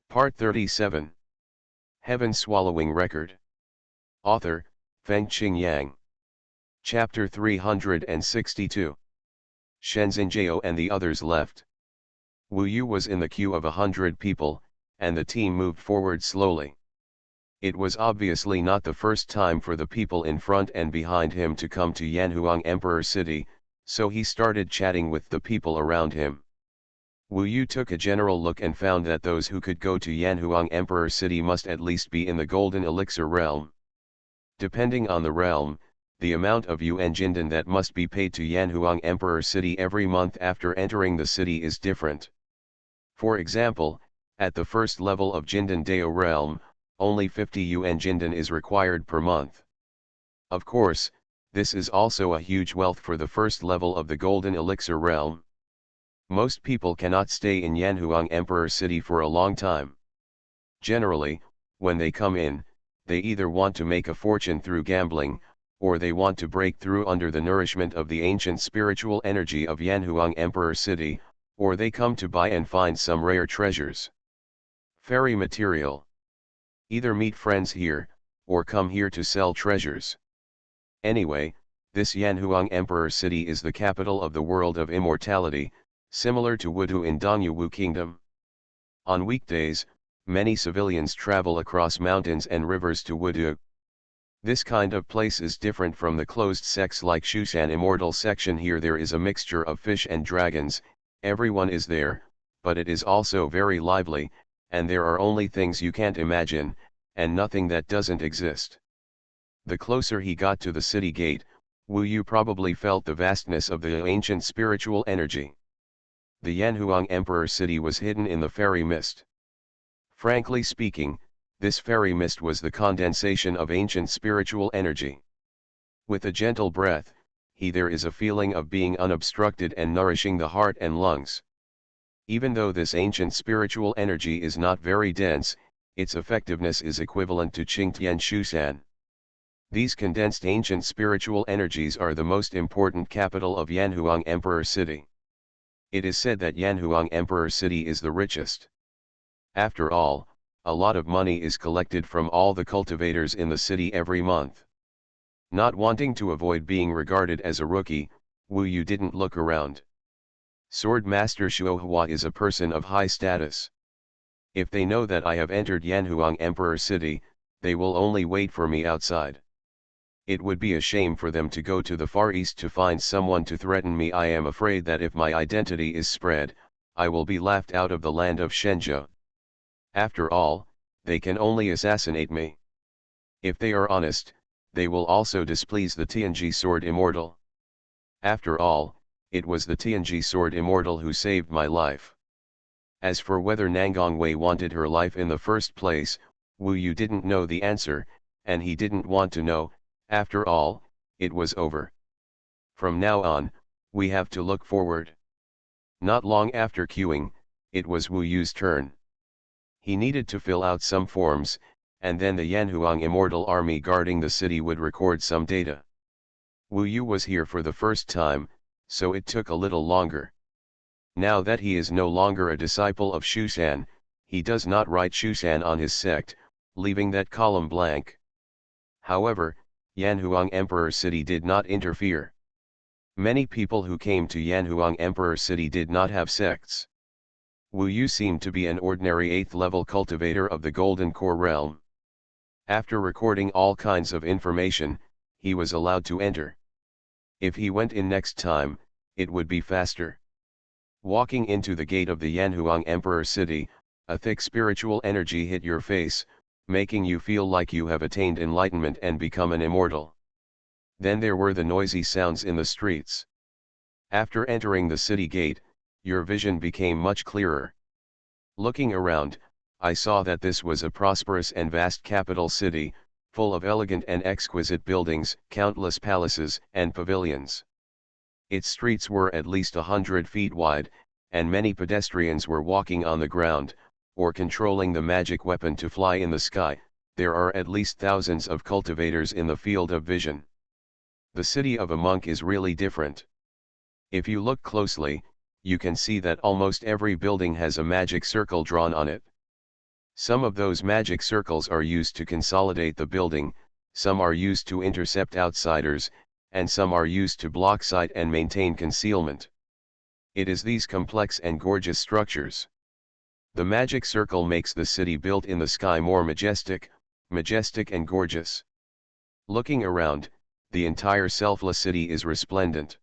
Part 37. Heaven Swallowing Record. Author, Fengqing Yang. Chapter 362. Shenzhen Jiao and the others left. Wu Yu was in the queue of 100 people, and the team moved forward slowly. It was obviously not the first time for the people in front and behind him to come to Yanhuang Emperor City, so he started chatting with the people around him. Wu Yu took a general look and found that those who could go to Yanhuang Emperor City must at least be in the Golden Elixir realm. Depending on the realm, the amount of Yuan Jindan that must be paid to Yanhuang Emperor City every month after entering the city is different. For example, at the first level of Jindan Dao realm, only 50 Yuan Jindan is required per month. Of course, this is also a huge wealth for the first level of the Golden Elixir realm. Most people cannot stay in Yanhuang Emperor City for a long time. Generally, when they come in, they either want to make a fortune through gambling, or they want to break through under the nourishment of the ancient spiritual energy of Yanhuang Emperor City, or they come to buy and find some rare treasures. Fairy material. Either meet friends here, or come here to sell treasures. Anyway, this Yanhuang Emperor City is the capital of the world of immortality, similar to Wudu in Dongyu Kingdom. On weekdays, many civilians travel across mountains and rivers to Wudu. This kind of place is different from the closed sects like Xuanhuan Immortal section. Here there is a mixture of fish and dragons, everyone is there, but it is also very lively, and there are only things you can't imagine, and nothing that doesn't exist. The closer he got to the city gate, Wu Yu probably felt the vastness of the ancient spiritual energy. The Yanhuang Emperor City was hidden in the fairy mist. Frankly speaking, this fairy mist was the condensation of ancient spiritual energy. With a gentle breath, there is a feeling of being unobstructed and nourishing the heart and lungs. Even though this ancient spiritual energy is not very dense, its effectiveness is equivalent to Qingtian Shusan. These condensed ancient spiritual energies are the most important capital of Yanhuang Emperor City. It is said that Yanhuang Emperor City is the richest. After all, a lot of money is collected from all the cultivators in the city every month. Not wanting to avoid being regarded as a rookie, Wu Yu didn't look around. Sword Master Xuanhuan is a person of high status. If they know that I have entered Yanhuang Emperor City, they will only wait for me outside. It would be a shame for them to go to the Far East to find someone to threaten me. I am afraid that if my identity is spread, I will be laughed out of the land of Shenzhou. After all, they can only assassinate me. If they are honest, they will also displease the Tianji Sword Immortal. After all, it was the Tianji Sword Immortal who saved my life. As for whether Nangang Wei wanted her life in the first place, Wu Yu didn't know the answer, and he didn't want to know. After all, it was over. From now on, we have to look forward. Not long after queuing, it was Wu Yu's turn. He needed to fill out some forms, and then the Yanhuang Immortal Army guarding the city would record some data. Wu Yu was here for the first time, so it took a little longer. Now that he is no longer a disciple of Xuanhuan, he does not write Xuanhuan on his sect, leaving that column blank. However, Yanhuang Emperor City did not interfere. Many people who came to Yanhuang Emperor City did not have sects. Wu Yu seemed to be an ordinary 8th level cultivator of the Golden Core realm. After recording all kinds of information, he was allowed to enter. If he went in next time, it would be faster. Walking into the gate of the Yanhuang Emperor City, a thick spiritual energy hit your face, making you feel like you have attained enlightenment and become an immortal. Then there were the noisy sounds in the streets. After entering the city gate, your vision became much clearer. Looking around, I saw that this was a prosperous and vast capital city, full of elegant and exquisite buildings, countless palaces and pavilions. Its streets were at least 100 feet wide, and many pedestrians were walking on the ground, or controlling the magic weapon to fly in the sky. There are at least thousands of cultivators in the field of vision. The city of a monk is really different. If you look closely, you can see that almost every building has a magic circle drawn on it. Some of those magic circles are used to consolidate the building, some are used to intercept outsiders, and some are used to block sight and maintain concealment. It is these complex and gorgeous structures. The magic circle makes the city built in the sky more majestic and gorgeous. Looking around, the entire selfless city is resplendent.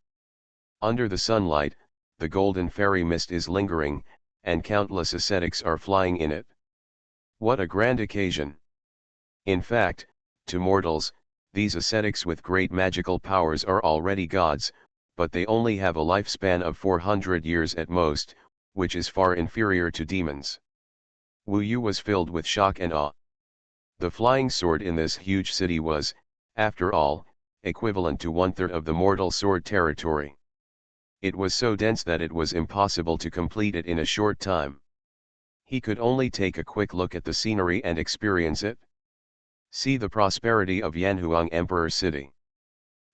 Under the sunlight, the golden fairy mist is lingering, and countless ascetics are flying in it. What a grand occasion! In fact, to mortals, these ascetics with great magical powers are already gods, but they only have a lifespan of 400 years at most, which is far inferior to demons. Wu Yu was filled with shock and awe. The flying sword in this huge city was, after all, equivalent to 1/3 of the mortal sword territory. It was so dense that it was impossible to complete it in a short time. He could only take a quick look at the scenery and experience it. See the prosperity of Yanhuang Emperor City.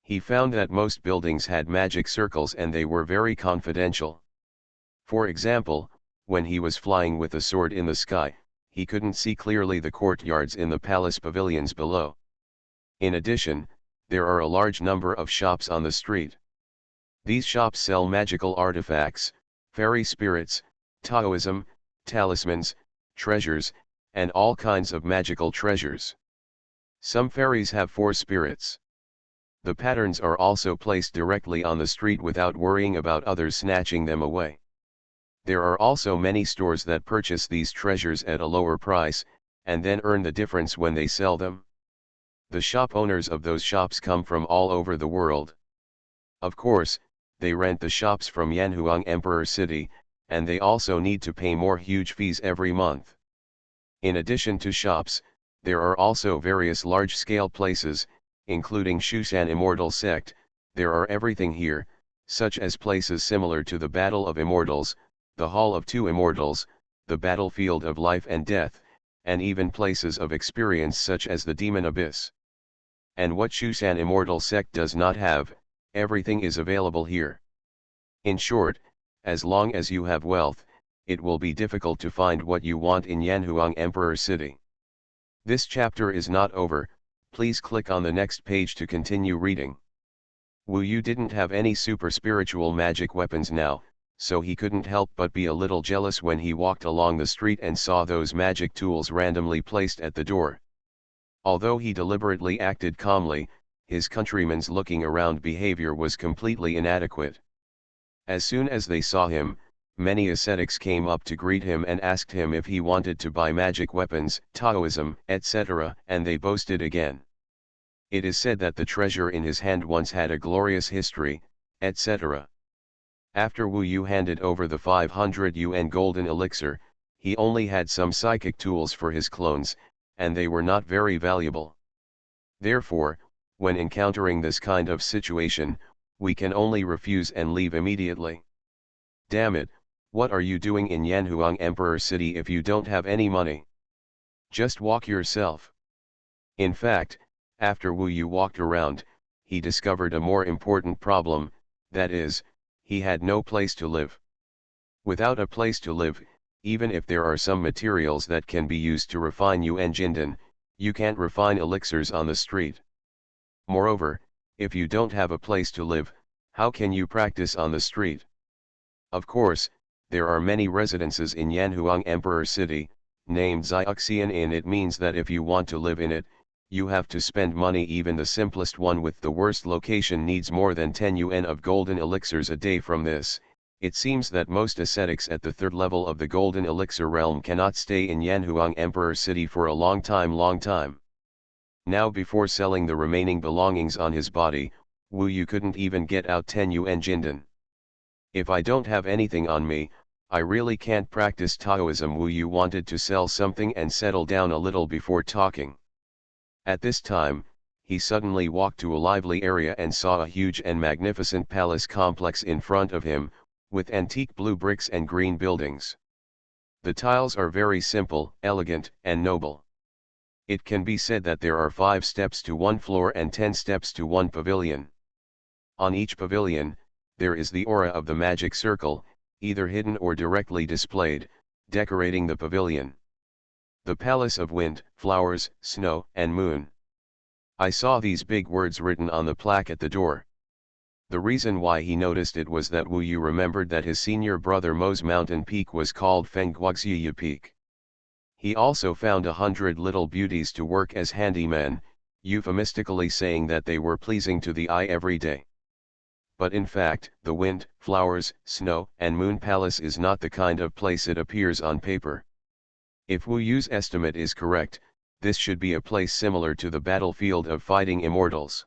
He found that most buildings had magic circles and they were very confidential. For example, when he was flying with a sword in the sky, he couldn't see clearly the courtyards in the palace pavilions below. In addition, there are a large number of shops on the street. These shops sell magical artifacts, fairy spirits, Taoism, talismans, treasures, and all kinds of magical treasures. Some fairies have 4 spirits. The patterns are also placed directly on the street without worrying about others snatching them away. There are also many stores that purchase these treasures at a lower price, and then earn the difference when they sell them. The shop owners of those shops come from all over the world. Of course, they rent the shops from Yanhuang Emperor City, and they also need to pay more huge fees every month. In addition to shops, there are also various large-scale places, including Xuanhuan Immortal Sect. There are everything here, such as places similar to the Battle of Immortals, the Hall of Two Immortals, the Battlefield of Life and Death, and even places of experience such as the Demon Abyss. And what Xuanhuan Immortal Sect does not have, everything is available here. In short, as long as you have wealth, it will be difficult to find what you want in Yanhuang Emperor City. This chapter is not over, please click on the next page to continue reading. Wu Yu didn't have any super spiritual magic weapons now, so he couldn't help but be a little jealous when he walked along the street and saw those magic tools randomly placed at the door. Although he deliberately acted calmly, his countrymen's looking around behavior was completely inadequate. As soon as they saw him, many ascetics came up to greet him and asked him if he wanted to buy magic weapons, Taoism, etc., and they boasted again. It is said that the treasure in his hand once had a glorious history, etc. After Wu Yu handed over the 500 yuan golden elixir, he only had some psychic tools for his clones, and they were not very valuable. Therefore, when encountering this kind of situation, we can only refuse and leave immediately. Damn it, what are you doing in Yanhuang Emperor City if you don't have any money? Just walk yourself. In fact, after Wu Yu walked around, he discovered a more important problem, that is, he had no place to live. Without a place to live, even if there are some materials that can be used to refine yuan jindan, you can't refine elixirs on the street. Moreover, if you don't have a place to live, how can you practice on the street? Of course, there are many residences in Yanhuang Emperor City, named Xiaoxian, and it means that if you want to live in it, you have to spend money. Even the simplest one with the worst location needs more than 10 yuan of golden elixirs a day. From this, it seems that most ascetics at the 3rd level of the golden elixir realm cannot stay in Yanhuang Emperor City for a long time. Now, before selling the remaining belongings on his body, Wu Yu couldn't even get out 10 yuan jindan. If I don't have anything on me, I really can't practice Taoism. Wu Yu wanted to sell something and settle down a little before talking. At this time, he suddenly walked to a lively area and saw a huge and magnificent palace complex in front of him, with antique blue bricks and green buildings. The tiles are very simple, elegant, and noble. It can be said that there are 5 steps to one floor and 10 steps to one pavilion. On each pavilion, there is the aura of the magic circle, either hidden or directly displayed, decorating the pavilion. The Palace of Wind, Flowers, Snow, and Moon. I saw these big words written on the plaque at the door. The reason why he noticed it was that Wu Yu remembered that his senior brother Mo's mountain peak was called Fengguaxiyu Peak. He also found 100 little beauties to work as handymen, euphemistically saying that they were pleasing to the eye every day. But in fact, the Wind, Flowers, Snow, and Moon Palace is not the kind of place it appears on paper. If Wu Yu's estimate is correct, this should be a place similar to the battlefield of fighting immortals.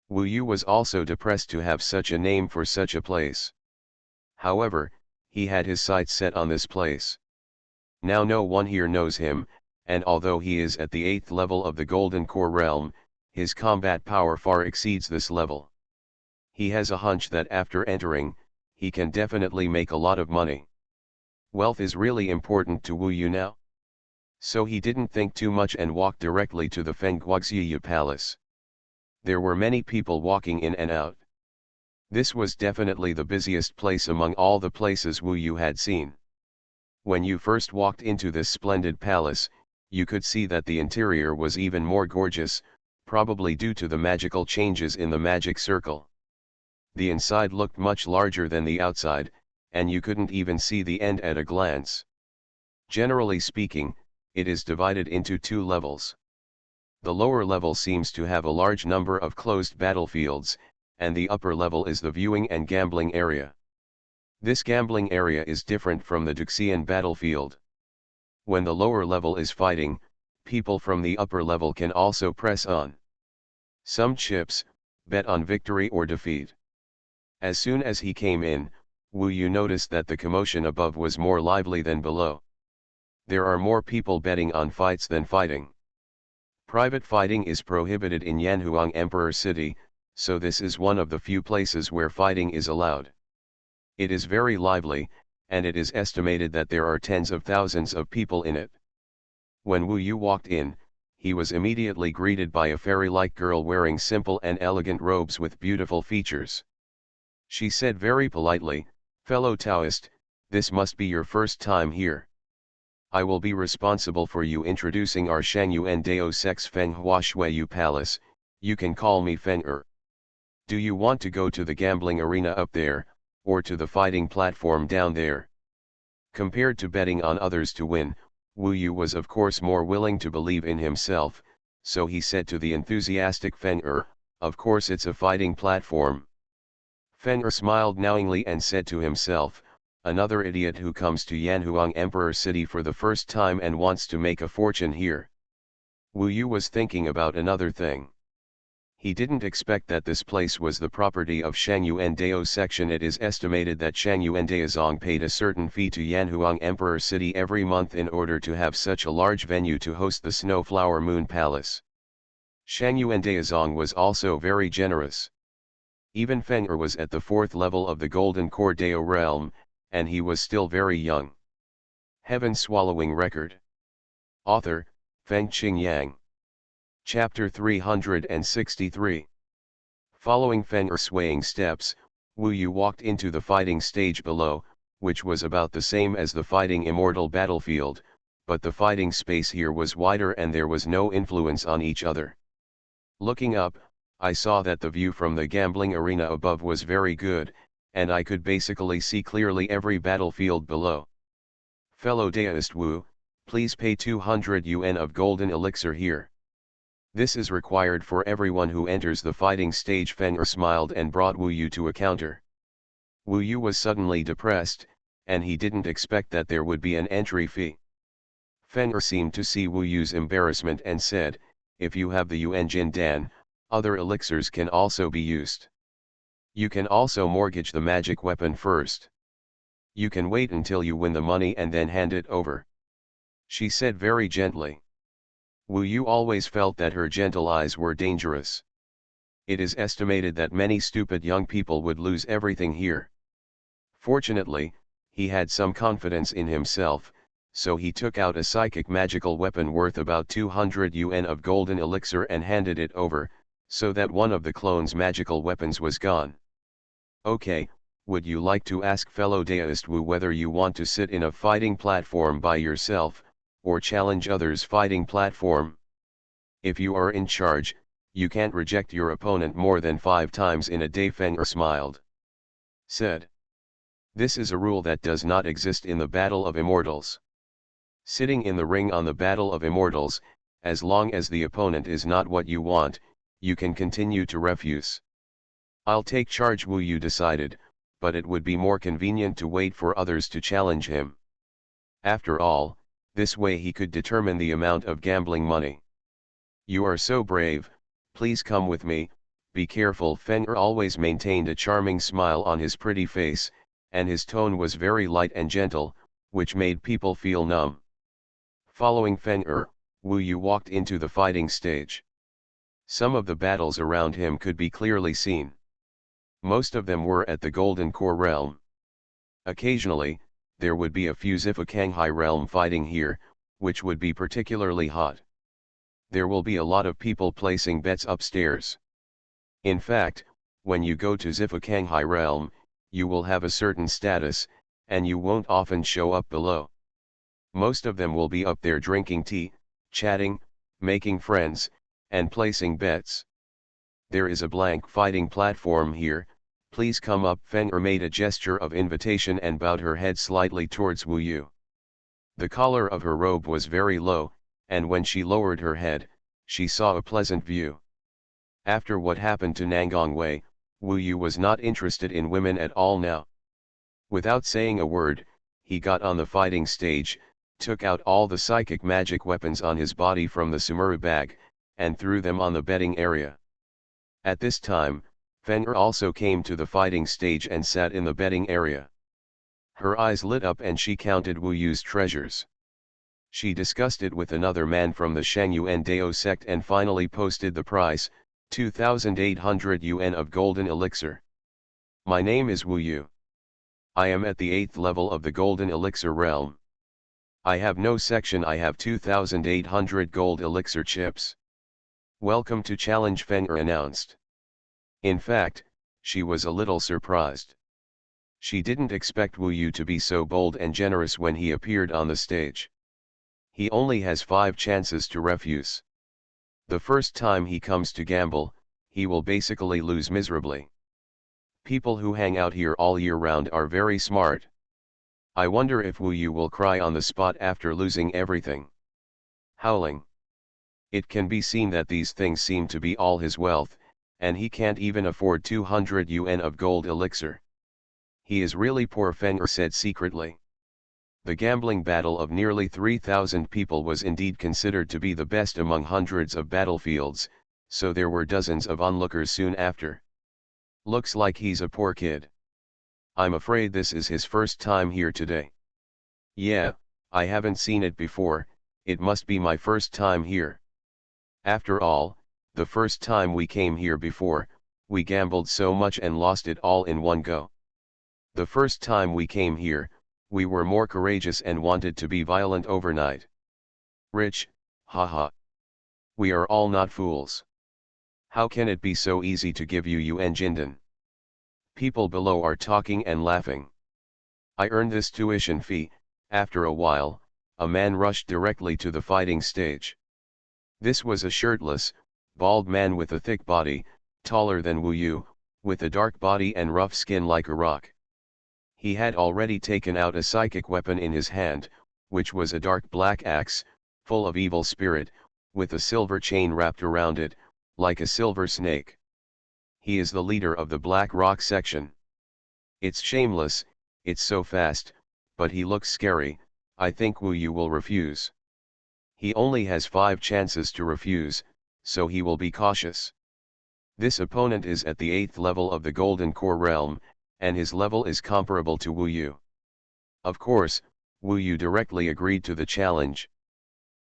Wu Yu was also depressed to have such a name for such a place. However, he had his sights set on this place. Now no one here knows him, and although he is at the 8th level of the Golden Core realm, his combat power far exceeds this level. He has a hunch that after entering, he can definitely make a lot of money. Wealth is really important to Wu Yu now. So he didn't think too much and walked directly to the Fengguaxiyu Palace. There were many people walking in and out. This was definitely the busiest place among all the places Wu Yu had seen. When you first walked into this splendid palace, you could see that the interior was even more gorgeous, probably due to the magical changes in the magic circle. The inside looked much larger than the outside, and you couldn't even see the end at a glance. Generally speaking, it is divided into 2 levels. The lower level seems to have a large number of closed battlefields, and the upper level is the viewing and gambling area. This gambling area is different from the Duxian battlefield. When the lower level is fighting, people from the upper level can also press on. Some chips, bet on victory or defeat. As soon as he came in, Wu Yu noticed that the commotion above was more lively than below. There are more people betting on fights than fighting. Private fighting is prohibited in Yanhuang Emperor City, so this is one of the few places where fighting is allowed. It is very lively, and it is estimated that there are tens of thousands of people in it. When Wu Yu walked in, he was immediately greeted by a fairy-like girl wearing simple and elegant robes with beautiful features. She said very politely, "Fellow Taoist, this must be your first time here. I will be responsible for you introducing our Xuanhuan Dao Sex Feng Hua Shuiyu Palace, you can call me Feng Er. Do you want to go to the gambling arena up there, or to the fighting platform down there?" Compared to betting on others to win, Wu Yu was of course more willing to believe in himself, so he said to the enthusiastic Feng Er, "Of course it's a fighting platform." Feng Er smiled knowingly and said to himself, "Another idiot who comes to Yanhuang Emperor City for the first time and wants to make a fortune here." Wu Yu was thinking about another thing. He didn't expect that this place was the property of Xuanhuan Dao section. It is estimated that Xuanhuan Daozong paid a certain fee to Yanhuang Emperor City every month in order to have such a large venue to host the Snowflower Moon Palace. Xuanhuan Daozong was also very generous. Even Feng Er was at the 4th level of the Golden Core Dao realm, and he was still very young. Heaven-swallowing record. Author, Fengqing Yang. Chapter 363. Following Feng Er's swaying steps, Wu Yu walked into the fighting stage below, which was about the same as the fighting immortal battlefield, but the fighting space here was wider and there was no influence on each other. Looking up, I saw that the view from the gambling arena above was very good, and I could basically see clearly every battlefield below. "Fellow Daoist Wu, please pay 200 yuan of golden elixir here. This is required for everyone who enters the fighting stage." Feng Er smiled and brought Wu Yu to a counter. Wu Yu was suddenly depressed, and he didn't expect that there would be an entry fee. Feng Er seemed to see Wu Yu's embarrassment and said, "If you have the Yuan Jin Dan, other elixirs can also be used. You can also mortgage the magic weapon first. You can wait until you win the money and then hand it over," she said very gently. Wu Yu always felt that her gentle eyes were dangerous. It is estimated that many stupid young people would lose everything here. Fortunately, he had some confidence in himself, so he took out a psychic magical weapon worth about 200 yuan of golden elixir and handed it over, so that one of the clone's magical weapons was gone. "Okay, would you like to ask fellow Daoist Wu whether you want to sit in a fighting platform by yourself, or challenge others' fighting platform. If you are in charge, you can't reject your opponent more than 5 times in a day, Feng Er smiled. Said. This is a rule that does not exist in the Battle of Immortals. Sitting in the ring on the Battle of Immortals, as long as the opponent is not what you want, you can continue to refuse. I'll take charge, Wu Yu decided, but it would be more convenient to wait for others to challenge him. After all, this way he could determine the amount of gambling money. You are so brave, please come with me, be careful. Feng Er always maintained a charming smile on his pretty face, and his tone was very light and gentle, which made people feel numb. Following Feng Er, Wu Yu walked into the fighting stage. Some of the battles around him could be clearly seen. Most of them were at the Golden Core realm. Occasionally, there would be a few Zifakanghai realm fighting here, which would be particularly hot. There will be a lot of people placing bets upstairs. In fact, when you go to Zifakanghai realm, you will have a certain status, and you won't often show up below. Most of them will be up there drinking tea, chatting, making friends, and placing bets. There is a blank fighting platform here, please come up. Feng Er made a gesture of invitation and bowed her head slightly towards Wu Yu. The collar of her robe was very low, and when she lowered her head, she saw a pleasant view. After what happened to Nangang Wei, Wu Yu was not interested in women at all now. Without saying a word, he got on the fighting stage, took out all the psychic magic weapons on his body from the Sumuru bag, and threw them on the betting area. At this time, Feng Er also came to the fighting stage and sat in the betting area. Her eyes lit up and she counted Wu Yu's treasures. She discussed it with another man from the Xuanhuan Dao sect and finally posted the price, 2,800 yuan of golden elixir. My name is Wu Yu. I am at the 8th level of the golden elixir realm. I have no section, I have 2,800 gold elixir chips. Welcome to challenge, Feng Er announced. In fact, she was a little surprised. She didn't expect Wu Yu to be so bold and generous when he appeared on the stage. He only has 5 chances to refuse. The first time he comes to gamble, he will basically lose miserably. People who hang out here all year round are very smart. I wonder if Wu Yu will cry on the spot after losing everything. Howling. It can be seen that these things seem to be all his wealth, and he can't even afford 200 yuan of gold elixir. He is really poor, Feng Er said secretly. The gambling battle of nearly 3,000 people was indeed considered to be the best among hundreds of battlefields, so there were dozens of onlookers soon after. Looks like he's a poor kid. I'm afraid this is his first time here today. Yeah, I haven't seen it before, it must be my first time here. After all, the first time we came here before, we gambled so much and lost it all in one go. The first time we came here, we were more courageous and wanted to be violent overnight. Rich, haha. We are all not fools. How can it be so easy to give you yuan jindan? People below are talking and laughing. I earned this tuition fee. After a while, a man rushed directly to the fighting stage. This was a shirtless, bald man with a thick body, taller than Wu Yu, with a dark body and rough skin like a rock. He had already taken out a psychic weapon in his hand, which was a dark black axe, full of evil spirit, with a silver chain wrapped around it, like a silver snake. He is the leader of the Black Rock section. It's shameless, it's so fast, but he looks scary. I think Wu Yu will refuse. He only has 5 chances to refuse, so he will be cautious. This opponent is at the 8th level of the Golden Core realm, and his level is comparable to Wu Yu. Of course, Wu Yu directly agreed to the challenge.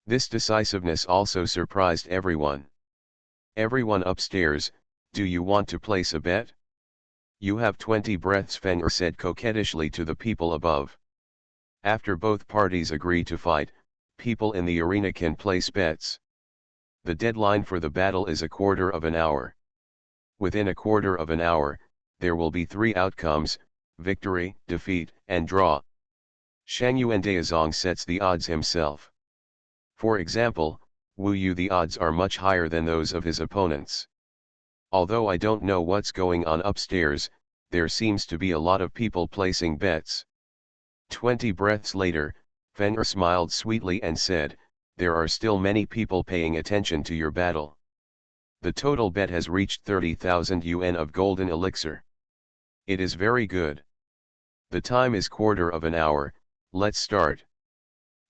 This decisiveness also surprised everyone. Everyone upstairs, do you want to place a bet? You have 20 breaths, Feng Er said coquettishly to the people above. After both parties agree to fight, people in the arena can place bets. The deadline for the battle is a quarter of an hour. Within a quarter of an hour, there will be 3 outcomes: victory, defeat, and draw. Xuanhuan Daozong sets the odds himself. For example, Wu Yu, the odds are much higher than those of his opponents. Although I don't know what's going on upstairs, there seems to be a lot of people placing bets. 20 breaths later, Fenrir smiled sweetly and said, "There are still many people paying attention to your battle. The total bet has reached 30,000 yuan of golden elixir. It is very good. The time is quarter of an hour, let's start."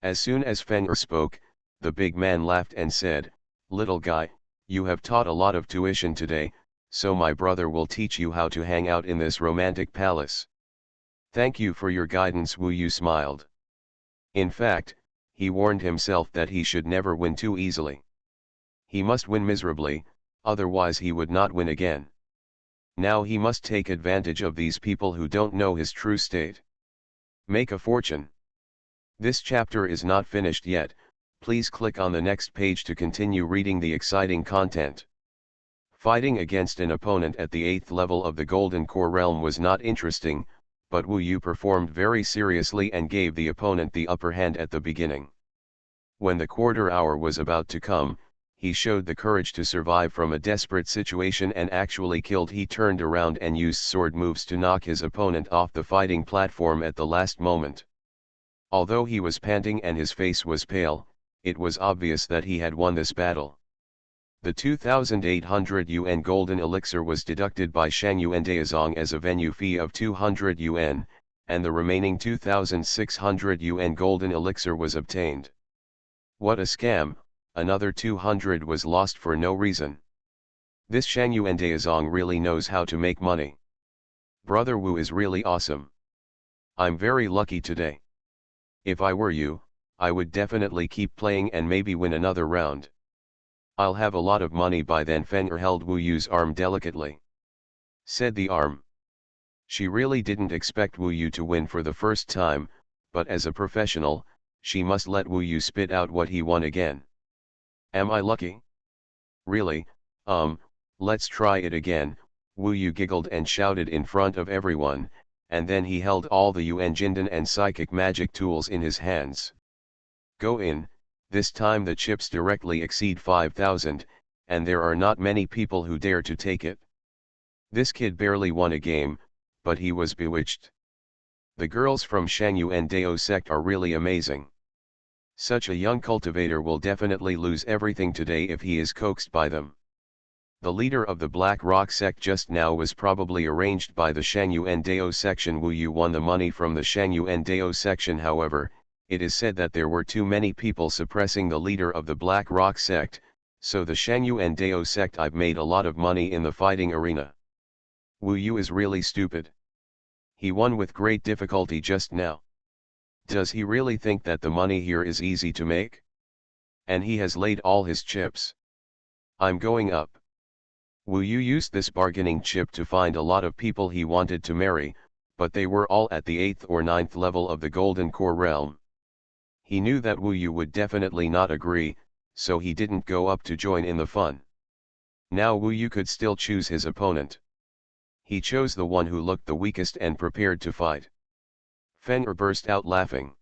As soon as Fenrir spoke, the big man laughed and said, "Little guy, you have taught a lot of tuition today, so my brother will teach you how to hang out in this romantic palace." "Thank you for your guidance," Wu Yu smiled. In fact, he warned himself that he should never win too easily. He must win miserably, otherwise he would not win again. Now he must take advantage of these people who don't know his true state. Make a fortune. This chapter is not finished yet, please click on the next page to continue reading the exciting content. Fighting against an opponent at the 8th level of the Golden Core realm was not interesting, but Wu Yu performed very seriously and gave the opponent the upper hand at the beginning. When the quarter hour was about to come, he showed the courage to survive from a desperate situation and actually killed. He turned around and used sword moves to knock his opponent off the fighting platform at the last moment. Although he was panting and his face was pale, it was obvious that he had won this battle. The 2,800 yuan golden elixir was deducted by Xuanhuan Daozong as a venue fee of 200 yuan, and the remaining 2,600 yuan golden elixir was obtained. What a scam! Another 200 was lost for no reason. This Xuanhuan Daozong really knows how to make money. Brother Wu is really awesome. I'm very lucky today. If I were you, I would definitely keep playing and maybe win another round. I'll have a lot of money by then. Fenrir held Wu Yu's arm delicately. Said the arm. She really didn't expect Wu Yu to win for the first time, but as a professional, she must let Wu Yu spit out what he won again. Am I lucky? Really, let's try it again. Wu Yu giggled and shouted in front of everyone, and then he held all the Yuan Jindan and psychic magic tools in his hands. Go in, this time the chips directly exceed 5,000, and there are not many people who dare to take it. This kid barely won a game, but he was bewitched. The girls from Xuanhuan Dao sect are really amazing. Such a young cultivator will definitely lose everything today if he is coaxed by them. The leader of the Black Rock sect just now was probably arranged by the Xuanhuan Dao section. Wu Yu won the money from the Xuanhuan Dao section. However, it is said that there were too many people suppressing the leader of the Black Rock sect, so the Xuanhuan Dao sect I've made a lot of money in the fighting arena. Wu Yu is really stupid. He won with great difficulty just now. Does he really think that the money here is easy to make? And he has laid all his chips. I'm going up. Wu Yu used this bargaining chip to find a lot of people he wanted to marry, but they were all at the 8th or 9th level of the Golden Core realm. He knew that Wu Yu would definitely not agree, so he didn't go up to join in the fun. Now Wu Yu could still choose his opponent. He chose the one who looked the weakest and prepared to fight. Fenrir burst out laughing.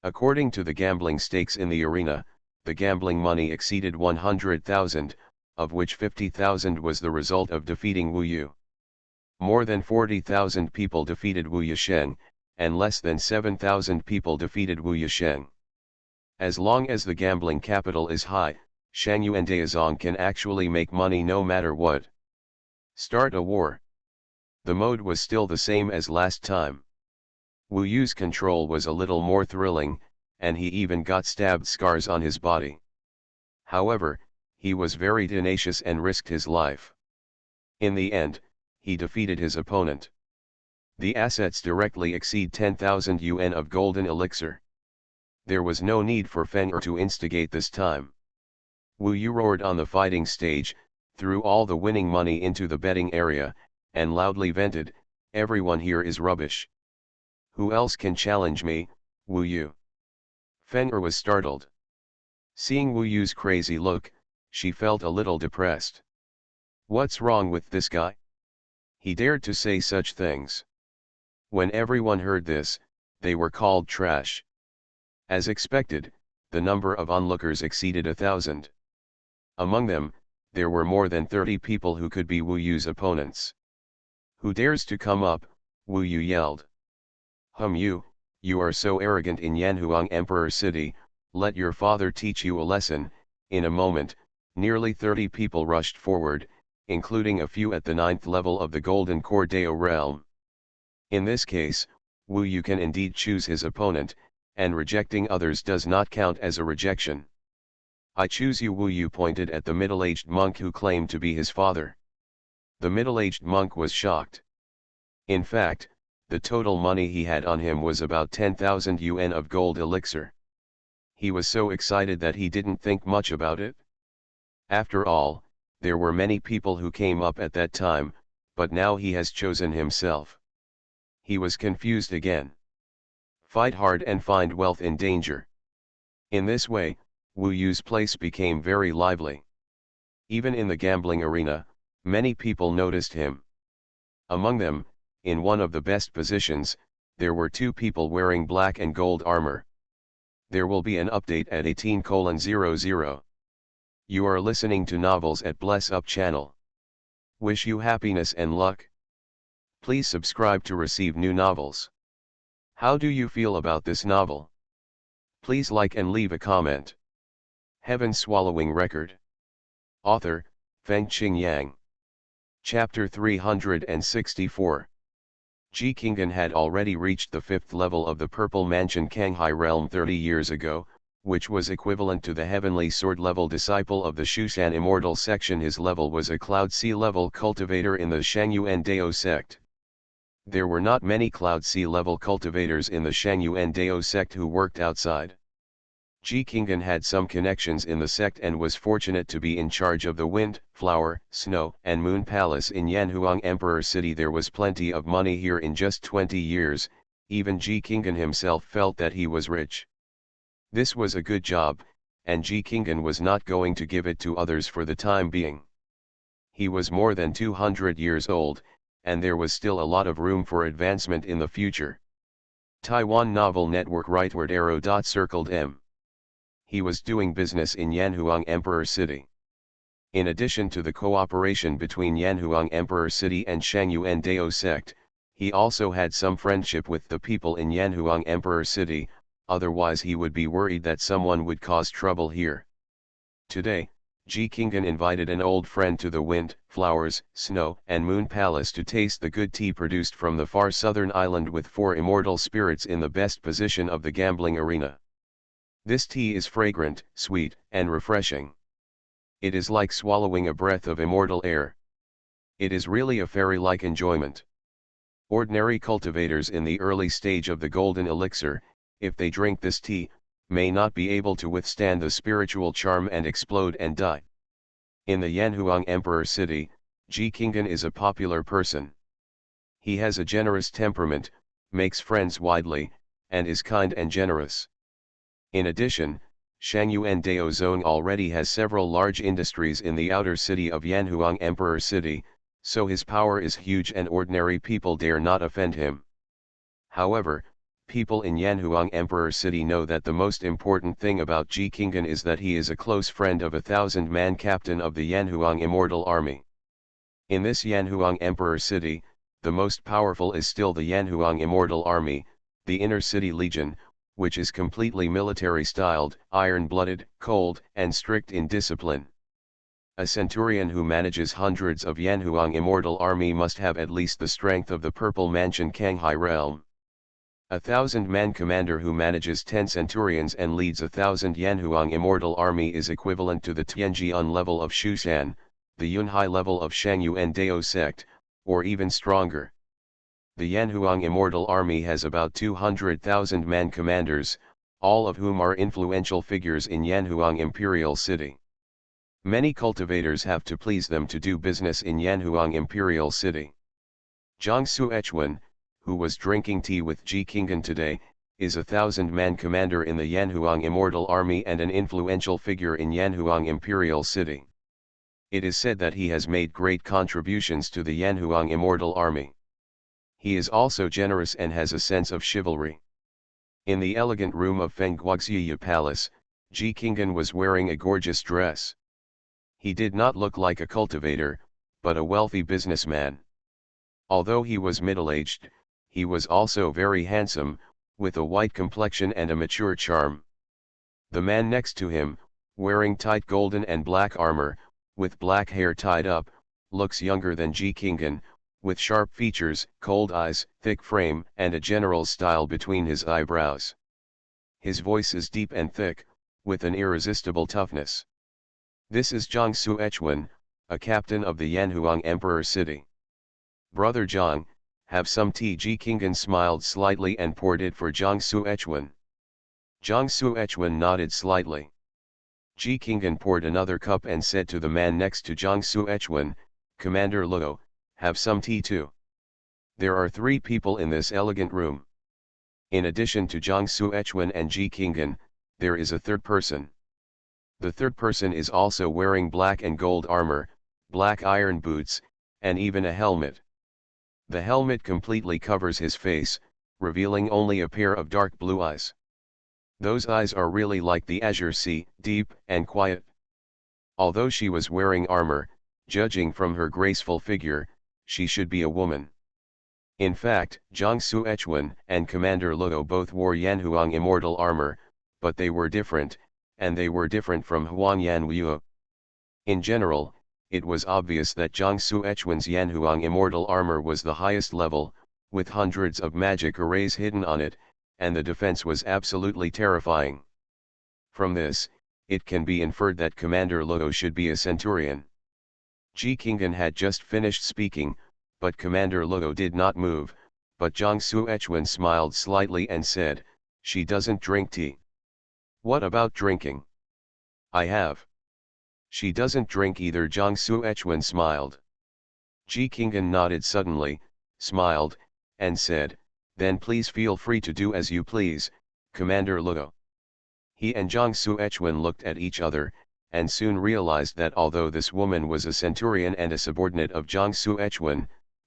According to the gambling stakes in the arena, the gambling money exceeded 100,000, of which 50,000 was the result of defeating Wu Yu. More than 40,000 people defeated Wu Yusheng, and less than 7,000 people defeated Wu Yusheng. As long as the gambling capital is high, Xuanhuan Daozong can actually make money no matter what. Start a war. The mode was still the same as last time. Wu Yu's control was a little more thrilling, and he even got stabbed scars on his body. However, he was very tenacious and risked his life. In the end, he defeated his opponent. The assets directly exceed 10,000 yuan of golden elixir. There was no need for Fenrir to instigate this time. Wu Yu roared on the fighting stage, threw all the winning money into the betting area, and loudly vented, "Everyone here is rubbish. Who else can challenge me, Wu Yu?" Fenrir was startled. Seeing Wu Yu's crazy look, she felt a little depressed. What's wrong with this guy? He dared to say such things. When everyone heard this, they were called trash. As expected, the number of onlookers exceeded 1,000. Among them, there were more than 30 people who could be Wu Yu's opponents. "Who dares to come up?" Wu Yu yelled. You are so arrogant in Yanhuang Emperor City, let your father teach you a lesson." In a moment, nearly 30 people rushed forward, including a few at the 9th level of the Golden Cordeo realm. In this case, Wu Yu can indeed choose his opponent, and rejecting others does not count as a rejection. "I choose you." Wu Yu pointed at the middle-aged monk who claimed to be his father. The middle-aged monk was shocked. In fact, the total money he had on him was about 10,000 yuan of gold elixir. He was so excited that he didn't think much about it. After all, there were many people who came up at that time, but now he has chosen himself. He was confused again. Fight hard and find wealth in danger. In this way, Wu Yu's place became very lively. Even in the gambling arena, many people noticed him. Among them, in one of the best positions, there were 2 people wearing black and gold armor. There will be an update at 18:00. You are listening to Novels at Bless Up channel. Wish you happiness and luck. Please subscribe to receive new novels. How do you feel about this novel? Please like and leave a comment. Heaven Swallowing Record. Author, Fengqing Yang. Chapter 364. Ji Qinggan had already reached the 5th level of the Purple Mansion Kanghai realm 30 years ago, which was equivalent to the Heavenly Sword level disciple of the Xuanhuan Immortal section. His level was a Cloud Sea level cultivator in the Xuanhuan Dao sect. There were not many Cloud Sea level cultivators in the Xuanhuan Dao sect who worked outside. Ji Qinggan had some connections in the sect and was fortunate to be in charge of the Wind, Flower, Snow, and Moon Palace in Yanhuang Emperor City. There was plenty of money here. In just 20 years, even Ji Qinggan himself felt that he was rich. This was a good job, and Ji Qinggan was not going to give it to others for the time being. He was more than 200 years old, and there was still a lot of room for advancement in the future. Taiwan Novel Network rightward arrow dot circled M. He was doing business in Yanhuang Emperor City. In addition to the cooperation between Yanhuang Emperor City and Xuanhuan Dao sect, he also had some friendship with the people in Yanhuang Emperor City, otherwise he would be worried that someone would cause trouble here. Today, Ji Qinggan invited an old friend to the Wind, Flowers, Snow, and Moon Palace to taste the good tea produced from the far southern island with 4 immortal spirits in the best position of the gambling arena. This tea is fragrant, sweet, and refreshing. It is like swallowing a breath of immortal air. It is really a fairy-like enjoyment. Ordinary cultivators in the early stage of the golden elixir, if they drink this tea, may not be able to withstand the spiritual charm and explode and die. In the Yanhuang Emperor City, Ji Qinggan is a popular person. He has a generous temperament, makes friends widely, and is kind and generous. In addition, Xuanhuan Dao Zone already has several large industries in the outer city of Yanhuang Emperor City, so his power is huge and ordinary people dare not offend him. However, people in Yanhuang Emperor City know that the most important thing about Ji Qinggan is that he is a close friend of a 1,000-man captain of the Yanhuang Immortal Army. In this Yanhuang Emperor City, the most powerful is still the Yanhuang Immortal Army, the Inner City Legion, which is completely military-styled, iron-blooded, cold, and strict in discipline. A centurion who manages hundreds of Yanhuang Immortal Army must have at least the strength of the Purple Mansion Kanghai realm. A 1,000-man commander who manages 10 centurions and leads 1,000 Yanhuang Immortal Army is equivalent to the Tianjian level of Xuanhuan, the Yunhai level of Xuanhuan Dao sect, or even stronger. The Yanhuang Immortal Army has about 200,000 man commanders, all of whom are influential figures in Yanhuang Imperial City. Many cultivators have to please them to do business in Yanhuang Imperial City. Zhang Xuanhuan, who was drinking tea with Ji Qinggan today, is a 1,000-man commander in the Yanhuang Immortal Army and an influential figure in Yanhuang Imperial City. It is said that he has made great contributions to the Yanhuang Immortal Army. He is also generous and has a sense of chivalry. In the elegant room of Feng Guoxiya Palace, Ji Qinggan was wearing a gorgeous dress. He did not look like a cultivator, but a wealthy businessman. Although he was middle-aged, he was also very handsome, with a white complexion and a mature charm. The man next to him, wearing tight golden and black armor, with black hair tied up, looks younger than Ji Qinggan, with sharp features, cold eyes, thick frame, and a general style between his eyebrows. His voice is deep and thick, with an irresistible toughness. This is Zhang Xuechuan, a captain of the Yanhuang Emperor City. Brother Zhang, have some tea. Ji Qinggan smiled slightly and poured it for Zhang Xuechuan. Zhang Xuechuan nodded slightly. Ji Qinggan poured another cup and said to the man next to Zhang Xuechuan, Commander Luo, have some tea too. There are 3 people in this elegant room. In addition to Zhang Xuechuan and Ji Qinggan, there is a third person. The third person is also wearing black and gold armor, black iron boots, and even a helmet. The helmet completely covers his face, revealing only a pair of dark blue eyes. Those eyes are really like the azure sea, deep and quiet. Although she was wearing armor, judging from her graceful figure, she should be a woman. In fact, Zhang Xuechuan and Commander Luo both wore Yanhuang immortal armor, but they were different, and they were different from Huang Yanwu. In general, it was obvious that Zhang Xuechuan's Yanhuang immortal armor was the highest level, with hundreds of magic arrays hidden on it, and the defense was absolutely terrifying. From this, it can be inferred that Commander Luo should be a centurion. Ji Qinggan had just finished speaking, but Commander Luo did not move, but Zhang Xuechuan smiled slightly and said, she doesn't drink tea. What about drinking? I have. She doesn't drink either. Zhang Xuechuan smiled. Ji Qinggan nodded suddenly, smiled, and said, then please feel free to do as you please, Commander Luo. He and Zhang Xuechuan looked at each other, and soon realized that although this woman was a centurion and a subordinate of Zhang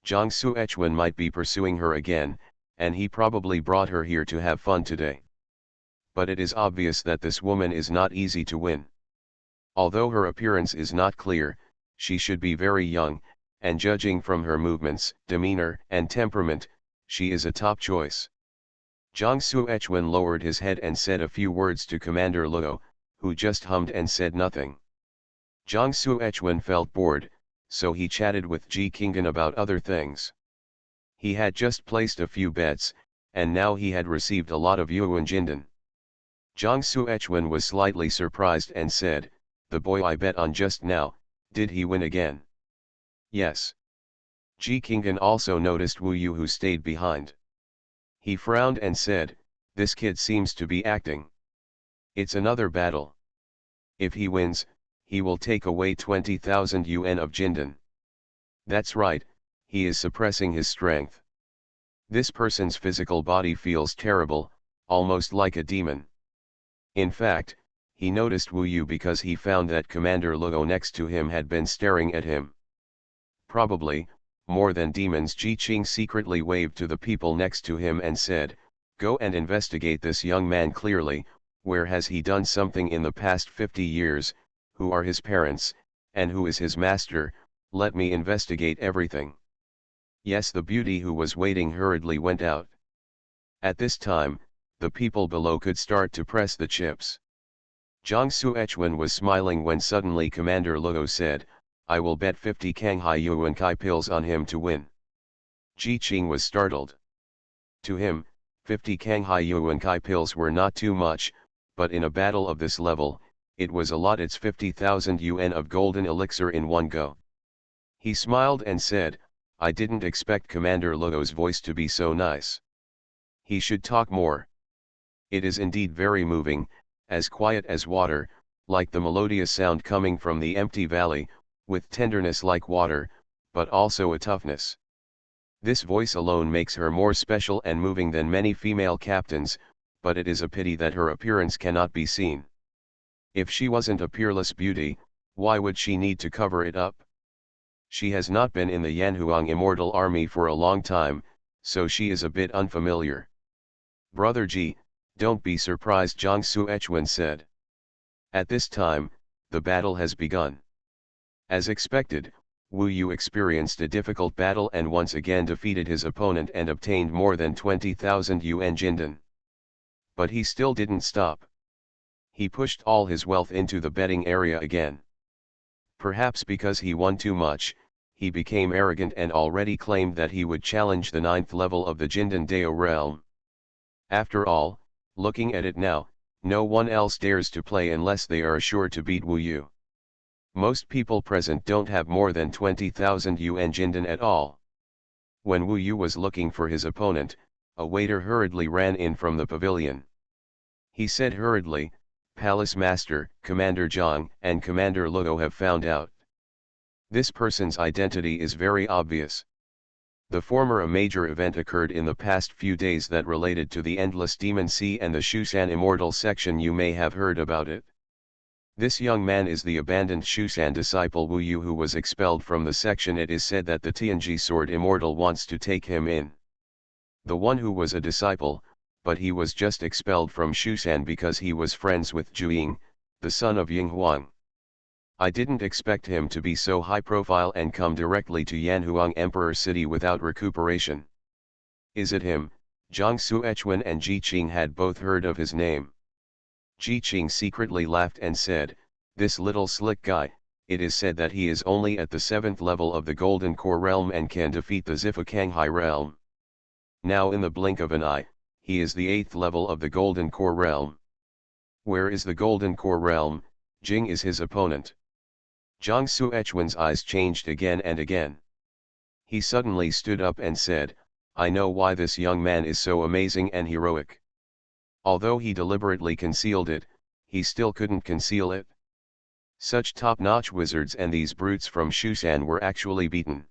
Xuechuan might be pursuing her again, and he probably brought her here to have fun today. But it is obvious that this woman is not easy to win. Although her appearance is not clear, she should be very young, and judging from her movements, demeanor, and temperament, she is a top choice. Zhang Xuechuan lowered his head and said a few words to Commander Luo, who just hummed and said nothing. Zhang Xuechuan felt bored, so he chatted with Ji Qinggan about other things. He had just placed a few bets, and now he had received a lot of yuan jindan. Zhang Xuechuan was slightly surprised and said, the boy I bet on just now, did he win again? Yes. Ji Qinggan also noticed Wu Yu, who stayed behind. He frowned and said, this kid seems to be acting. It's another battle. If he wins, he will take away 20,000 yuan of jindan. That's right, he is suppressing his strength. This person's physical body feels terrible, almost like a demon. In fact, he noticed Wu Yu because he found that Commander Luo next to him had been staring at him. Probably, more than demons. Ji Qing secretly waved to the people next to him and said, go and investigate this young man clearly, where has he done something in the past 50 years, who are his parents, and who is his master, let me investigate everything. Yes, the beauty who was waiting hurriedly went out. At this time, the people below could start to press the chips. Zhang Xuechuan was smiling when suddenly Commander Luo said, I will bet 50 Canghai Yuan Kai pills on him to win. Ji Qing was startled. To him, 50 Canghai Yuan Kai pills were not too much, but in a battle of this level, it was a lot. It's 50,000 yuan of golden elixir in one go. He smiled and said, I didn't expect Commander Luo's voice to be so nice. He should talk more. It is indeed very moving, as quiet as water, like the melodious sound coming from the empty valley, with tenderness like water, but also a toughness. This voice alone makes her more special and moving than many female captains, but it is a pity that her appearance cannot be seen. If she wasn't a peerless beauty, why would she need to cover it up? She has not been in the Yanhuang Immortal Army for a long time, so she is a bit unfamiliar. Brother Ji, don't be surprised, Zhang Xuechuan said. At this time, the battle has begun. As expected, Wu Yu experienced a difficult battle and once again defeated his opponent and obtained more than 20,000 yuan jinden. But he still didn't stop. He pushed all his wealth into the betting area again. Perhaps because he won too much, he became arrogant and already claimed that he would challenge the 9th level of the Jindan Dao realm. After all, looking at it now, no one else dares to play unless they are sure to beat Wu Yu. Most people present don't have more than 20,000 yuan jinden at all. When Wu Yu was looking for his opponent, a waiter hurriedly ran in from the pavilion. He said hurriedly, "Palace Master, Commander Zhang and Commander Luo have found out. This person's identity is very obvious. The former a major event occurred in the past few days that related to the Endless Demon Sea and the Xuanhuan Immortal section. You may have heard about it. This young man is the abandoned Xuanhuan disciple Wu Yu who was expelled from the section. It is said that the Tianji Sword Immortal wants to take him in. The one who was a disciple, but he was just expelled from Xuanhuan because he was friends with Zhu, the son of Yinghuang. I didn't expect him to be so high profile and come directly to Yanhuang Emperor City without recuperation. Is it him?" Zhang Xuechuan and Ji Qing had both heard of his name. Ji Qing secretly laughed and said, "This little slick guy, it is said that he is only at the 7th level of the Golden Core realm and can defeat the Zifukanghai realm. Now in the blink of an eye, he is the 8th level of the Golden Core realm. Where is the Golden Core realm? Jing is his opponent." Zhang Xuechuan's eyes changed again and again. He suddenly stood up and said, "I know why this young man is so amazing and heroic." Although he deliberately concealed it, he still couldn't conceal it. Such top-notch wizards and these brutes from Xuanhuan were actually beaten.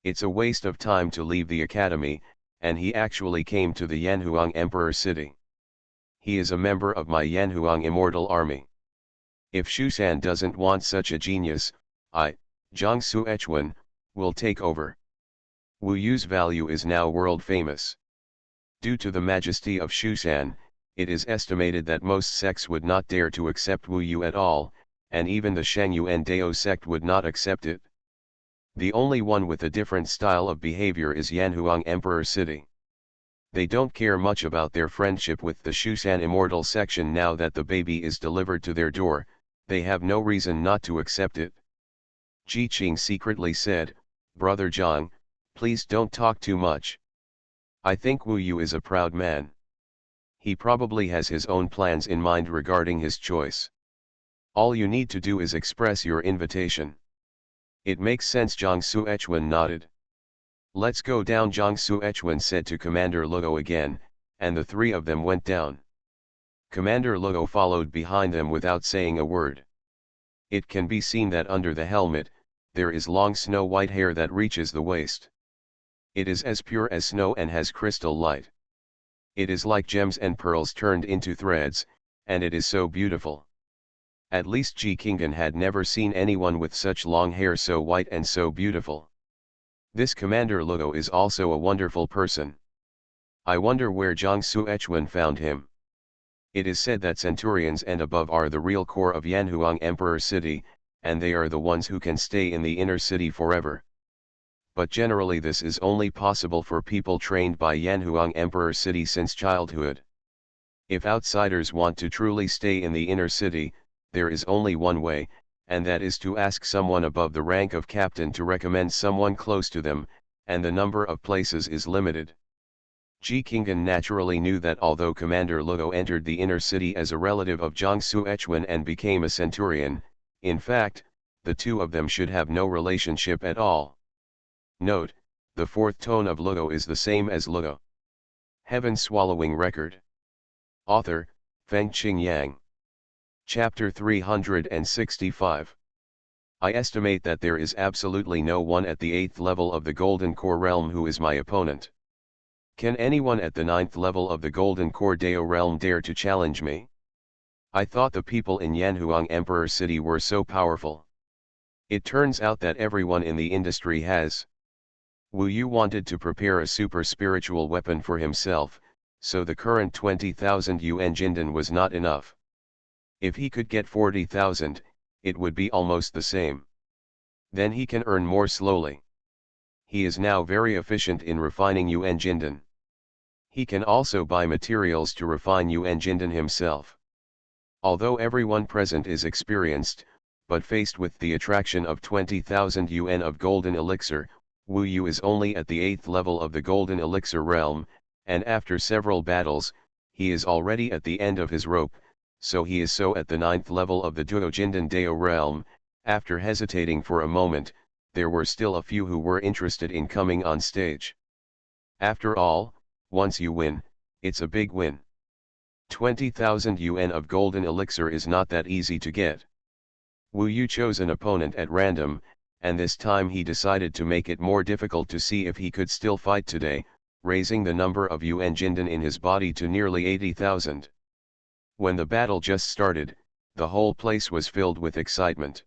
It's a waste of time to leave the academy, and he actually came to the Yanhuang Emperor City. He is a member of my Yanhuang Immortal Army. If Xuanhuan doesn't want such a genius, I, Zhang Xuechuan, will take over. Wu Yu's value is now world famous. Due to the majesty of Xuanhuan, it is estimated that most sects would not dare to accept Wu Yu at all, and even the Shengyuan Dao sect would not accept it. The only one with a different style of behavior is Yanhuang Emperor City. They don't care much about their friendship with the Xuanhuan Immortal section. Now that the baby is delivered to their door, they have no reason not to accept it. Ji Qing secretly said, "Brother Zhang, please don't talk too much. I think Wu Yu is a proud man. He probably has his own plans in mind regarding his choice. All you need to do is express your invitation." "It makes sense." Zhang Xuechuan nodded. "Let's go down," Zhang Xuechuan said to Commander Luo again, and the three of them went down. Commander Luo followed behind them without saying a word. It can be seen that under the helmet, there is long snow-white hair that reaches the waist. It is as pure as snow and has crystal light. It is like gems and pearls turned into threads, and it is so beautiful. At least Ji Qinggan had never seen anyone with such long hair so white and so beautiful. This Commander Luo is also a wonderful person. I wonder where Zhang Xuechuan found him. It is said that centurions and above are the real core of Yanhuang Emperor City, and they are the ones who can stay in the inner city forever. But generally this is only possible for people trained by Yanhuang Emperor City since childhood. If outsiders want to truly stay in the inner city, there is only one way, and that is to ask someone above the rank of captain to recommend someone close to them, and the number of places is limited. Ji Qinggan naturally knew that although Commander Luo entered the inner city as a relative of Zhang Xuechuan and became a centurion, in fact, the two of them should have no relationship at all. Note, the fourth tone of Luo is the same as Luo. Heaven Swallowing Record. Author, Fengqing Yang. Chapter 365. I estimate that there is absolutely no one at the 8th level of the Golden Core realm who is my opponent. Can anyone at the 9th level of the Golden Core Dao realm dare to challenge me? I thought the people in Yanhuang Emperor City were so powerful. It turns out that everyone in the industry has. Wu Yu wanted to prepare a super spiritual weapon for himself, so the current 20,000 yuan jinden was not enough. If he could get 40,000, it would be almost the same. Then he can earn more slowly. He is now very efficient in refining Yuan Jindan. He can also buy materials to refine Yuan Jindan himself. Although everyone present is experienced, but faced with the attraction of 20,000 yuan of golden elixir, Wu Yu is only at the 8th level of the golden elixir realm, and after several battles, he is already at the end of his rope, so he is at the 9th level of the Duo Jindan Dao realm. After hesitating for a moment, there were still a few who were interested in coming on stage. After all, once you win, it's a big win. 20,000 yuan of golden elixir is not that easy to get. Wu Yu chose an opponent at random, and this time he decided to make it more difficult to see if he could still fight today, raising the number of Yuan Jindan in his body to nearly 80,000. When the battle just started, the whole place was filled with excitement.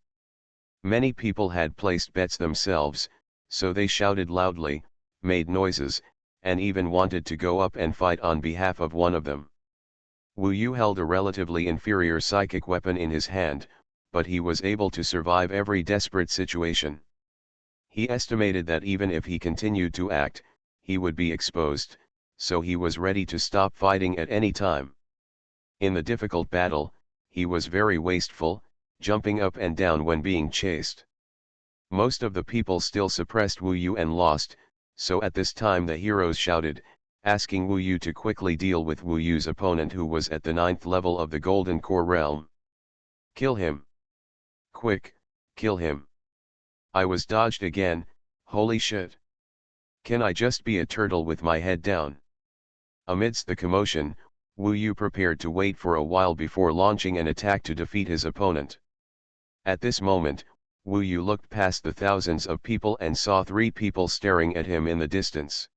Many people had placed bets themselves, so they shouted loudly, made noises, and even wanted to go up and fight on behalf of one of them. Wu Yu held a relatively inferior psychic weapon in his hand, but he was able to survive every desperate situation. He estimated that even if he continued to act, he would be exposed, so he was ready to stop fighting at any time. In the difficult battle, he was very wasteful, jumping up and down when being chased. Most of the people still suppressed Wu Yu and lost, so at this time the heroes shouted, asking Wu Yu to quickly deal with Wu Yu's opponent who was at the 9th level of the Golden Core realm. Kill him. Quick, kill him. I was dodged again, holy shit. Can I just be a turtle with my head down? Amidst the commotion, Wu Yu prepared to wait for a while before launching an attack to defeat his opponent. At this moment, Wu Yu looked past the thousands of people and saw 3 people staring at him in the distance.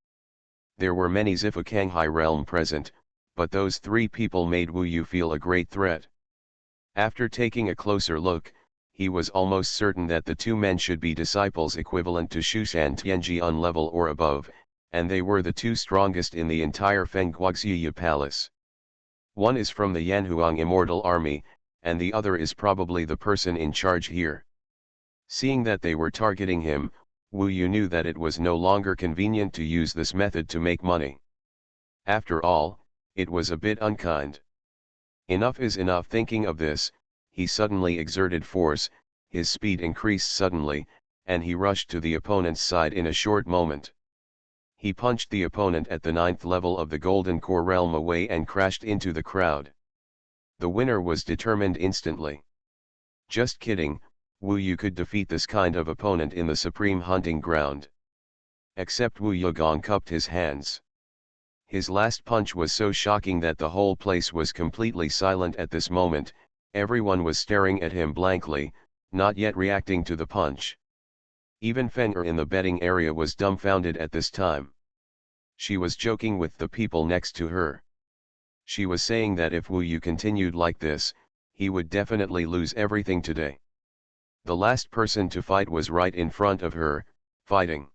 There were many Zifukanghai realm present, but those 3 people made Wu Yu feel a great threat. After taking a closer look, he was almost certain that the 2 men should be disciples equivalent to Shushan Tianjian level or above, and they were the 2 strongest in the entire Fengguaxiyi palace. One is from the Yanhuang immortal army, and the other is probably the person in charge here. Seeing that they were targeting him, Wu Yu knew that it was no longer convenient to use this method to make money. After all, it was a bit unkind. Enough is enough. Thinking of this, he suddenly exerted force, his speed increased suddenly, and he rushed to the opponent's side in a short moment. He punched the opponent at the 9th level of the Golden Core realm away and crashed into the crowd. The winner was determined instantly. Just kidding, Wu Yu could defeat this kind of opponent in the supreme hunting ground. Except Wu Yugong cupped his hands. His last punch was so shocking that the whole place was completely silent at this moment. Everyone was staring at him blankly, not yet reacting to the punch. Even Feng'er in the betting area was dumbfounded at this time. She was joking with the people next to her. She was saying that if Wu Yu continued like this, he would definitely lose everything today. The last person to fight was right in front of her, fighting.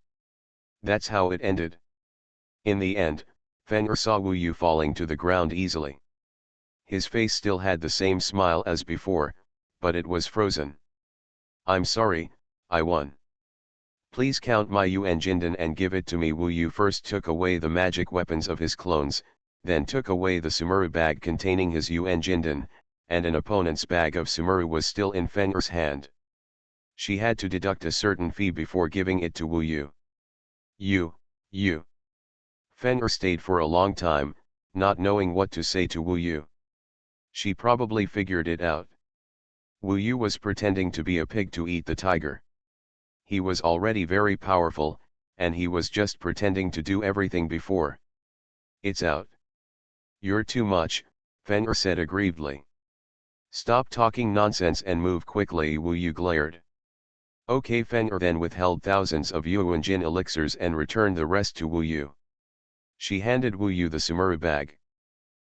That's how it ended. In the end, Feng'er saw Wu Yu falling to the ground easily. His face still had the same smile as before, but it was frozen. I'm sorry, I won. Please count my Yuan Jindan and give it to me. Wu Yu first took away the magic weapons of his clones, then took away the Sumuru bag containing his Yuan Jindan, and an opponent's bag of Sumuru was still in Feng'er's hand. She had to deduct a certain fee before giving it to Wu Yu. You. Feng'er stayed for a long time, not knowing what to say to Wu Yu. She probably figured it out. Wu Yu was pretending to be a pig to eat the tiger. He was already very powerful, and he was just pretending to do everything before. It's out. You're too much, Feng'er said aggrievedly. Stop talking nonsense and move quickly, Wu Yu glared. Okay, Feng'er then withheld thousands of Yuan Jin elixirs and returned the rest to Wu Yu. She handed Wu Yu the Sumuru bag.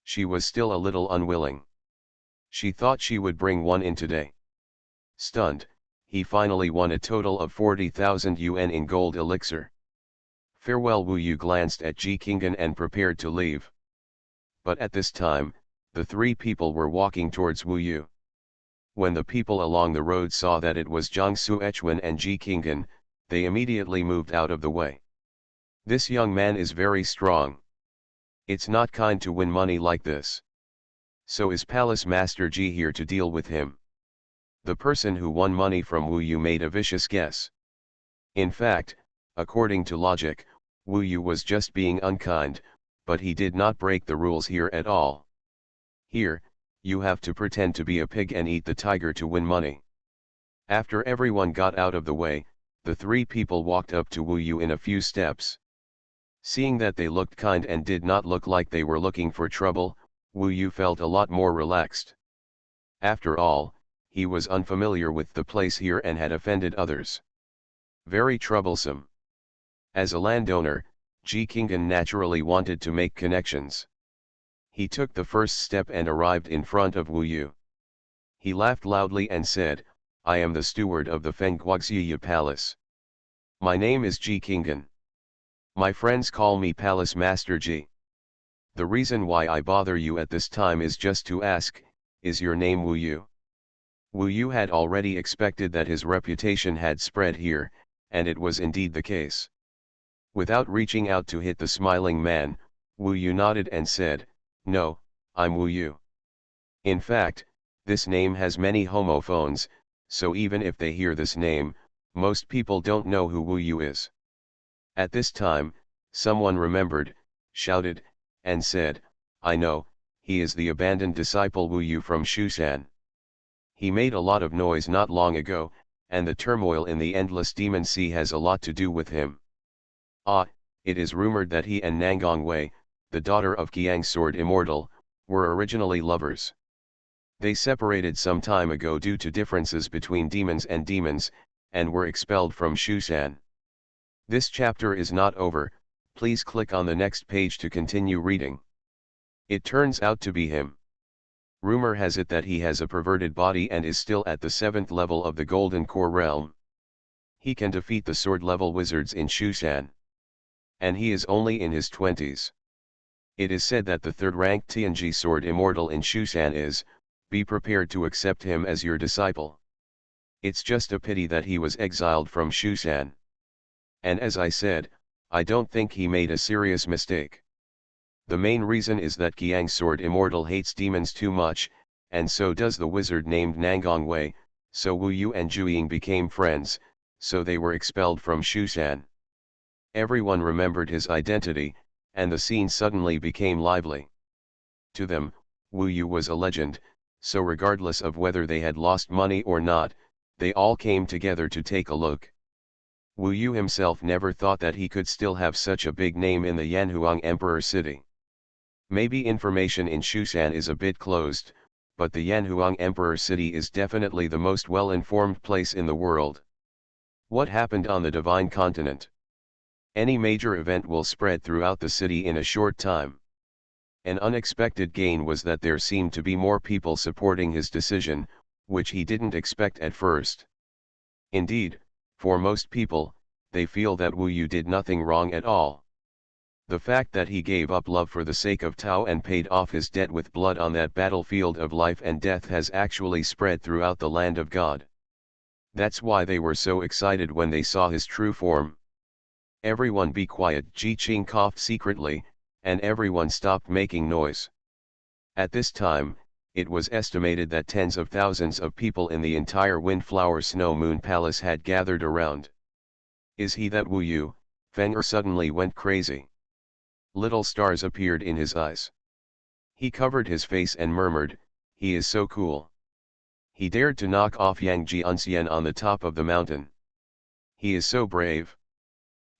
She was still a little unwilling. She thought she would bring one in today. Stunned, he finally won a total of 40,000 yuan in gold elixir. Farewell. Wu Yu glanced at Ji Qinggan and prepared to leave. But at this time, the 3 people were walking towards Wu Yu. When the people along the road saw that it was Jiang Xuanhuan and Ji Qinggan, they immediately moved out of the way. This young man is very strong. It's not kind to win money like this. So is Palace Master Ji here to deal with him? The person who won money from Wu Yu made a vicious guess. In fact, according to logic, Wu Yu was just being unkind, but he did not break the rules here at all. Here, you have to pretend to be a pig and eat the tiger to win money. After everyone got out of the way, the three people walked up to Wu Yu in a few steps. Seeing that they looked kind and did not look like they were looking for trouble, Wu Yu felt a lot more relaxed. After all, he was unfamiliar with the place here and had offended others. Very troublesome. As a landowner, Ji Qinggan naturally wanted to make connections. He took the first step and arrived in front of Wu Yu. He laughed loudly and said, "I am the steward of the Fengguaxiya Palace. My name is Ji Qinggan. My friends call me Palace Master Ji. The reason why I bother you at this time is just to ask, is your name Wu Yu?" Wu Yu had already expected that his reputation had spread here, and it was indeed the case. Without reaching out to hit the smiling man, Wu Yu nodded and said, "No, I'm Wu Yu. In fact, this name has many homophones, so even if they hear this name, most people don't know who Wu Yu is." At this time, someone remembered, shouted, and said, "I know, he is the abandoned disciple Wu Yu from Shushan. He made a lot of noise not long ago, and the turmoil in the endless demon sea has a lot to do with him. Ah, it is rumored that he and Nangang Wei, the daughter of Qiang's sword Immortal, were originally lovers. They separated some time ago due to differences between demons, and were expelled from Shushan. This chapter is not over, please click on the next page to continue reading. It turns out to be him. Rumor has it that he has a perverted body and is still at the 7th level of the Golden Core realm. He can defeat the sword-level wizards in Shushan. And he is only in his 20s. It is said that the 3rd-ranked Tianji sword immortal in Shushan is, be prepared to accept him as your disciple. It's just a pity that he was exiled from Shushan. And as I said, I don't think he made a serious mistake. The main reason is that Qiang's sword immortal hates demons too much, and so does the wizard named Nangang Wei, so Wu Yu and Zhu became friends, so they were expelled from Shushan. Everyone remembered his identity, and the scene suddenly became lively. To them, Wu Yu was a legend, so regardless of whether they had lost money or not, they all came together to take a look. Wu Yu himself never thought that he could still have such a big name in the Yanhuang Emperor city. Maybe information in Shushan is a bit closed, but the Yanhuang Emperor city is definitely the most well-informed place in the world. What happened on the Divine Continent? Any major event will spread throughout the city in a short time. An unexpected gain was that there seemed to be more people supporting his decision, which he didn't expect at first. Indeed, for most people, they feel that Wu Yu did nothing wrong at all. The fact that he gave up love for the sake of Tao and paid off his debt with blood on that battlefield of life and death has actually spread throughout the land of God. That's why they were so excited when they saw his true form. "Everyone be quiet," Ji Qing coughed secretly, and everyone stopped making noise. At this time, it was estimated that tens of thousands of people in the entire Windflower Snow Moon Palace had gathered around. "Is he that Wu Yu?" Feng suddenly went crazy. Little stars appeared in his eyes. He covered his face and murmured, "He is so cool. He dared to knock off Yang Jianxian on the top of the mountain. He is so brave.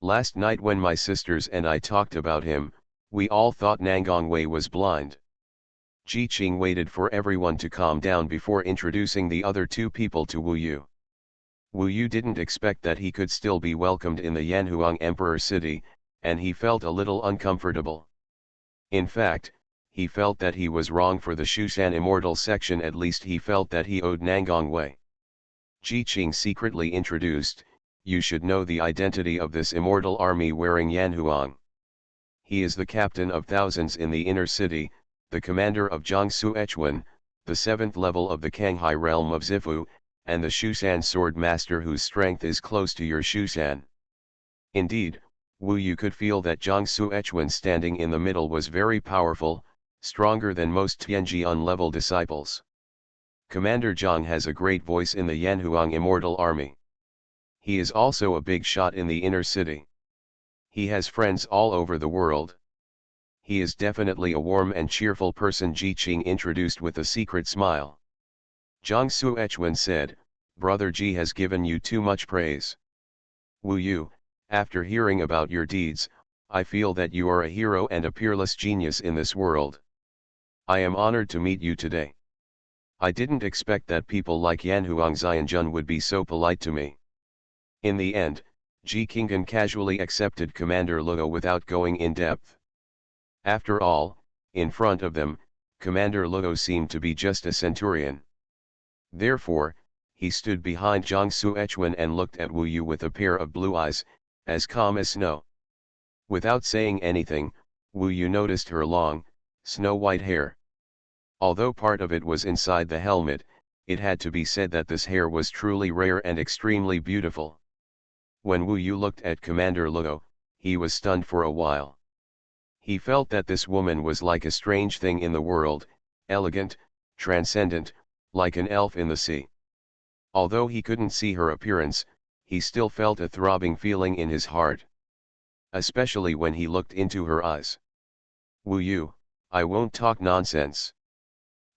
Last night when my sisters and I talked about him, we all thought Nangang Wei was blind." Ji Qing waited for everyone to calm down before introducing the other two people to Wu Yu. Wu Yu didn't expect that he could still be welcomed in the Yanhuang Emperor city, and he felt a little uncomfortable. In fact, he felt that he was wrong for the Shushan Immortal section. At least he felt that he owed Nangang Wei. Ji Qing secretly introduced, "You should know the identity of this immortal army wearing Yanhuang. He is the captain of thousands in the inner city, the commander of Jiang Xuechuan, the 7th level of the Kanghai realm of Zifu, and the Shusan sword master whose strength is close to your Shusan. Indeed, Wu Yu could feel that Jiang Suechuan standing in the middle was very powerful, stronger than most Tianjian level disciples. Commander Jiang has a great voice in the Yanhuang Immortal Army. He is also a big shot in the inner city. He has friends all over the world. He is definitely a warm and cheerful person, Ji Qing introduced with a secret smile. Jiang Suechuan said, Brother Ji has given you too much praise. Wu Yu, after hearing about your deeds, I feel that you are a hero and a peerless genius in this world. I am honored to meet you today. I didn't expect that people like Yanhuang Xianjun would be so polite to me. In the end, Ji Qinggan casually accepted Commander Luo without going in depth. After all, in front of them, Commander Luo seemed to be just a centurion. Therefore, he stood behind Jiang Suechuan and looked at Wu Yu with a pair of blue eyes, as calm as snow. Without saying anything, Wu Yu noticed her long, snow-white hair. Although part of it was inside the helmet, it had to be said that this hair was truly rare and extremely beautiful. When Wu Yu looked at Commander Luo, he was stunned for a while. He felt that this woman was like a strange thing in the world, elegant, transcendent, like an elf in the sea. Although he couldn't see her appearance, he still felt a throbbing feeling in his heart. Especially when he looked into her eyes. Wu Yu, I won't talk nonsense.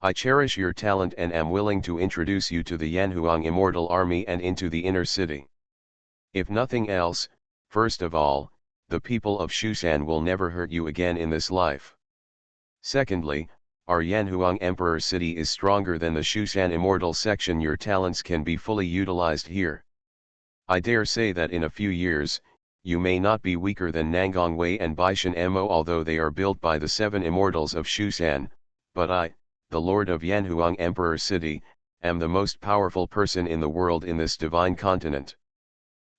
I cherish your talent and am willing to introduce you to the Yanhuang Immortal Army and into the inner city. If nothing else, first of all, the people of Shusan will never hurt you again in this life. Secondly, our Yanhuang Emperor City is stronger than the Shusan Immortal section. Your talents can be fully utilized here. I dare say that in a few years, you may not be weaker than Nangong Wei and Baishan Mo, although they are built by the 7 Immortals of Shusan, but I, the Lord of Yanhuang Emperor City, am the most powerful person in the world in this divine continent.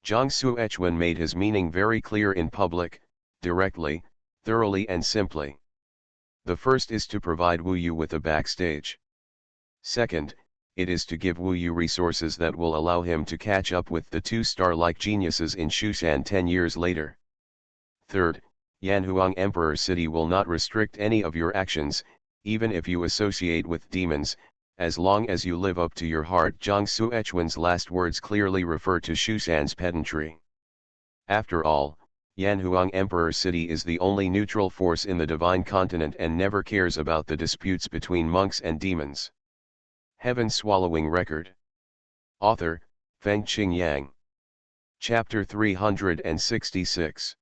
Jiang Suechuan made his meaning very clear in public, directly, thoroughly and simply. The first is to provide Wu Yu with a backstage. Second, it is to give Wu Yu resources that will allow him to catch up with the 2 star-like geniuses in Shusan 10 years later. Third, Yanhuang Emperor City will not restrict any of your actions, even if you associate with demons, as long as you live up to your heart. Jiang Suechuan's last words clearly refer to Shusan's pedantry. After all, Yanhuang Emperor City is the only neutral force in the divine continent and never cares about the disputes between monks and demons. Heaven Swallowing Record. Author, Fengqing Yang. Chapter 366.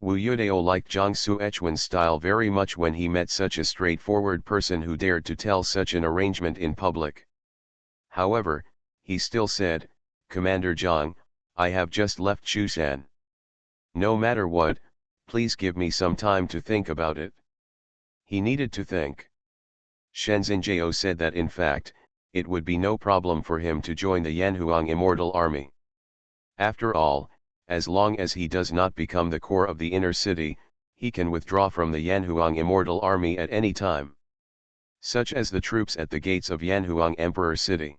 Wu Yudao liked Jiang Suechuan's style very much when he met such a straightforward person who dared to tell such an arrangement in public. However, he still said, Commander Jiang, I have just left Shusan. No matter what, please give me some time to think about it. He needed to think. Shenzhen Jiao said that in fact, it would be no problem for him to join the Yanhuang Immortal Army. After all, as long as he does not become the core of the inner city, he can withdraw from the Yanhuang Immortal Army at any time. Such as the troops at the gates of Yanhuang Emperor City.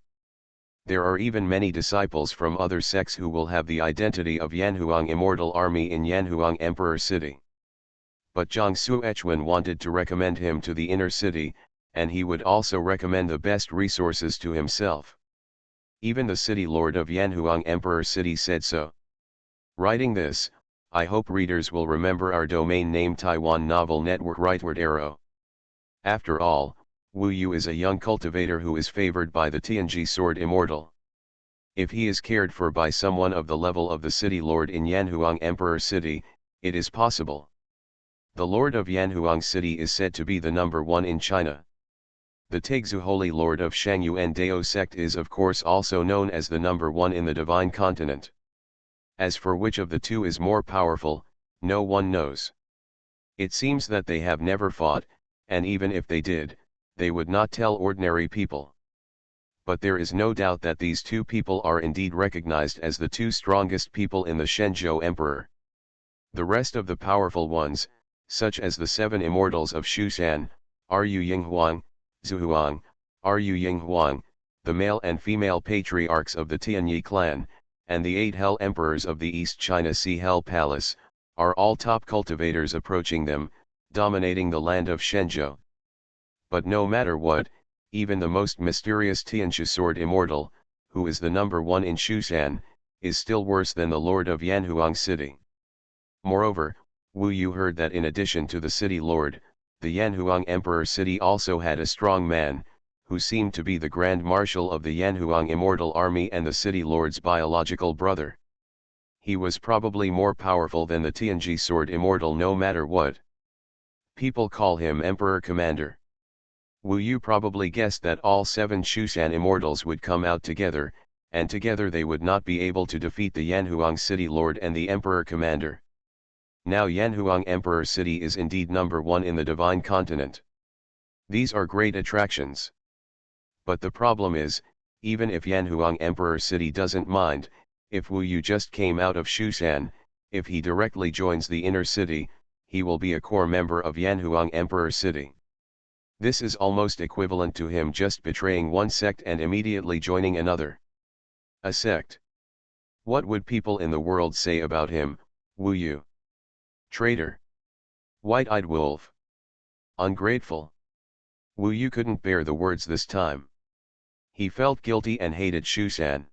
There are even many disciples from other sects who will have the identity of Yanhuang Immortal Army in Yanhuang Emperor City. But Jiang Suechuan wanted to recommend him to the inner city, and he would also recommend the best resources to himself. Even the city lord of Yanhuang Emperor City said so. Writing this, I hope readers will remember our domain name Taiwan Novel Network Rightward Arrow. After all, Wu Yu is a young cultivator who is favored by the Tianji Sword Immortal. If he is cared for by someone of the level of the city lord in Yanhuang Emperor City, it is possible. The lord of Yanhuang City is said to be the number 1 in China. The Tegzu Holy Lord of Shangyuan Dao sect is of course also known as the number 1 in the divine continent. As for which of the 2 is more powerful, no one knows. It seems that they have never fought, and even if they did, they would not tell ordinary people. But there is no doubt that these 2 people are indeed recognized as the 2 strongest people in the Shenzhou Emperor. The rest of the powerful ones, such as the 7 Immortals of Shusan, Ru Yinghuang, Zhuhuang, Are you Xuanhuan, the male and female patriarchs of the Tianyi clan, and the 8 Hell Emperors of the East China Sea Hell Palace, are all top cultivators approaching them, dominating the land of Shenzhou. But no matter what, even the most mysterious Tianxia sword immortal, who is the number 1 in Shushan, is still worse than the lord of Yanhuang city. Moreover, Wu Yu heard that in addition to the city lord, the Yanhuang emperor city also had a strong man, who seemed to be the grand marshal of the Yanhuang immortal army and the city lord's biological brother. He was probably more powerful than the Tianji sword immortal no matter what. People call him Emperor Commander. Wu Yu probably guessed that all 7 Shushan immortals would come out together, and together they would not be able to defeat the Yanhuang city lord and the Emperor Commander. Now Yanhuang Emperor city is indeed number 1 in the divine continent. These are great attractions. But the problem is, even if Yanhuang Emperor city doesn't mind, if Wu Yu just came out of Shushan, if he directly joins the inner city, he will be a core member of Yanhuang Emperor city. This is almost equivalent to him just betraying one sect and immediately joining another. A sect. What would people in the world say about him, Wu Yu? Traitor. White-eyed wolf. Ungrateful. Wu Yu couldn't bear the words this time. He felt guilty and hated Shushan.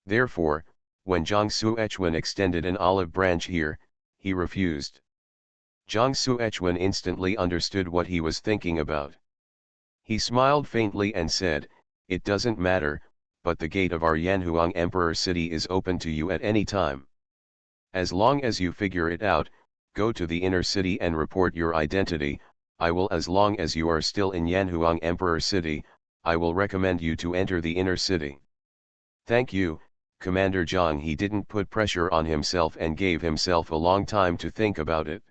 Therefore, when Jiang Suechuan extended an olive branch here, he refused. Jiang Suechuan instantly understood what he was thinking about. He smiled faintly and said, "It doesn't matter, but the gate of our Yanhuang Emperor city is open to you at any time. As long as you figure it out, go to the inner city and report your identity. I will, as long as you are still in Yanhuang Emperor city, I will recommend you to enter the inner city." "Thank you, Commander Jiang." He didn't put pressure on himself and gave himself a long time to think about it.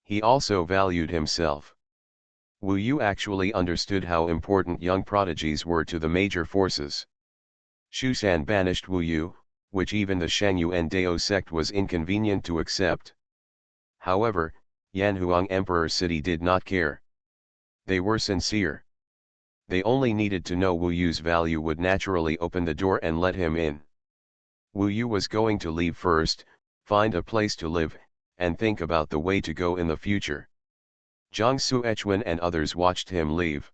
He also valued himself. Wu Yu actually understood how important young prodigies were to the major forces. Shushan banished Wu Yu, which even the Shangyuan Dao sect was inconvenient to accept. However, Yanhuang Emperor city did not care. They were sincere. They only needed to know Wu Yu's value would naturally open the door and let him in. Wu Yu was going to leave first, find a place to live, and think about the way to go in the future. Jiang Suechuan and others watched him leave.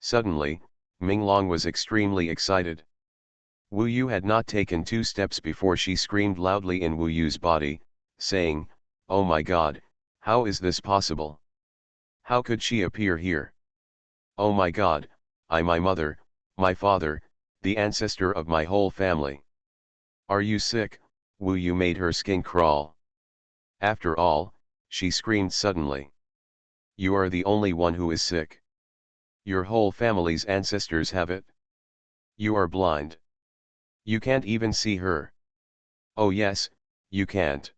Suddenly, Minglong was extremely excited. Wu Yu had not taken 2 steps before she screamed loudly in Wu Yu's body, saying, "Oh my God, how is this possible? How could she appear here? Oh my God, my mother, my father, the ancestor of my whole family. Are you sick?" Wu Yu made her skin crawl. "After all," she screamed suddenly, "you are the only one who is sick. Your whole family's ancestors have it. You are blind. You can't even see her. Oh yes, you can't.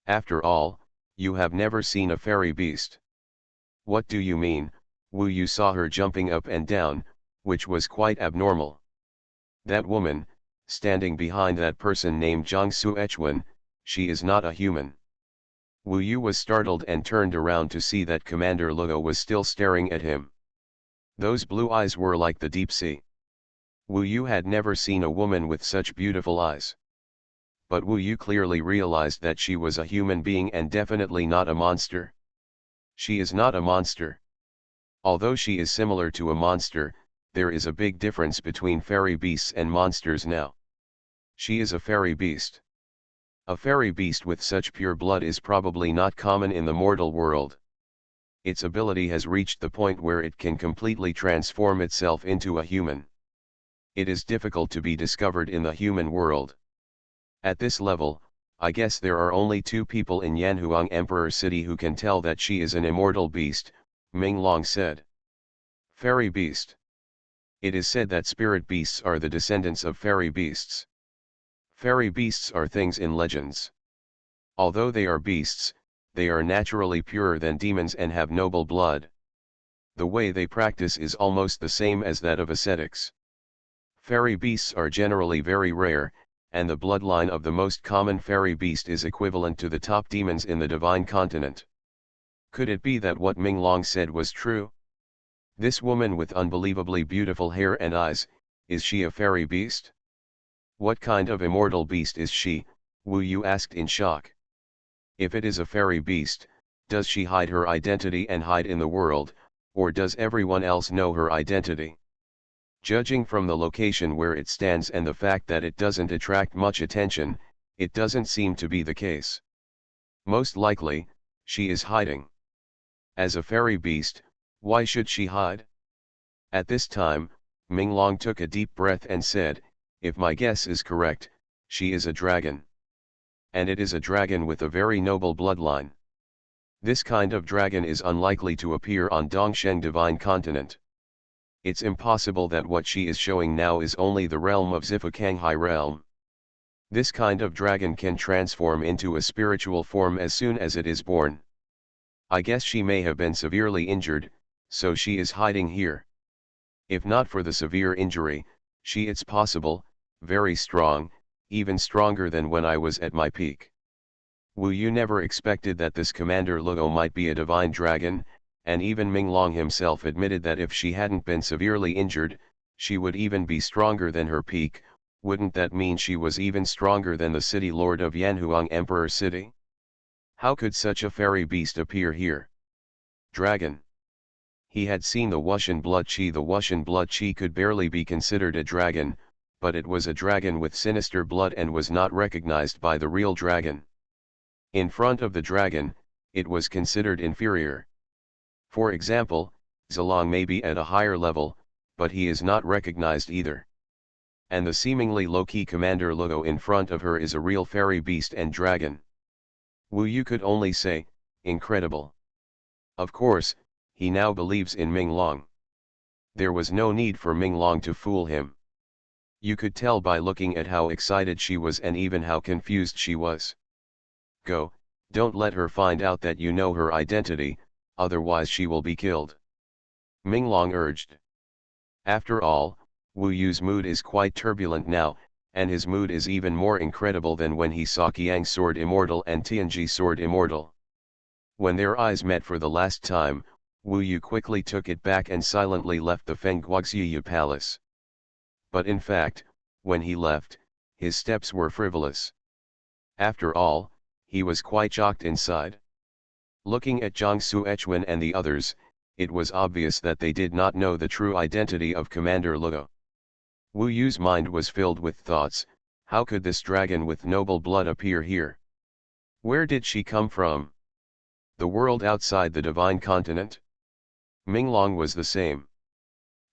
After all, you have never seen a fairy beast." "What do you mean?" Wu Yu saw her jumping up and down, which was quite abnormal. "That woman, standing behind that person named Jiang Suechuan, she is not a human." Wu Yu was startled and turned around to see that Commander Luo was still staring at him. Those blue eyes were like the deep sea. Wu Yu had never seen a woman with such beautiful eyes. But Wu Yu clearly realized that she was a human being and definitely not a monster. She is not a monster. Although she is similar to a monster, there is a big difference between fairy beasts and monsters now. She is a fairy beast. A fairy beast with such pure blood is probably not common in the mortal world. Its ability has reached the point where it can completely transform itself into a human. It is difficult to be discovered in the human world. At this level, I guess there are only 2 people in Yanhuang Emperor city who can tell that she is an immortal beast, Minglong said. Fairy beast. It is said that spirit beasts are the descendants of fairy beasts. Fairy beasts are things in legends. Although they are beasts, they are naturally purer than demons and have noble blood. The way they practice is almost the same as that of ascetics. Fairy beasts are generally very rare, and the bloodline of the most common fairy beast is equivalent to the top demons in the divine continent. Could it be that what Minglong said was true? This woman with unbelievably beautiful hair and eyes, is she a fairy beast? What kind of immortal beast is she? Wu Yu asked in shock. If it is a fairy beast, does she hide her identity and hide in the world, or does everyone else know her identity? Judging from the location where it stands and the fact that it doesn't attract much attention, it doesn't seem to be the case. Most likely, she is hiding. As a fairy beast, why should she hide? At this time, Ming Long took a deep breath and said, if my guess is correct, she is a dragon. And it is a dragon with a very noble bloodline. This kind of dragon is unlikely to appear on Dongsheng Divine Continent. It's impossible that what she is showing now is only the realm of Zifukanghai realm. This kind of dragon can transform into a spiritual form as soon as it is born. I guess she may have been severely injured, so she is hiding here. If not for the severe injury, it's possible, very strong, even stronger than when I was at my peak. Wu Yu never expected that this Commander Luo might be a divine dragon, and even Ming Long himself admitted that if she hadn't been severely injured, she would even be stronger than her peak. Wouldn't that mean she was even stronger than the city lord of Yanhuang Emperor City? How could such a fairy beast appear here? Dragon. He had seen the Wuxian blood qi. The Wuxian blood qi could barely be considered a dragon, but it was a dragon with sinister blood and was not recognized by the real dragon. In front of the dragon, it was considered inferior. For example, Zilong may be at a higher level, but he is not recognized either. And the seemingly low-key Commander Luo in front of her is a real fairy beast and dragon. Wu Yu could only say, incredible. Of course, he now believes in Ming Long. There was no need for Ming Long to fool him. You could tell by looking at how excited she was and even how confused she was. Go, don't let her find out that you know her identity, otherwise she will be killed. Ming Long urged. After all, Wu Yu's mood is quite turbulent now, and his mood is even more incredible than when he saw Qiang Sword Immortal and Tianji Sword Immortal. When their eyes met for the last time, Wu Yu quickly took it back and silently left the Fengguaxiyu palace. But in fact, when he left, his steps were frivolous. After all, he was quite shocked inside. Looking at Zhang Xuechuan and the others, it was obvious that they did not know the true identity of Commander Luo. Wu Yu's mind was filled with thoughts. How could this dragon with noble blood appear here? Where did she come from? The world outside the divine continent? Ming Long was the same.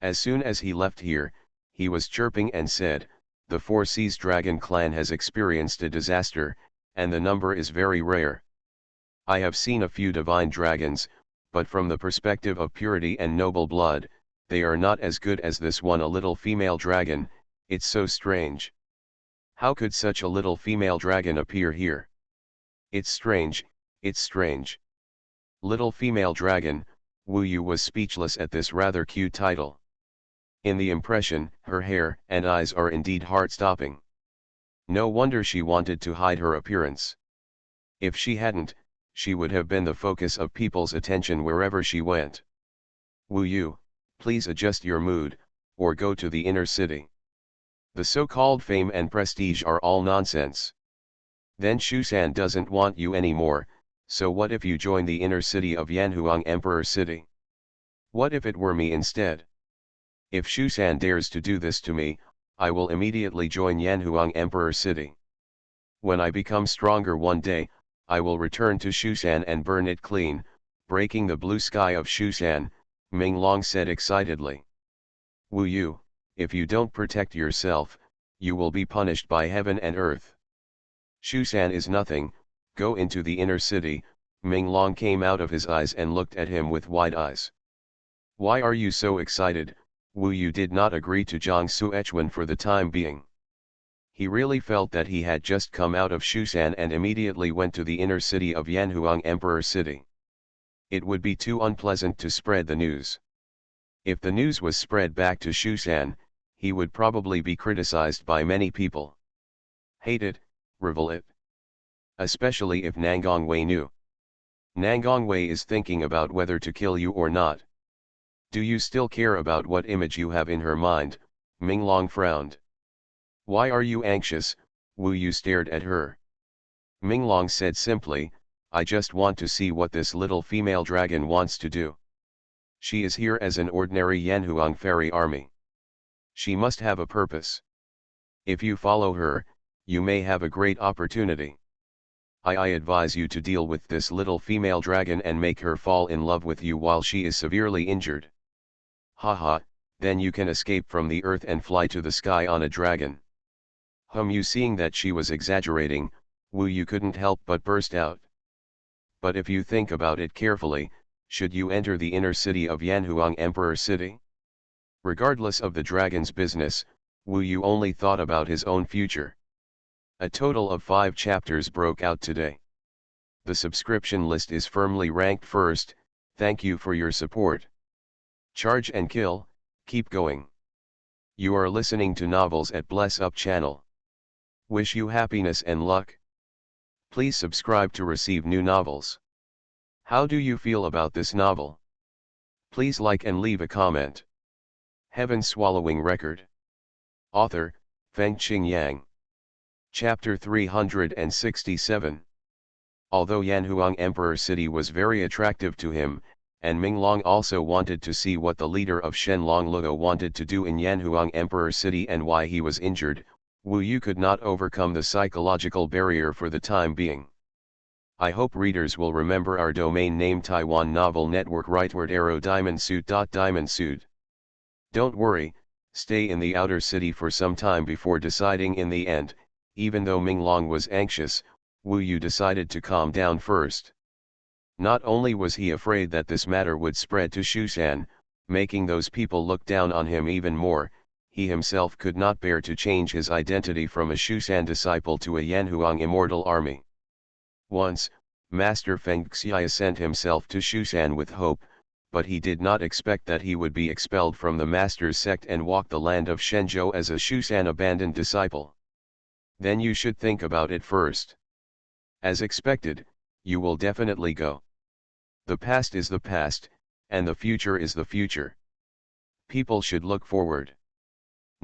As soon as he left here, he was chirping and said, the Four Seas Dragon clan has experienced a disaster, and the number is very rare. I have seen a few divine dragons, but from the perspective of purity and noble blood, they are not as good as this one, a little female dragon. It's so strange. How could such a little female dragon appear here? It's strange, it's strange. Little female dragon. Wu Yu was speechless at this rather cute title. In the impression, her hair and eyes are indeed heart-stopping. No wonder she wanted to hide her appearance. If she hadn't, she would have been the focus of people's attention wherever she went. Wu Yu, please adjust your mood, or go to the inner city. The so-called fame and prestige are all nonsense. Then Shusan doesn't want you anymore, so what if you join the inner city of Yanhuang Emperor City? What if it were me instead? If Shusan dares to do this to me, I will immediately join Yanhuang Emperor City. When I become stronger one day, I will return to Shusan and burn it clean, breaking the blue sky of Shusan, Ming Long said excitedly. Wu Yu, if you don't protect yourself, you will be punished by heaven and earth. Shusan is nothing, go into the inner city. Ming Long came out of his eyes and looked at him with wide eyes. Why are you so excited? Wu Yu did not agree to Zhang Xuechuan for the time being. He really felt that he had just come out of Shusan and immediately went to the inner city of Yanhuang Emperor City. It would be too unpleasant to spread the news. If the news was spread back to Shusan, he would probably be criticized by many people. Hate it, revile it. Especially if Nangong Wei knew. Nangong Wei is thinking about whether to kill you or not. Do you still care about what image you have in her mind? Minglong frowned. Why are you anxious? Wu Yu stared at her. Minglong said simply, I just want to see what this little female dragon wants to do. She is here as an ordinary Yanhuang fairy army. She must have a purpose. If you follow her, you may have a great opportunity. I advise you to deal with this little female dragon and make her fall in love with you while she is severely injured. Haha, then you can escape from the earth and fly to the sky on a dragon. You seeing that she was exaggerating, Wu Yu couldn't help but burst out. But if you think about it carefully, should you enter the inner city of Yanhuang Emperor City? Regardless of the dragon's business, Wu Yu only thought about his own future. A total of 5 chapters broke out today. The subscription list is firmly ranked first, thank you for your support. Charge and kill, keep going. You are listening to Novels at Bless Up channel. Wish you happiness and luck. Please subscribe to receive new novels. How do you feel about this novel? Please like and leave a comment. Heaven Swallowing Record. Author, Fengqing Yang. Chapter 367. Although Yanhuang Emperor City was very attractive to him, and Minglong also wanted to see what the leader of Shenlong Luo wanted to do in Yanhuang Emperor City and why he was injured, Wu Yu could not overcome the psychological barrier for the time being. I hope readers will remember our domain name Taiwan Novel Network rightward arrow diamondsuit. Don't worry, stay in the outer city for some time before deciding in the end. Even though Minglong was anxious, Wu Yu decided to calm down first. Not only was he afraid that this matter would spread to Shushan, making those people look down on him even more, he himself could not bear to change his identity from a Shushan disciple to a Yanhuang immortal army. Once, Master Feng Xia sent himself to Shushan with hope, but he did not expect that he would be expelled from the master's sect and walk the land of Shenzhou as a Shushan abandoned disciple. Then you should think about it first. As expected, you will definitely go. The past is the past, and the future is the future. People should look forward.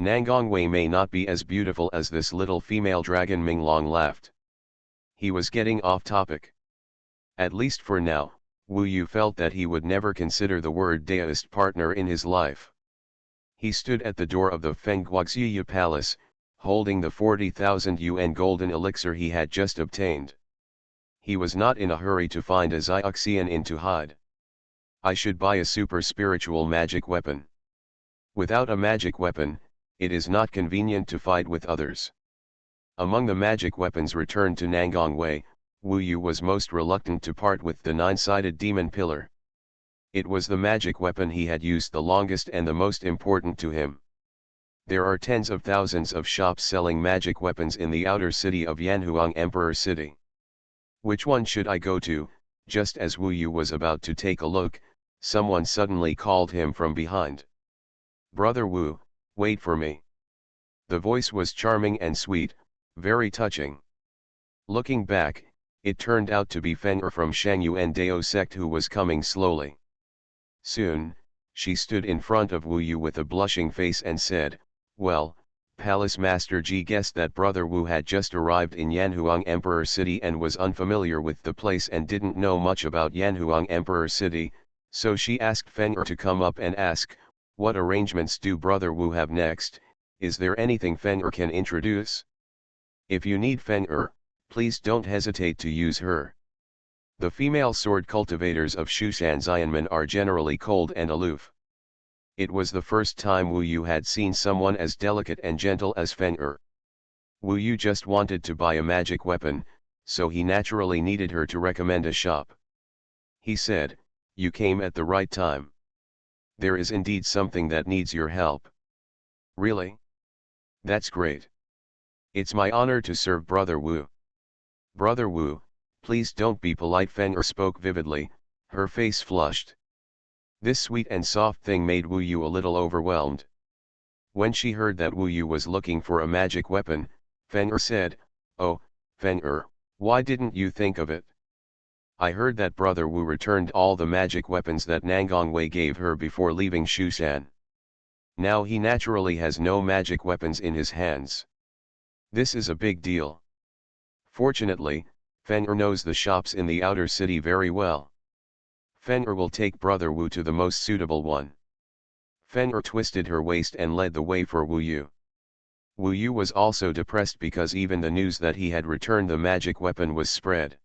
Nangongwei may not be as beautiful as this little female dragon. Minglong laughed. He was getting off topic. At least for now, Wu Yu felt that he would never consider the word Daoist partner in his life. He stood at the door of the Fengguaxiyu Palace, holding the 40,000 yuan golden elixir he had just obtained. He was not in a hurry to find a Xiaoxian in to hide. I should buy a super spiritual magic weapon. Without a magic weapon, it is not convenient to fight with others. Among the magic weapons returned to Nangongwei, Wu Yu was most reluctant to part with the 9-sided demon pillar. It was the magic weapon he had used the longest and the most important to him. There are tens of thousands of shops selling magic weapons in the outer city of Yanhuang Emperor City. Which one should I go to? Just as Wu Yu was about to take a look, someone suddenly called him from behind. Brother Wu, wait for me. The voice was charming and sweet, very touching. Looking back, it turned out to be Feng from Shangyuan Dao sect who was coming slowly. Soon, she stood in front of Wu Yu with a blushing face and said, well, Palace Master Ji guessed that Brother Wu had just arrived in Yanhuang Emperor City and was unfamiliar with the place and didn't know much about Yanhuang Emperor City, so she asked Feng to come up and ask, what arrangements do Brother Wu have next? Is there anything Feng can introduce? If you need Feng, please don't hesitate to use her. The female sword cultivators of Shushan Xianmen are generally cold and aloof. It was the first time Wu Yu had seen someone as delicate and gentle as Feng. Wu Yu just wanted to buy a magic weapon, so he naturally needed her to recommend a shop. He said, you came at the right time. There is indeed something that needs your help. Really? That's great. It's my honor to serve Brother Wu. Brother Wu, please don't be polite. Feng spoke vividly, her face flushed. This sweet and soft thing made Wu Yu a little overwhelmed. When she heard that Wu Yu was looking for a magic weapon, Feng said, oh, Feng, why didn't you think of it? I heard that Brother Wu returned all the magic weapons that Nangongwei gave her before leaving Shushan. Now he naturally has no magic weapons in his hands. This is a big deal. Fortunately, Feng Er knows the shops in the outer city very well. Feng Er will take Brother Wu to the most suitable one. Feng Er twisted her waist and led the way for Wu Yu. Wu Yu was also depressed because even the news that he had returned the magic weapon was spread.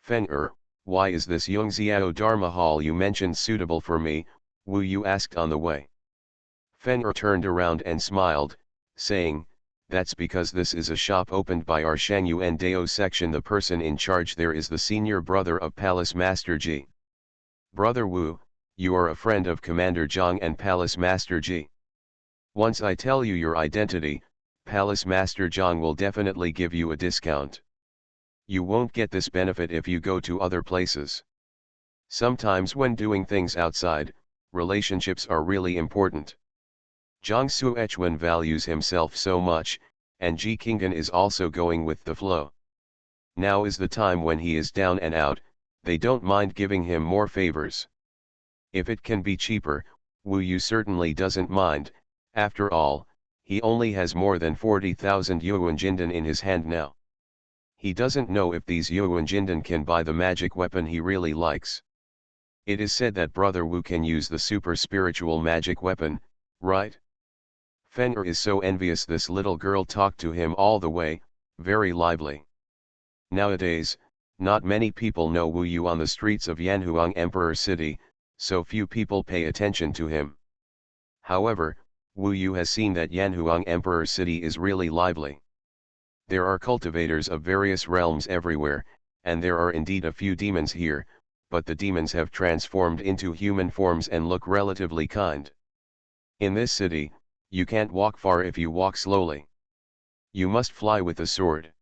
Feng Er, why is this Yongxiao Dharma Hall you mentioned suitable for me? Wu Yu asked on the way. Feng Er turned around and smiled, saying, that's because this is a shop opened by our Xuanhuan Dao section. The person in charge there is the senior brother of Palace Master Ji. Brother Wu, you are a friend of Commander Zhang and Palace Master Ji. Once I tell you your identity, Palace Master Zhang will definitely give you a discount. You won't get this benefit if you go to other places. Sometimes when doing things outside, relationships are really important. Zhang Suechuan values himself so much, and Ji Qinggan is also going with the flow. Now is the time when he is down and out, they don't mind giving him more favors. If it can be cheaper, Wu Yu certainly doesn't mind. After all, he only has more than 40,000 Yuan Jindan in his hand now. He doesn't know if these Yuan Jindan can buy the magic weapon he really likes. It is said that Brother Wu can use the super spiritual magic weapon, right? Feng Er is so envious. This little girl talked to him all the way, very lively. Nowadays, not many people know Wu Yu on the streets of Yanhuang Emperor City, so few people pay attention to him. However, Wu Yu has seen that Yanhuang Emperor City is really lively. There are cultivators of various realms everywhere, and there are indeed a few demons here, but the demons have transformed into human forms and look relatively kind. In this city, you can't walk far if you walk slowly. You must fly with a sword.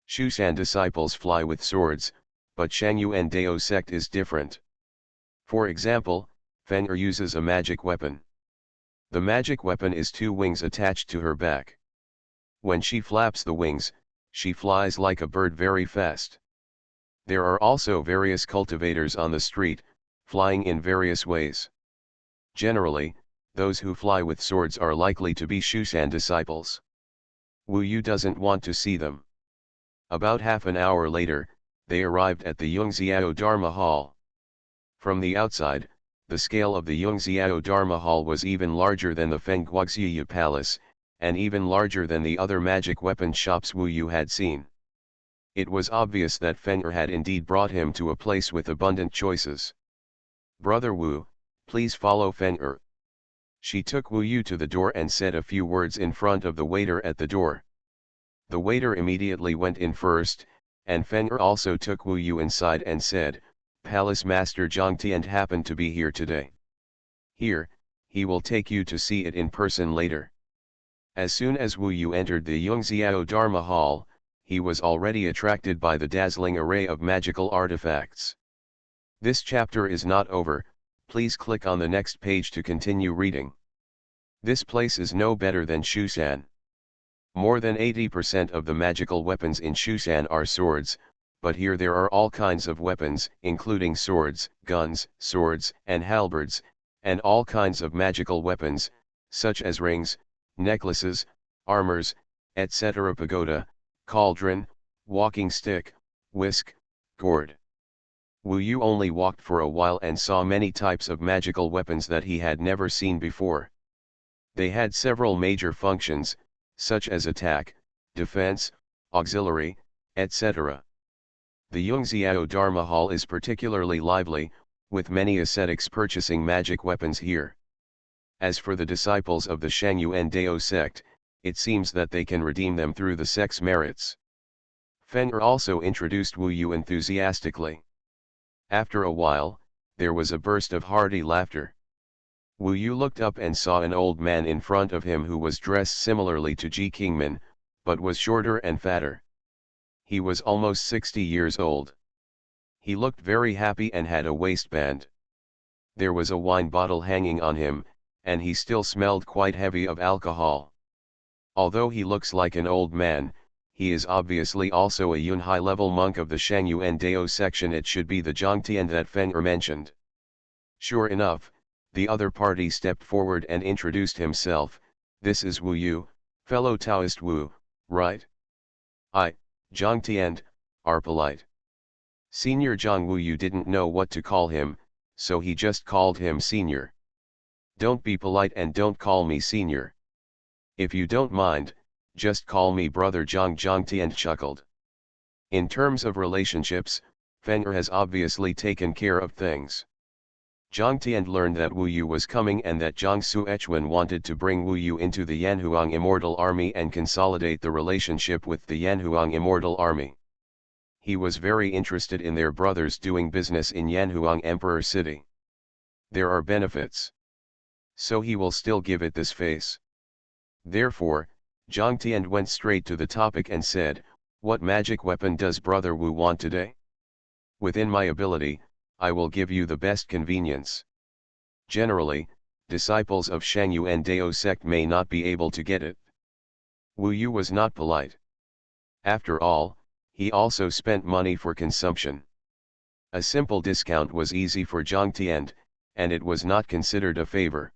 Shushan disciples fly with swords, but Xuanhuan Dao sect is different. For example, Feng Er uses a magic weapon. The magic weapon is two wings attached to her back. When she flaps the wings, she flies like a bird very fast. There are also various cultivators on the street, flying in various ways. Generally, those who fly with swords are likely to be Shushan disciples. Wu Yu doesn't want to see them. About half an hour later, they arrived at the Yongxiao Dharma Hall. From the outside, the scale of the Yongxiao Dharma Hall was even larger than the Feng Guoxiya Palace, and even larger than the other magic weapon shops Wu Yu had seen. It was obvious that Feng Er had indeed brought him to a place with abundant choices. Brother Wu, please follow Feng Er. She took Wu Yu to the door and said a few words in front of the waiter at the door. The waiter immediately went in first, and Feng Er also took Wu Yu inside and said, Palace Master Zhang Tian happened to be here today. Here, he will take you to see it in person later. As soon as Wu Yu entered the Yongxiao Dharma Hall, he was already attracted by the dazzling array of magical artifacts. This chapter is not over, please click on the next page to continue reading. This place is no better than Shushan. More than 80% of the magical weapons in Shushan are swords, but here there are all kinds of weapons, including swords, guns, swords, and halberds, and all kinds of magical weapons, such as rings, necklaces, armors, etc. Pagoda, cauldron, walking stick, whisk, gourd. Wu Yu only walked for a while and saw many types of magical weapons that he had never seen before. They had several major functions, such as attack, defense, auxiliary, etc. The Yongxiao Dharma Hall is particularly lively, with many ascetics purchasing magic weapons here. As for the disciples of the Xuanhuan Dao sect, it seems that they can redeem them through the sect's merits. Feng Er also introduced Wu Yu enthusiastically. After a while, there was a burst of hearty laughter. Wu Yu looked up and saw an old man in front of him who was dressed similarly to Ji Qingman, but was shorter and fatter. He was almost 60 years old. He looked very happy and had a waistband. There was a wine bottle hanging on him, and he still smelled quite heavy of alcohol. Although he looks like an old man, he is obviously also a Yun high-level monk of the Xuanhuan Dao section. It should be the Zhangtian that Feng mentioned. Sure enough, the other party stepped forward and introduced himself. This is Wu Yu, fellow Taoist Wu, right? Zhangtian, are polite. Senior Zhang Wu Yu didn't know what to call him, so he just called him Senior. Don't be polite and don't call me Senior. If you don't mind, just call me Brother Zhangtian chuckled. In terms of relationships, Fenger has obviously taken care of things. Zhangtian learned that Wu Yu was coming and that Zhang Xuanhuan wanted to bring Wu Yu into the Yanhuang Immortal Army and consolidate the relationship with the Yanhuang Immortal Army. He was very interested in their brothers doing business in Yanhuang Emperor City. There are benefits. So he will still give it this face. Therefore, Zhangtian went straight to the topic and said, "What magic weapon does Brother Wu want today? Within my ability, I will give you the best convenience." Generally, disciples of Xuanhuan Dao sect may not be able to get it. Wu Yu was not polite. After all, he also spent money for consumption. A simple discount was easy for Zhangtian, and it was not considered a favor.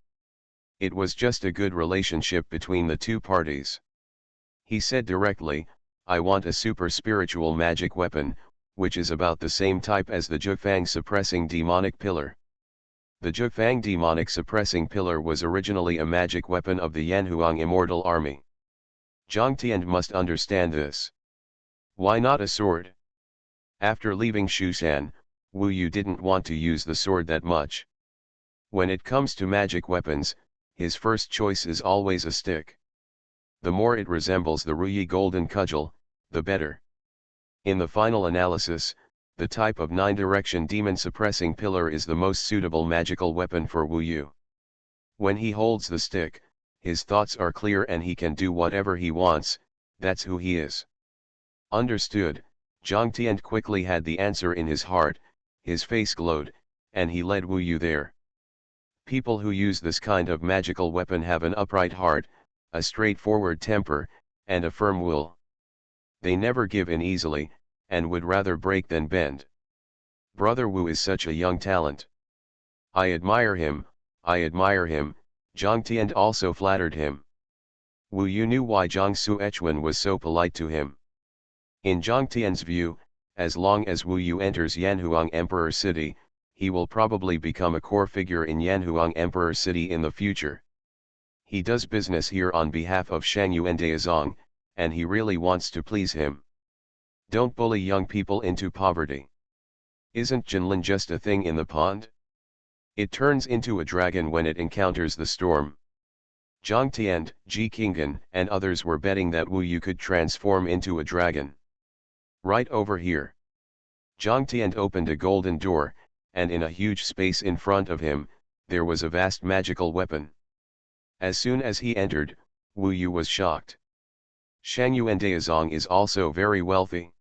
It was just a good relationship between the two parties. He said directly, "I want a super spiritual magic weapon, which is about the same type as the Zhufang suppressing demonic pillar." The Zhufang demonic suppressing pillar was originally a magic weapon of the Yanhuang Immortal Army. Zhangtian must understand this. Why not a sword? After leaving Shushan, Wu Yu didn't want to use the sword that much. When it comes to magic weapons, his first choice is always a stick. The more it resembles the Ruyi golden cudgel, the better. In the final analysis, the type of 9-direction demon suppressing pillar is the most suitable magical weapon for Wu Yu. When he holds the stick, his thoughts are clear and he can do whatever he wants. That's who he is. Understood. Zhangtian quickly had the answer in his heart, his face glowed, and he led Wu Yu there. People who use this kind of magical weapon have an upright heart, a straightforward temper, and a firm will. They never give in easily, and would rather break than bend. Brother Wu is such a young talent. I admire him, Zhangtian also flattered him. Wu Yu knew why Zhang Xuanhuan was so polite to him. In Zhangtian's view, as long as Wu Yu enters Yanhuang Emperor City, he will probably become a core figure in Yanhuang Emperor City in the future. He does business here on behalf of Xuanhuan Daozong, and he really wants to please him. Don't bully young people into poverty. Isn't Jinlin just a thing in the pond? It turns into a dragon when it encounters the storm. Zhangtian, Ji Qinggan, and others were betting that Wu Yu could transform into a dragon. Right over here. Zhangtian opened a golden door, and in a huge space in front of him, there was a vast magical weapon. As soon as he entered, Wu Yu was shocked. Xuanhuan Daozong is also very wealthy.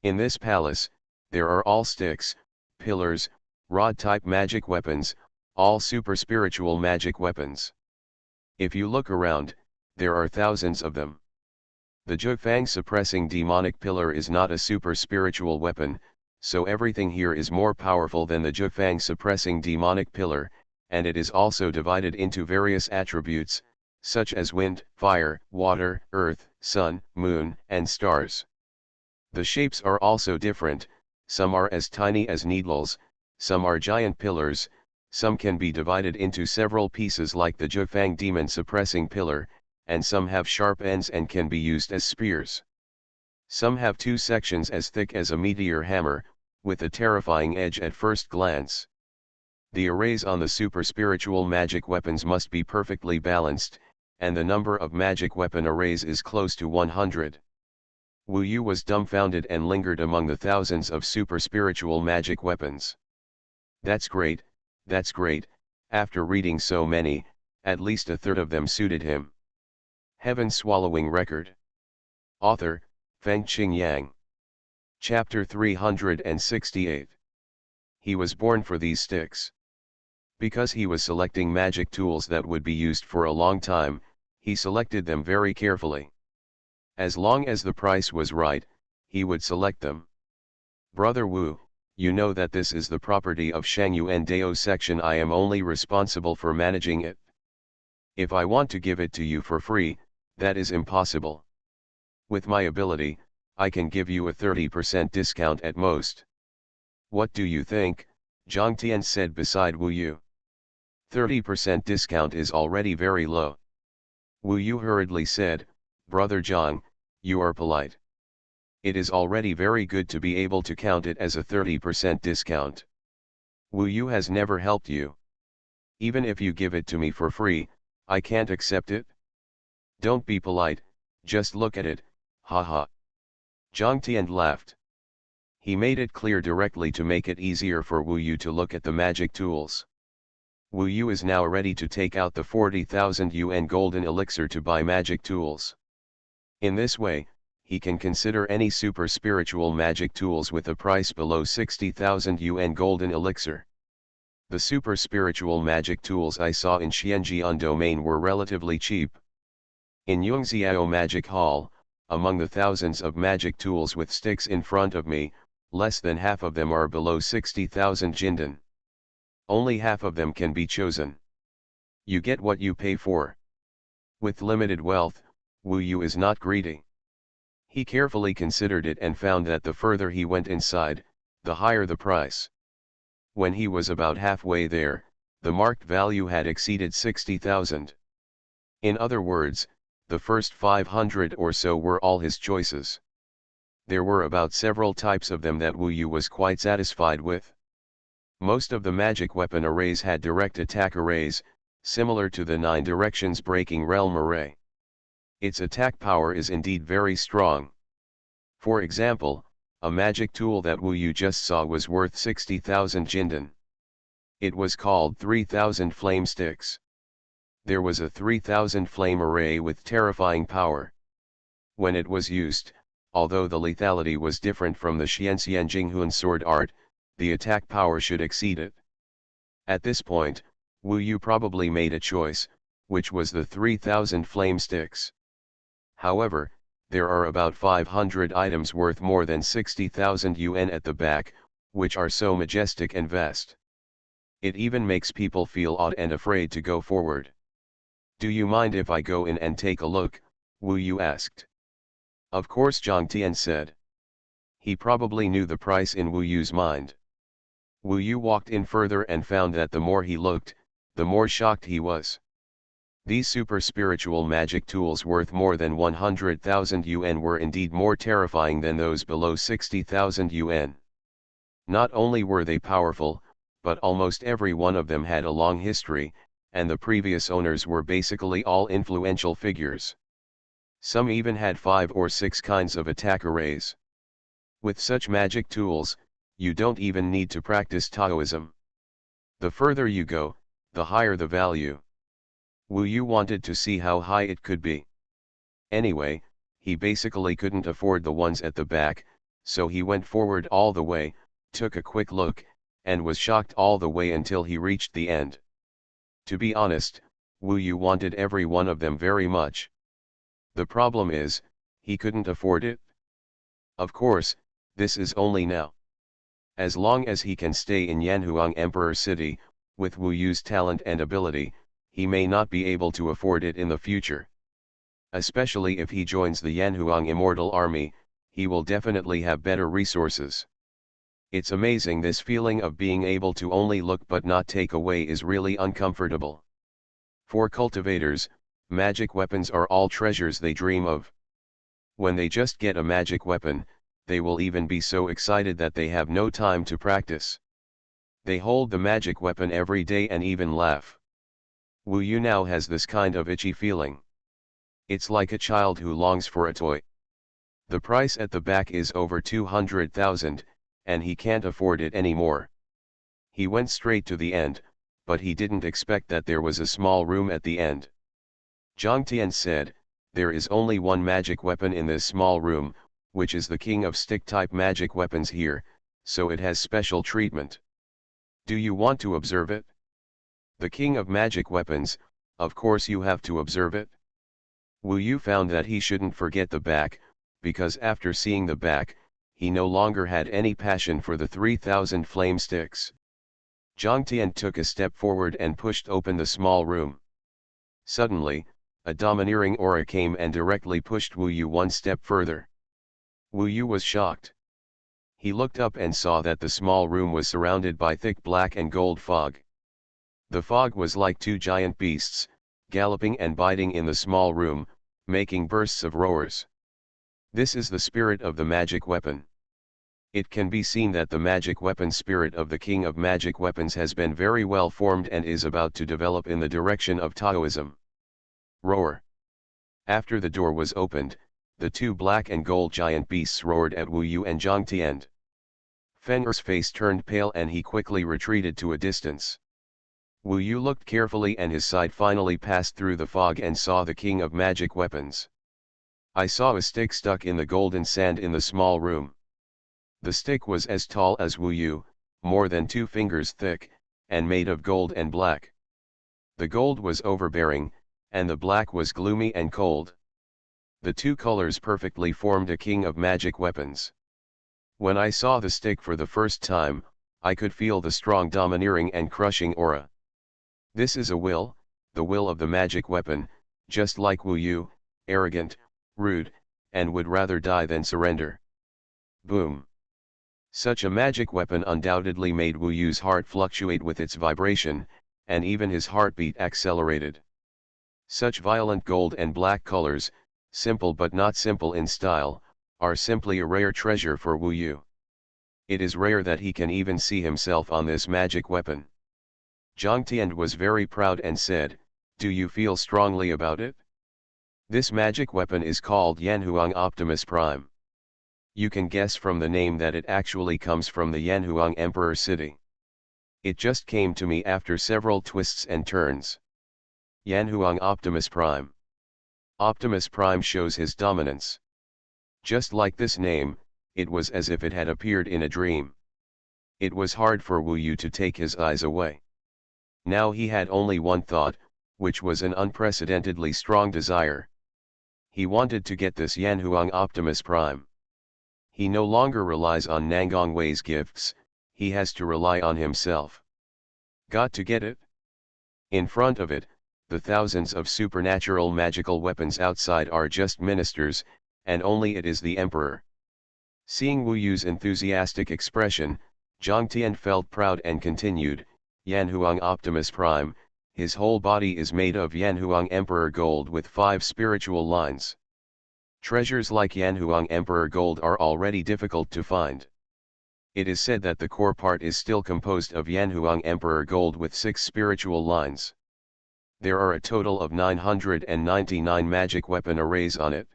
In this palace, there are all sticks, pillars, rod-type magic weapons, all super spiritual magic weapons. If you look around, there are thousands of them. The Zhufang suppressing demonic pillar is not a super spiritual weapon, so everything here is more powerful than the Zhufang suppressing demonic pillar, and it is also divided into various attributes, such as wind, fire, water, earth, sun, moon, and stars. The shapes are also different, some are as tiny as needles, some are giant pillars, some can be divided into several pieces like the Zhufang demon suppressing pillar, and some have sharp ends and can be used as spears. Some have two sections as thick as a meteor hammer, with a terrifying edge at first glance. The arrays on the super spiritual magic weapons must be perfectly balanced, and the number of magic weapon arrays is close to 100. Wu Yu was dumbfounded and lingered among the thousands of super spiritual magic weapons. That's great, after reading so many, at least a third of them suited him. Heaven-swallowing record. Author, Fengqing Yang. Chapter 368. He was born for these sticks. Because he was selecting magic tools that would be used for a long time, he selected them very carefully. As long as the price was right, he would select them. Brother Wu, you know that this is the property of Xuanhuan Dao section. I am only responsible for managing it. If I want to give it to you for free, that is impossible. With my ability, I can give you a 30% discount at most. What do you think? Zhang Tian said beside Wu Yu. 30% discount is already very low. Wu Yu hurriedly said, Brother Zhang, you are polite. It is already very good to be able to count it as a 30% discount. Wu Yu has never helped you. Even if you give it to me for free, I can't accept it. Don't be polite, just look at it, haha. Zhang Tian laughed. He made it clear directly to make it easier for Wu Yu to look at the magic tools. Wu Yu is now ready to take out the 40,000 yuan golden elixir to buy magic tools. In this way, he can consider any super spiritual magic tools with a price below 60,000 yuan golden elixir. The super spiritual magic tools I saw in Xianjian domain were relatively cheap. In Yungxiao Magic Hall, among the thousands of magic tools with sticks in front of me, less than half of them are below 60,000 jindan. Only half of them can be chosen. You get what you pay for. With limited wealth, Wu Yu is not greedy. He carefully considered it and found that the further he went inside, the higher the price. When he was about halfway there, the marked value had exceeded 60,000. In other words, the first 500 or so were all his choices. There were about several types of them that Wu Yu was quite satisfied with. Most of the magic weapon arrays had direct attack arrays, similar to the 9 directions breaking realm array. Its attack power is indeed very strong. For example, a magic tool that Wu Yu just saw was worth 60,000 jindan. It was called 3000 flame sticks. There was a 3000 flame array with terrifying power. When it was used, although the lethality was different from the Xianxian Jinghuan sword art, the attack power should exceed it. At this point, Wu Yu probably made a choice, which was the 3000 flame sticks. However, there are about 500 items worth more than 60,000 yuan at the back, which are so majestic and vast. It even makes people feel awed and afraid to go forward. Do you mind if I go in and take a look? Wu Yu asked. Of course, Zhang Tian said. He probably knew the price in Wu Yu's mind. Wu Yu walked in further and found that the more he looked, the more shocked he was. These super spiritual magic tools worth more than 100,000 yuan were indeed more terrifying than those below 60,000 yuan. Not only were they powerful, but almost every one of them had a long history, and the previous owners were basically all influential figures. Some even had 5 or 6 kinds of attack arrays. With such magic tools, you don't even need to practice Taoism. The further you go, the higher the value. Wu Yu wanted to see how high it could be. Anyway, he basically couldn't afford the ones at the back, so he went forward all the way, took a quick look, and was shocked all the way until he reached the end. To be honest, Wu Yu wanted every one of them very much. The problem is, he couldn't afford it. Of course, this is only now. As long as he can stay in Yanhuang Emperor City, with Wu Yu's talent and ability, he may not be able to afford it in the future. Especially if he joins the Yanhuang Immortal Army, he will definitely have better resources. It's amazing, this feeling of being able to only look but not take away is really uncomfortable. For cultivators, magic weapons are all treasures they dream of. When they just get a magic weapon, they will even be so excited that they have no time to practice. They hold the magic weapon every day and even laugh. Wu Yu now has this kind of itchy feeling. It's like a child who longs for a toy. The price at the back is over 200,000, and he can't afford it anymore. He went straight to the end, but he didn't expect that there was a small room at the end. Zhang Tian said, there is only one magic weapon in this small room, which is the king of stick-type magic weapons here, so it has special treatment. Do you want to observe it? The king of magic weapons, of course you have to observe it. Wu Yu found that he shouldn't forget the back, because after seeing the back, he no longer had any passion for the 3,000 flame sticks. Jiang Tian took a step forward and pushed open the small room. Suddenly, a domineering aura came and directly pushed Wu Yu one step further. Wu Yu was shocked. He looked up and saw that the small room was surrounded by thick black and gold fog. The fog was like two giant beasts, galloping and biting in the small room, making bursts of roars. This is the spirit of the magic weapon. It can be seen that the magic weapon spirit of the king of magic weapons has been very well formed and is about to develop in the direction of Taoism. Roar. After the door was opened, the two black and gold giant beasts roared at Wu Yu and Jiang Tian. Feng Er's face turned pale and he quickly retreated to a distance. Wu Yu looked carefully and his sight finally passed through the fog and saw the king of magic weapons. I saw a stick stuck in the golden sand in the small room. The stick was as tall as Wu Yu, more than 2 fingers thick, and made of gold and black. The gold was overbearing, and the black was gloomy and cold. The two colors perfectly formed a king of magic weapons. When I saw the stick for the first time, I could feel the strong domineering and crushing aura. This is a will, the will of the magic weapon, just like Wu Yu, arrogant, rude, and would rather die than surrender. Boom. Such a magic weapon undoubtedly made Wu Yu's heart fluctuate with its vibration, and even his heartbeat accelerated. Such violent gold and black colors, simple but not simple in style, are simply a rare treasure for Wu Yu. It is rare that he can even see himself on this magic weapon. Jiang Tian was very proud and said, "Do you feel strongly about it? This magic weapon is called Yanhuang Optimus Prime. You can guess from the name that it actually comes from the Yanhuang Emperor city. It just came to me after several twists and turns. Yanhuang Optimus Prime. Optimus Prime shows his dominance. Just like this name, it was as if it had appeared in a dream. It was hard for Wu Yu to take his eyes away. Now he had only one thought, which was an unprecedentedly strong desire. He wanted to get this Yanhuang Optimus Prime. He no longer relies on Nangong Wei's gifts, he has to rely on himself. Got to get it? In front of it, the thousands of supernatural magical weapons outside are just ministers, and only it is the emperor. Seeing Wu Yu's enthusiastic expression, Jiang Tian felt proud and continued, Yanhuang Optimus Prime, his whole body is made of Yanhuang Emperor Gold with 5 spiritual lines. Treasures like Yanhuang Emperor Gold are already difficult to find. It is said that the core part is still composed of Yanhuang Emperor Gold with 6 spiritual lines. There are a total of 999 magic weapon arrays on it.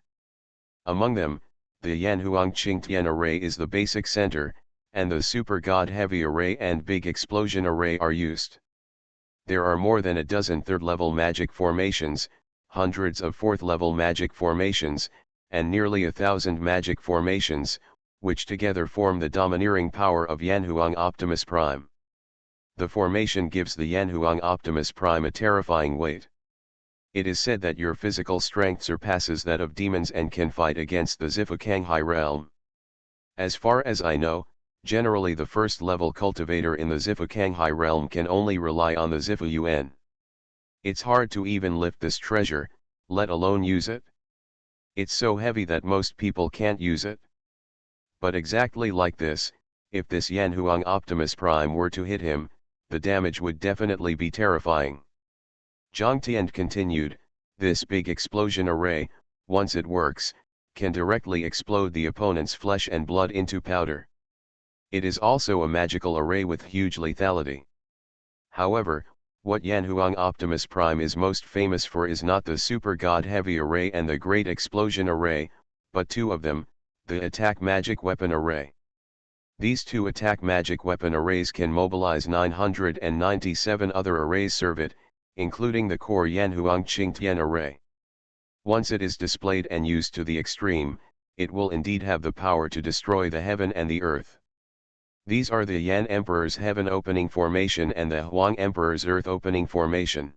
Among them, the Yanhuang Qingtian array is the basic center, and the Super God Heavy array and Big Explosion array are used. There are more than a dozen third-level magic formations, hundreds of fourth-level magic formations, and nearly 1,000 magic formations, which together form the domineering power of Yanhuang Optimus Prime. The formation gives the Yanhuang Optimus Prime a terrifying weight. It is said that your physical strength surpasses that of demons and can fight against the Zifu Kanghai realm. As far as I know, generally the first-level cultivator in the Zifu Kanghai realm can only rely on the Zifu Yuan. It's hard to even lift this treasure, let alone use it. It's so heavy that most people can't use it. But exactly like this, if this Yanhuang Optimus Prime were to hit him, the damage would definitely be terrifying. Jiang Tian continued, this big explosion array, once it works, can directly explode the opponent's flesh and blood into powder. It is also a magical array with huge lethality. However, what Yanhuang Optimus Prime is most famous for is not the Super God Heavy array and the Great Explosion array, but 2 of them, the Attack Magic Weapon array. These 2 attack magic weapon arrays can mobilize 997 other arrays serve it, including the core Yanhuang Qingtian array. Once it is displayed and used to the extreme, it will indeed have the power to destroy the heaven and the earth. These are the Yan Emperor's Heaven Opening Formation and the Huang Emperor's Earth Opening Formation.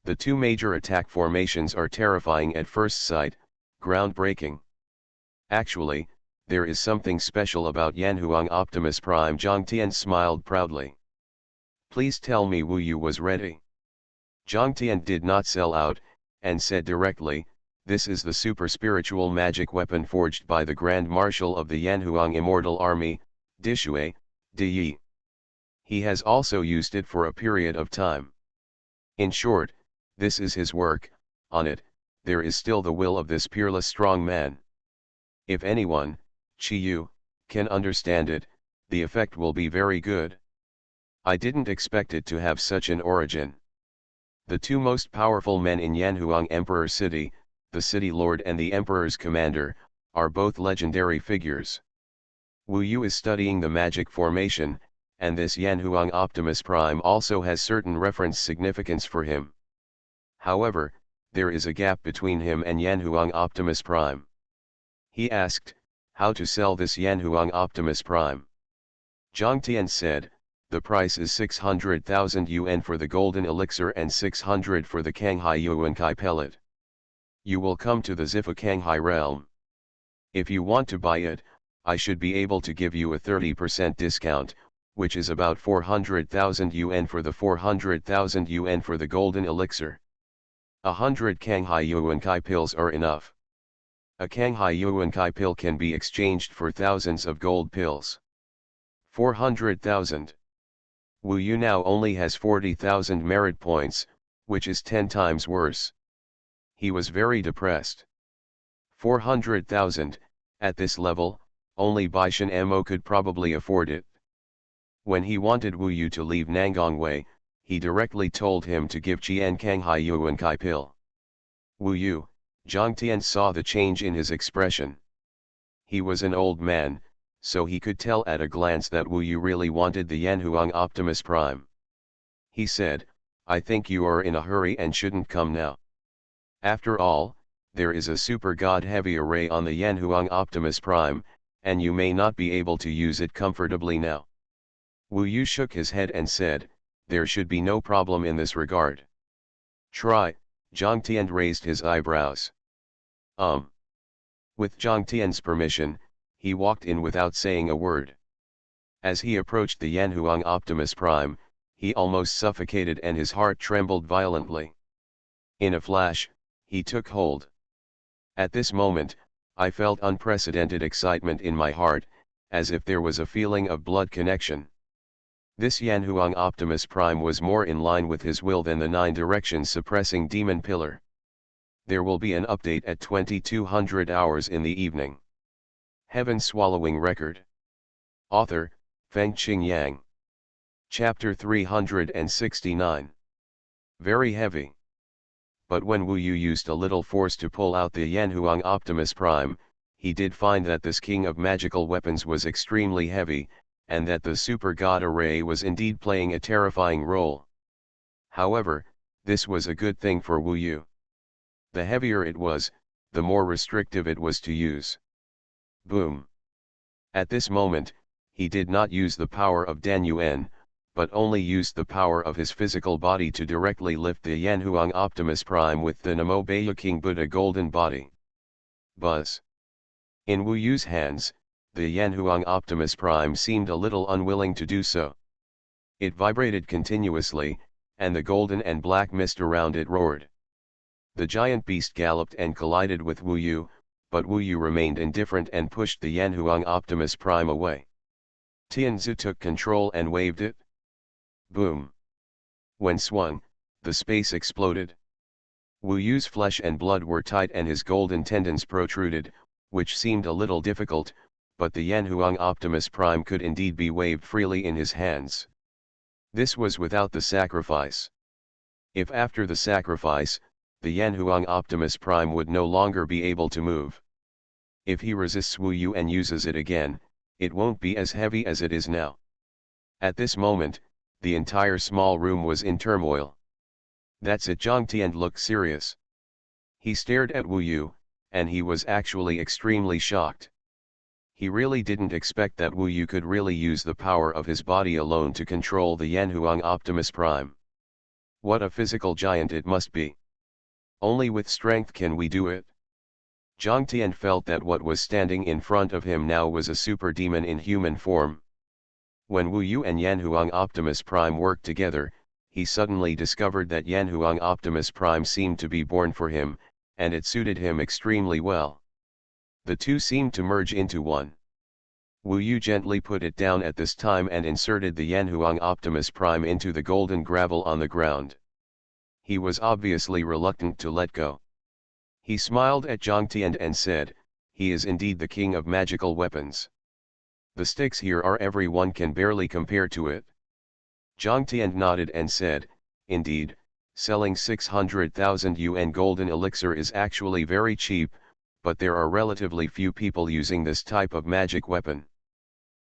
The two major attack formations are terrifying at first sight, groundbreaking. Actually, there is something special about Yanhuang Optimus Prime. Zhang Tian smiled proudly. Please tell me Wu Yu was ready. Zhang Tian did not sell out, and said directly, this is the super spiritual magic weapon forged by the Grand Marshal of the Yanhuang Immortal Army, Dishui, Di Yi. He has also used it for a period of time. In short, this is his work. On it, there is still the will of this peerless strong man. If anyone, Chi Yu, can understand it, the effect will be very good. I didn't expect it to have such an origin. The two most powerful men in Yanhuang Emperor City, the City Lord and the Emperor's Commander, are both legendary figures. Wu Yu is studying the magic formation, and this Yanhuang Optimus Prime also has certain reference significance for him. However, there is a gap between him and Yanhuang Optimus Prime. He asked, how to sell this Yanhuang Optimus Prime? Zhang Tian said, the price is 600,000 yuan for the golden elixir and 600 for the Kanghai Yuankai pellet. You will come to the Zifa Kanghai realm. If you want to buy it, I should be able to give you a 30% discount, which is about 400,000 yuan for the 400,000 yuan for the golden elixir. 100 Kanghai Yuankai pills are enough. A Kanghai Yuankai pill can be exchanged for thousands of gold pills. 400,000. Wu Yu now only has 40,000 merit points, which is 10 times worse. He was very depressed. 400,000, at this level, only Baishan Mo could probably afford it. When he wanted Wu Yu to leave Nangongwei, he directly told him to give Qian Kanghai Yuankai pill. Wu Yu, Zhang Tian saw the change in his expression. He was an old man, so he could tell at a glance that Wu Yu really wanted the Yanhuang Optimus Prime. He said, I think you are in a hurry and shouldn't come now. After all, there is a super god heavy array on the Yanhuang Optimus Prime, and you may not be able to use it comfortably now. Wu Yu shook his head and said, there should be no problem in this regard. Try. Zhang Tian raised his eyebrows. With Zhang Tian's permission, he walked in without saying a word. As he approached the Yanhuang Optimus Prime, he almost suffocated and his heart trembled violently. In a flash, he took hold. At this moment, I felt unprecedented excitement in my heart, as if there was a feeling of blood connection. This Yanhuang Optimus Prime was more in line with his will than the 9 directions suppressing demon pillar. There will be an update at 2200 hours in the evening. Heaven Swallowing Record. Author, Fengqing Yang. Chapter 369. Very heavy. But when Wu Yu used a little force to pull out the Yanhuang Optimus Prime, he did find that this king of magical weapons was extremely heavy, and that the super god array was indeed playing a terrifying role. However, this was a good thing for Wu Yu. The heavier it was, the more restrictive it was to use. Boom. At this moment, he did not use the power of Dan Yuan, but only used the power of his physical body to directly lift the Yanhuang Optimus Prime with the Namo Baya King Buddha golden body. Buzz. In Wu Yu's hands, the Yanhuang Optimus Prime seemed a little unwilling to do so. It vibrated continuously, and the golden and black mist around it roared. The giant beast galloped and collided with Wu Yu, but Wu Yu remained indifferent and pushed the Yanhuang Optimus Prime away. Tianzu took control and waved it. Boom. When swung, the space exploded. Wu Yu's flesh and blood were tight and his golden tendons protruded, which seemed a little difficult, but the Yanhuang Optimus Prime could indeed be waved freely in his hands. This was without the sacrifice. If after the sacrifice, the Yanhuang Optimus Prime would no longer be able to move. If he resists Wu Yu and uses it again, it won't be as heavy as it is now. At this moment, the entire small room was in turmoil. That's it. Zhang Tian looked serious. He stared at Wu Yu, and he was actually extremely shocked. He really didn't expect that Wu Yu could really use the power of his body alone to control the Yanhuang Optimus Prime. What a physical giant it must be. Only with strength can we do it. Jiang Tian felt that what was standing in front of him now was a super demon in human form. When Wu Yu and Yanhuang Optimus Prime worked together, he suddenly discovered that Yanhuang Optimus Prime seemed to be born for him, and it suited him extremely well. The two seemed to merge into one. Wu Yu gently put it down at this time and inserted the Yanhuang Optimus Prime into the golden gravel on the ground. He was obviously reluctant to let go. He smiled at Jiang Tian and said, "He is indeed the king of magical weapons. The sticks here are everyone can barely compare to it." Jiang Tian nodded and said, "Indeed, selling 600,000 yuan golden elixir is actually very cheap, but there are relatively few people using this type of magic weapon.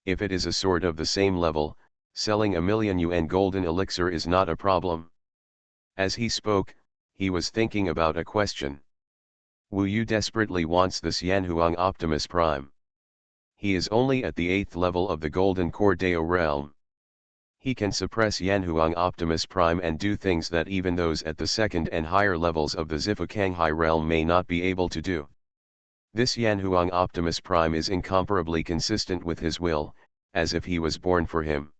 If it is a sword of the same level, selling 1,000,000 yuan golden elixir is not a problem." As he spoke, he was thinking about a question. Wu Yu desperately wants this Yanhuang Optimus Prime. He is only at the 8th level of the Golden Cordeo realm. He can suppress Yanhuang Optimus Prime and do things that even those at the 2nd and higher levels of the Zifu-Kanghai realm may not be able to do. This Yanhuang Optimus Prime is incomparably consistent with his will, as if he was born for him.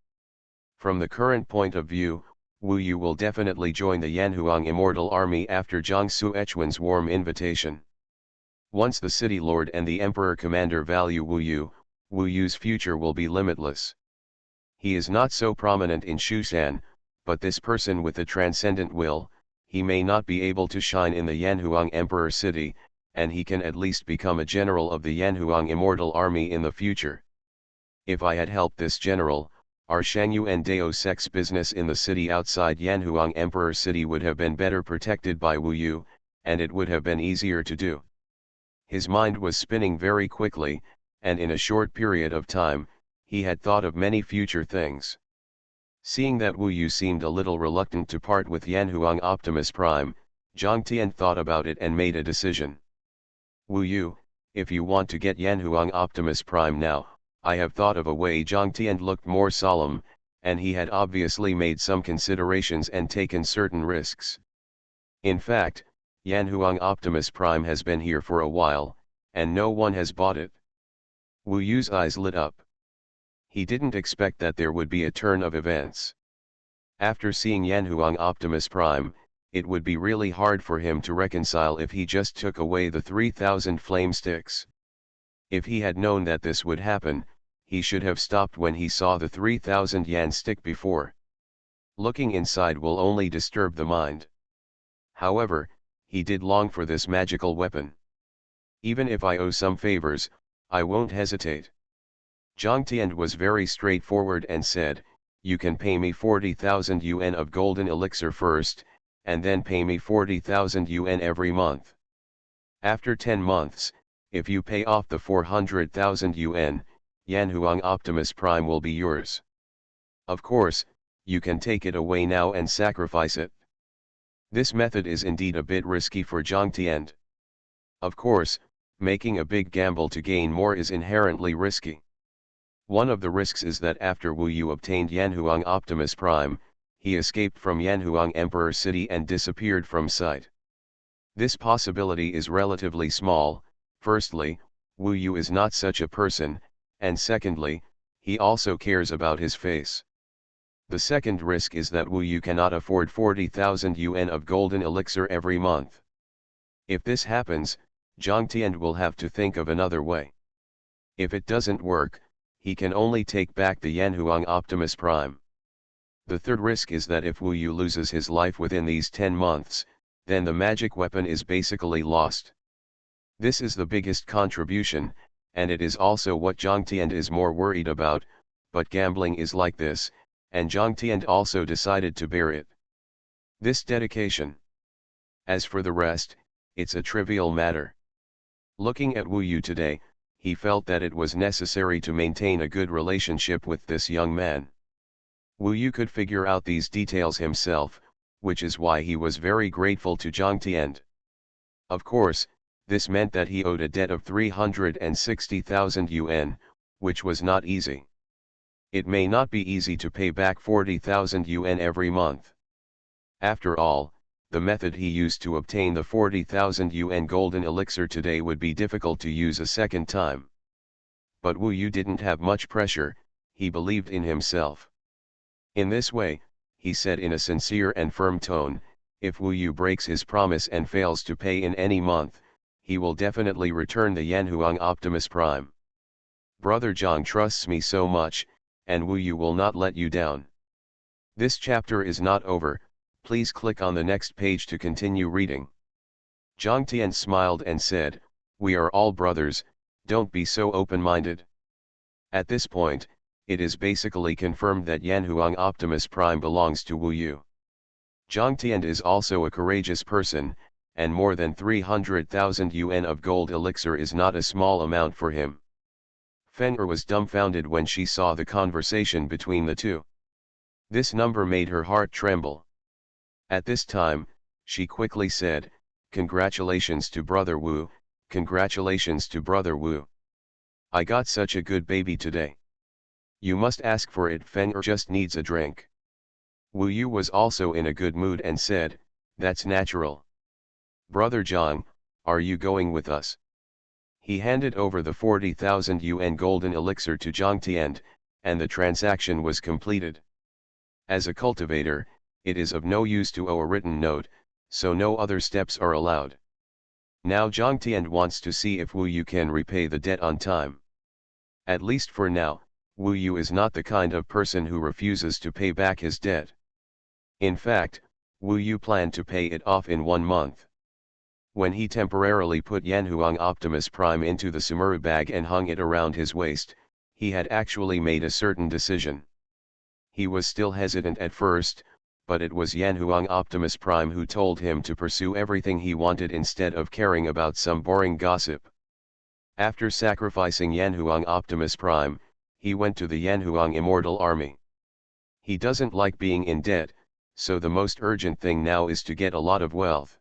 From the current point of view, Wu Yu will definitely join the Yanhuang Immortal Army after Jiang Suechuan's warm invitation. Once the City Lord and the Emperor Commander value Wu Yu's future will be limitless. He is not so prominent in Shushan, but this person with a transcendent will, he may not be able to shine in the Yanhuang Emperor City, and he can at least become a general of the Yanhuang Immortal Army in the future. If I had helped this general, our Shangyu and Dao sex business in the city outside Yanhuang Emperor City would have been better protected by Wu Yu, and it would have been easier to do. His mind was spinning very quickly, and in a short period of time, he had thought of many future things. Seeing that Wu Yu seemed a little reluctant to part with Yanhuang Optimus Prime, Jiang Tian thought about it and made a decision. "Wu Yu, if you want to get Yanhuang Optimus Prime now, I have thought of a way." Jiang Tian looked more solemn, and he had obviously made some considerations and taken certain risks. In fact, Yanhuang Optimus Prime has been here for a while, and no one has bought it. Wu Yu's eyes lit up. He didn't expect that there would be a turn of events. After seeing Yanhuang Optimus Prime, it would be really hard for him to reconcile if he just took away the 3,000 flame sticks. If he had known that this would happen, he should have stopped when he saw the 3,000 yuan stick before. Looking inside will only disturb the mind. However, he did long for this magical weapon. "Even if I owe some favors, I won't hesitate." Jiang Tian was very straightforward and said, "You can pay me 40,000 yuan of golden elixir first, and then pay me 40,000 yuan every month. After 10 months, if you pay off the 400,000 yuan, Yanhuang Optimus Prime will be yours. Of course, you can take it away now and sacrifice it." This method is indeed a bit risky for Jiang Tian. Of course, making a big gamble to gain more is inherently risky. One of the risks is that after Wu Yu obtained Yanhuang Optimus Prime, he escaped from Yanhuang Emperor City and disappeared from sight. This possibility is relatively small. Firstly, Wu Yu is not such a person, and secondly, he also cares about his face. The second risk is that Wu Yu cannot afford 40,000 yuan of golden elixir every month. If this happens, Jiang Tian will have to think of another way. If it doesn't work, he can only take back the Yanhuang Optimus Prime. The third risk is that if Wu Yu loses his life within these 10 months, then the magic weapon is basically lost. This is the biggest contribution, and it is also what Jiang Tian is more worried about, but gambling is like this, and Jiang Tian also decided to bear it. This dedication. As for the rest, it's a trivial matter. Looking at Wu Yu today, he felt that it was necessary to maintain a good relationship with this young man. Wu Yu could figure out these details himself, which is why he was very grateful to Jiang Tian. Of course, this meant that he owed a debt of 360,000 yuan, which was not easy. It may not be easy to pay back 40,000 yuan every month. After all, the method he used to obtain the 40,000 yuan golden elixir today would be difficult to use a second time. But Wu Yu didn't have much pressure, he believed in himself. In this way, he said in a sincere and firm tone, if Wu Yu breaks his promise and fails to pay in any month, he will definitely return the Yanhuang Optimus Prime. Brother Zhang trusts me so much, and Wu Yu will not let you down. This chapter is not over, please click on the next page to continue reading. Zhang Tian smiled and said, we are all brothers, don't be so open-minded. At this point, it is basically confirmed that Yanhuang Optimus Prime belongs to Wu Yu. Zhang Tian is also a courageous person, and more than 300,000 yuan of gold elixir is not a small amount for him. Feng Er was dumbfounded when she saw the conversation between the two. This number made her heart tremble. At this time, she quickly said, congratulations to Brother Wu, congratulations to Brother Wu. I got such a good baby today. You must ask for it, Feng Er just needs a drink. Wu Yu was also in a good mood and said, that's natural. Brother Zhang, are you going with us? He handed over the 40,000 yuan golden elixir to Zhang Tian, and the transaction was completed. As a cultivator, it is of no use to owe a written note, so no other steps are allowed. Now Zhang Tian wants to see if Wu Yu can repay the debt on time. At least for now, Wu Yu is not the kind of person who refuses to pay back his debt. In fact, Wu Yu planned to pay it off in 1 month. When he temporarily put Yanhuang Optimus Prime into the samurai bag and hung it around his waist, he had actually made a certain decision. He was still hesitant at first, but it was Yanhuang Optimus Prime who told him to pursue everything he wanted instead of caring about some boring gossip. After sacrificing Yanhuang Optimus Prime, he went to the Yanhuang Immortal Army. He doesn't like being in debt, so the most urgent thing now is to get a lot of wealth.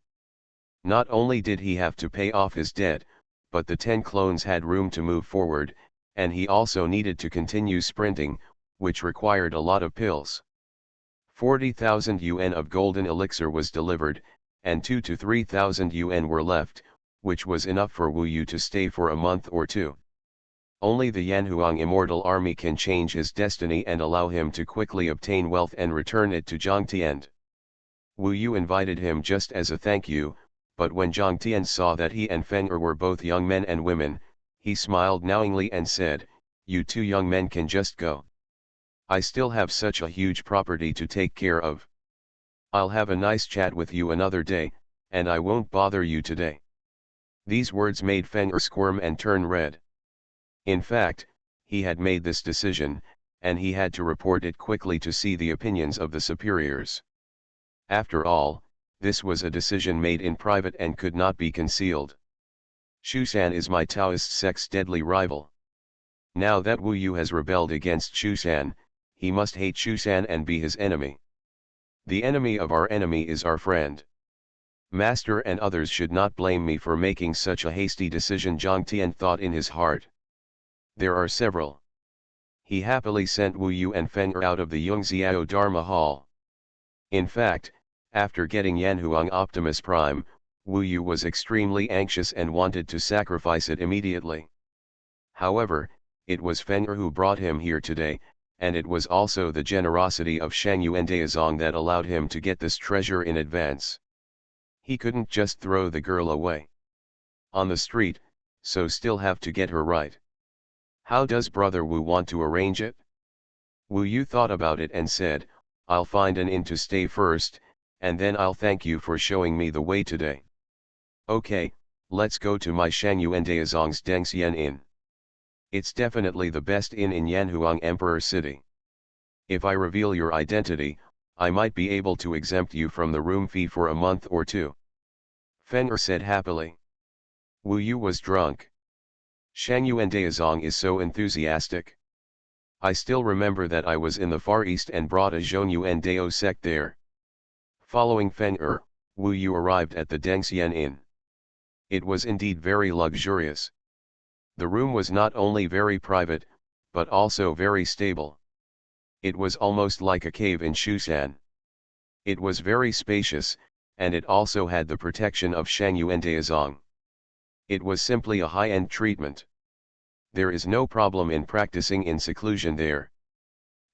Not only did he have to pay off his debt, but the 10 clones had room to move forward, and he also needed to continue sprinting, which required a lot of pills. 40,000 yuan of golden elixir was delivered, and 2,000 to 3,000 yuan were left, which was enough for Wu Yu to stay for a month or two. Only the Yanhuang Immortal Army can change his destiny and allow him to quickly obtain wealth and return it to Zhang Tian. Wu Yu invited him just as a thank you, but when Zhang Tian saw that he and Feng Er were both young men and women, he smiled knowingly and said, you two young men can just go. I still have such a huge property to take care of. I'll have a nice chat with you another day, and I won't bother you today. These words made Feng Er squirm and turn red. In fact, he had made this decision, and he had to report it quickly to see the opinions of the superiors. After all, this was a decision made in private and could not be concealed. Xuanhuan is my Taoist sect's deadly rival. Now that Wu Yu has rebelled against Xuanhuan, he must hate Xuanhuan and be his enemy. The enemy of our enemy is our friend. Master and others should not blame me for making such a hasty decision, Zhang Tian thought in his heart. There are several. He happily sent Wu Yu and Feng Er out of the Yongxiao Dharma Hall. In fact, after getting Yanhuang Optimus Prime, Wu Yu was extremely anxious and wanted to sacrifice it immediately. However, it was Feng Er who brought him here today, and it was also the generosity of Xuanhuan Daozong that allowed him to get this treasure in advance. He couldn't just throw the girl away on the street, so still have to get her right. How does Brother Wu want to arrange it? Wu Yu thought about it and said, I'll find an inn to stay first, and then I'll thank you for showing me the way today. Okay, let's go to my Xuanhuan Daozong's Dengxian Inn. It's definitely the best inn in Yanhuang Emperor City. If I reveal your identity, I might be able to exempt you from the room fee for a month or two. Feng Er said happily. Wu Yu was drunk. Xuanhuan Daozong is so enthusiastic. I still remember that I was in the Far East and brought a Xuanhuan Dao sect there. Following Feng Er, Wu Yu arrived at the Dengxian Inn. It was indeed very luxurious. The room was not only very private, but also very stable. It was almost like a cave in Xuanhuan. It was very spacious, and it also had the protection of Shangyu and Daozong. It was simply a high-end treatment. There is no problem in practicing in seclusion there.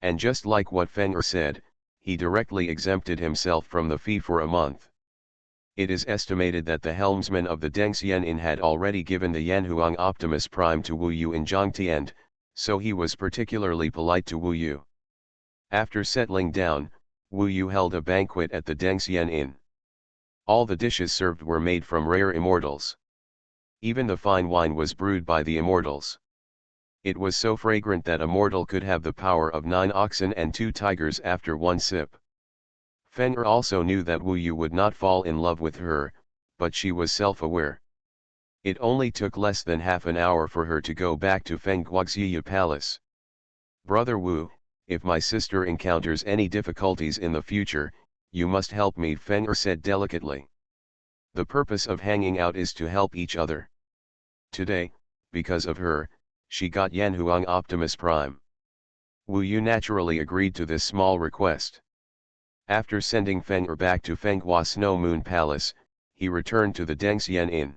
And just like what Feng said, he directly exempted himself from the fee for a month. It is estimated that the helmsman of the Dengxian Inn had already given the Yanhuang Optimus Prime to Wu Yu in Zhangtian, so he was particularly polite to Wu Yu. After settling down, Wu Yu held a banquet at the Dengxian Inn. All the dishes served were made from rare immortals. Even the fine wine was brewed by the immortals. It was so fragrant that a mortal could have the power of 9 oxen and 2 tigers after one sip. Feng also knew that Wu Yu would not fall in love with her, but she was self-aware. It only took less than half an hour for her to go back to Feng Guoxiya Palace. "Brother Wu, if my sister encounters any difficulties in the future, you must help me," Feng said delicately. "The purpose of hanging out is to help each other. Today, because of her, she got Yanhuang Optimus Prime." Wu Yu naturally agreed to this small request. After sending Feng back to Fenghua Snow Moon Palace, he returned to the Dengxian Inn.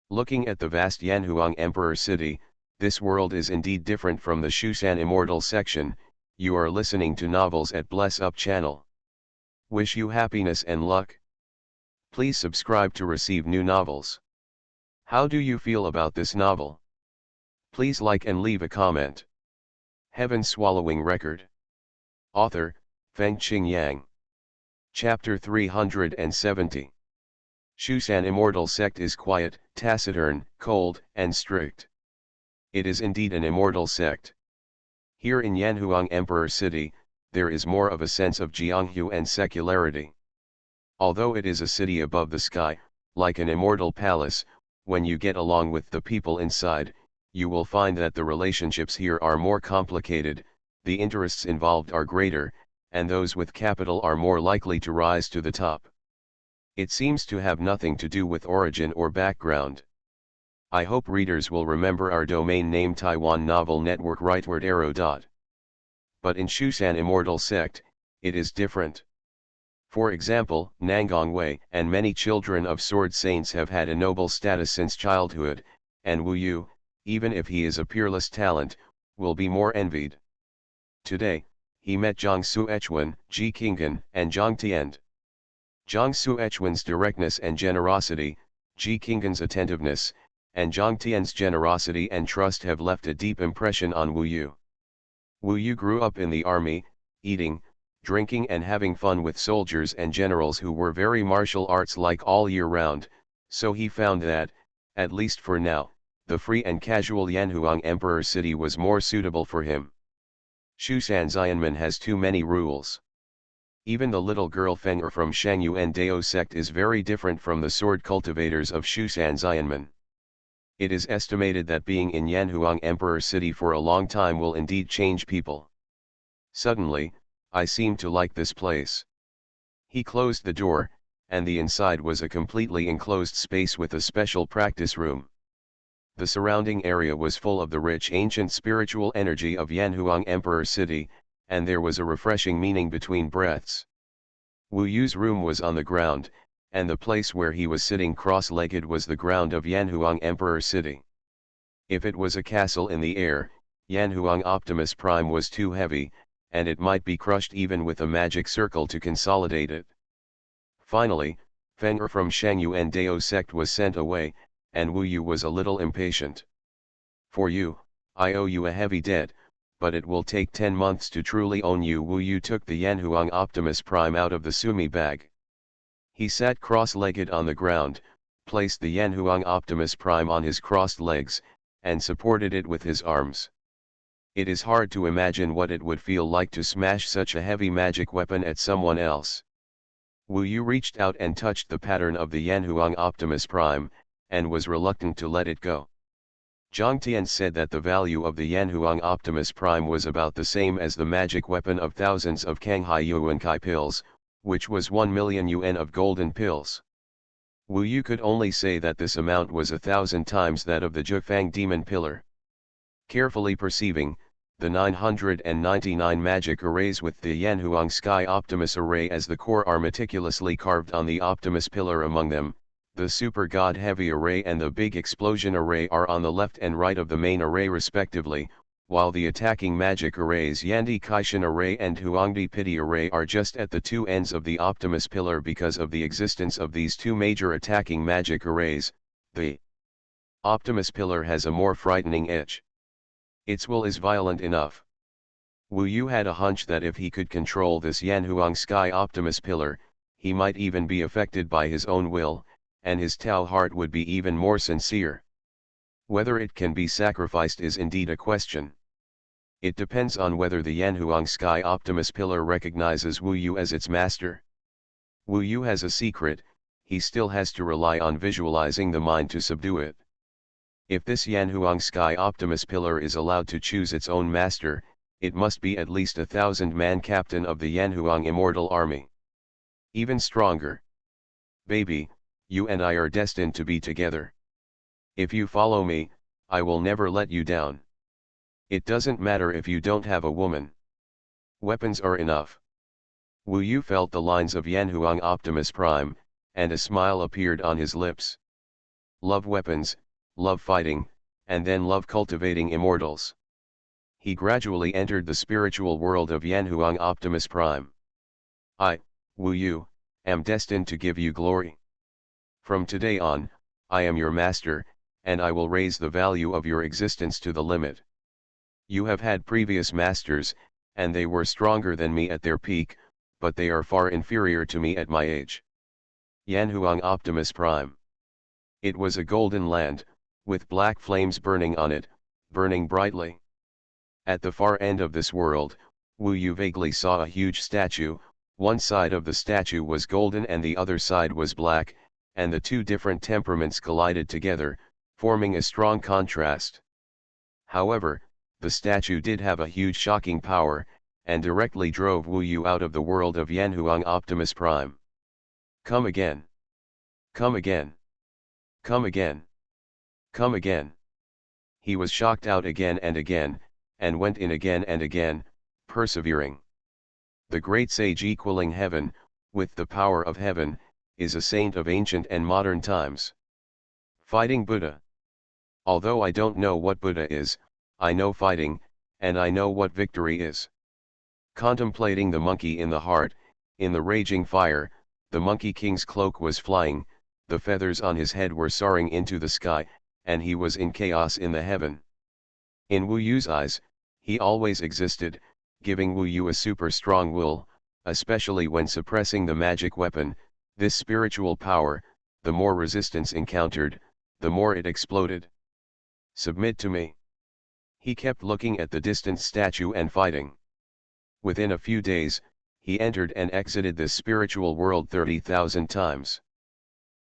Looking at the vast Yanhuang Emperor City, this world is indeed different from the Xuanhuan Immortal section. You are listening to Novels at Bless Up channel. Wish you happiness and luck. Please subscribe to receive new novels. How do you feel about this novel? Please like and leave a comment. Heaven Swallowing Record. Author, Fengqing Yang. Chapter 370. Xuanhuan Immortal sect is quiet, taciturn, cold, and strict. It is indeed an immortal sect. Here in Yanhuang Emperor City, there is more of a sense of jianghu and secularity. Although it is a city above the sky, like an immortal palace, when you get along with the people inside, you will find that the relationships here are more complicated, the interests involved are greater, and those with capital are more likely to rise to the top. It seems to have nothing to do with origin or background. I hope readers will remember our domain name Taiwan Novel Network rightward arrow. But in Xuanhuan Immortal sect, it is different. For example, Nangang Wei and many children of sword saints have had a noble status since childhood, and Wu Yu, even if he is a peerless talent, will be more envied. Today, he met Zhang Suechuan, Ji Qinggan, and Zhang Tian. Zhang Suechuan's directness and generosity, Ji Qinggan's attentiveness, and Zhang Tian's generosity and trust have left a deep impression on Wu Yu. Wu Yu grew up in the army, eating, drinking and having fun with soldiers and generals who were very martial arts-like all year round, so he found that, at least for now, the free and casual Yanhuang Emperor City was more suitable for him. Xuanhuan Xianmen has too many rules. Even the little girl Feng from Shangyu and Dao sect is very different from the sword cultivators of Xuanhuan Xianmen. It is estimated that being in Yanhuang Emperor City for a long time will indeed change people. Suddenly, I seem to like this place. He closed the door, and the inside was a completely enclosed space with a special practice room. The surrounding area was full of the rich ancient spiritual energy of Yanhuang Emperor City, and there was a refreshing meaning between breaths. Wu Yu's room was on the ground, and the place where he was sitting cross-legged was the ground of Yanhuang Emperor City. If it was a castle in the air, Yanhuang Optimus Prime was too heavy, and it might be crushed even with a magic circle to consolidate it. Finally, Feng from Shangyu and Dao sect was sent away, and Wu Yu was a little impatient. "For you, I owe you a heavy debt, but it will take 10 months to truly own you." Wu Yu took the Yanhuang Optimus Prime out of the sumi bag. He sat cross-legged on the ground, placed the Yanhuang Optimus Prime on his crossed legs, and supported it with his arms. It is hard to imagine what it would feel like to smash such a heavy magic weapon at someone else. Wu Yu reached out and touched the pattern of the Yanhuang Optimus Prime, and was reluctant to let it go. Zhang Tian said that the value of the Yanhuang Optimus Prime was about the same as the magic weapon of thousands of Kanghai Yuankai pills, which was 1 million yuan of golden pills. Wu Yu could only say that this amount was 1,000 times that of the Zhufang demon pillar. Carefully perceiving, The 999 magic arrays with the Yanhuang Sky Optimus array as the core are meticulously carved on the Optimus pillar. Among them, the Super God Heavy array and the Big Explosion array are on the left and right of the main array respectively, while the attacking magic arrays Yandi Kaishan array and Huangdi Pity array are just at the two ends of the Optimus pillar. Because of the existence of these two major attacking magic arrays, the Optimus pillar has a more frightening edge. Its will is violent enough. Wu Yu had a hunch that if he could control this Yanhuang Sky Optimus pillar, he might even be affected by his own will, and his Tao heart would be even more sincere. Whether it can be sacrificed is indeed a question. It depends on whether the Yanhuang Sky Optimus pillar recognizes Wu Yu as its master. Wu Yu has a secret, he still has to rely on visualizing the mind to subdue it. If this Yanhuang Sky Optimus pillar is allowed to choose its own master, it must be at least 1,000-man captain of the Yanhuang Immortal army. Even stronger. Baby, you and I are destined to be together. If you follow me, I will never let you down. It doesn't matter if you don't have a woman. Weapons are enough. Wu Yu felt the lines of Yanhuang Optimus Prime, and a smile appeared on his lips. Love weapons, love fighting, and then love cultivating immortals. He gradually entered the spiritual world of Yanhuang Optimus Prime. I, Wu Yu, am destined to give you glory. From today on, I am your master, and I will raise the value of your existence to the limit. You have had previous masters, and they were stronger than me at their peak, but they are far inferior to me at my age. Yanhuang Optimus Prime. It was a golden land, with black flames burning on it, burning brightly. At the far end of this world, Wu Yu vaguely saw a huge statue. One side of the statue was golden and the other side was black, and the two different temperaments collided together, forming a strong contrast. However, the statue did have a huge shocking power, and directly drove Wu Yu out of the world of Yanhuang Optimus Prime. Come again. Come again. Come again. Come again. He was shocked out again, and went in again and again, persevering. The great sage equaling heaven, with the power of heaven, is a saint of ancient and modern times. Fighting Buddha. Although I don't know what Buddha is, I know fighting, and I know what victory is. Contemplating the monkey in the heart, in the raging fire, the Monkey King's cloak was flying, the feathers on his head were soaring into the sky, and he was in chaos in the heaven. In Wu Yu's eyes, he always existed, giving Wu Yu a super strong will, especially when suppressing the magic weapon. This spiritual power, the more resistance encountered, the more it exploded. Submit to me. He kept looking at the distant statue and fighting. Within a few days, he entered and exited this spiritual world 30,000 times.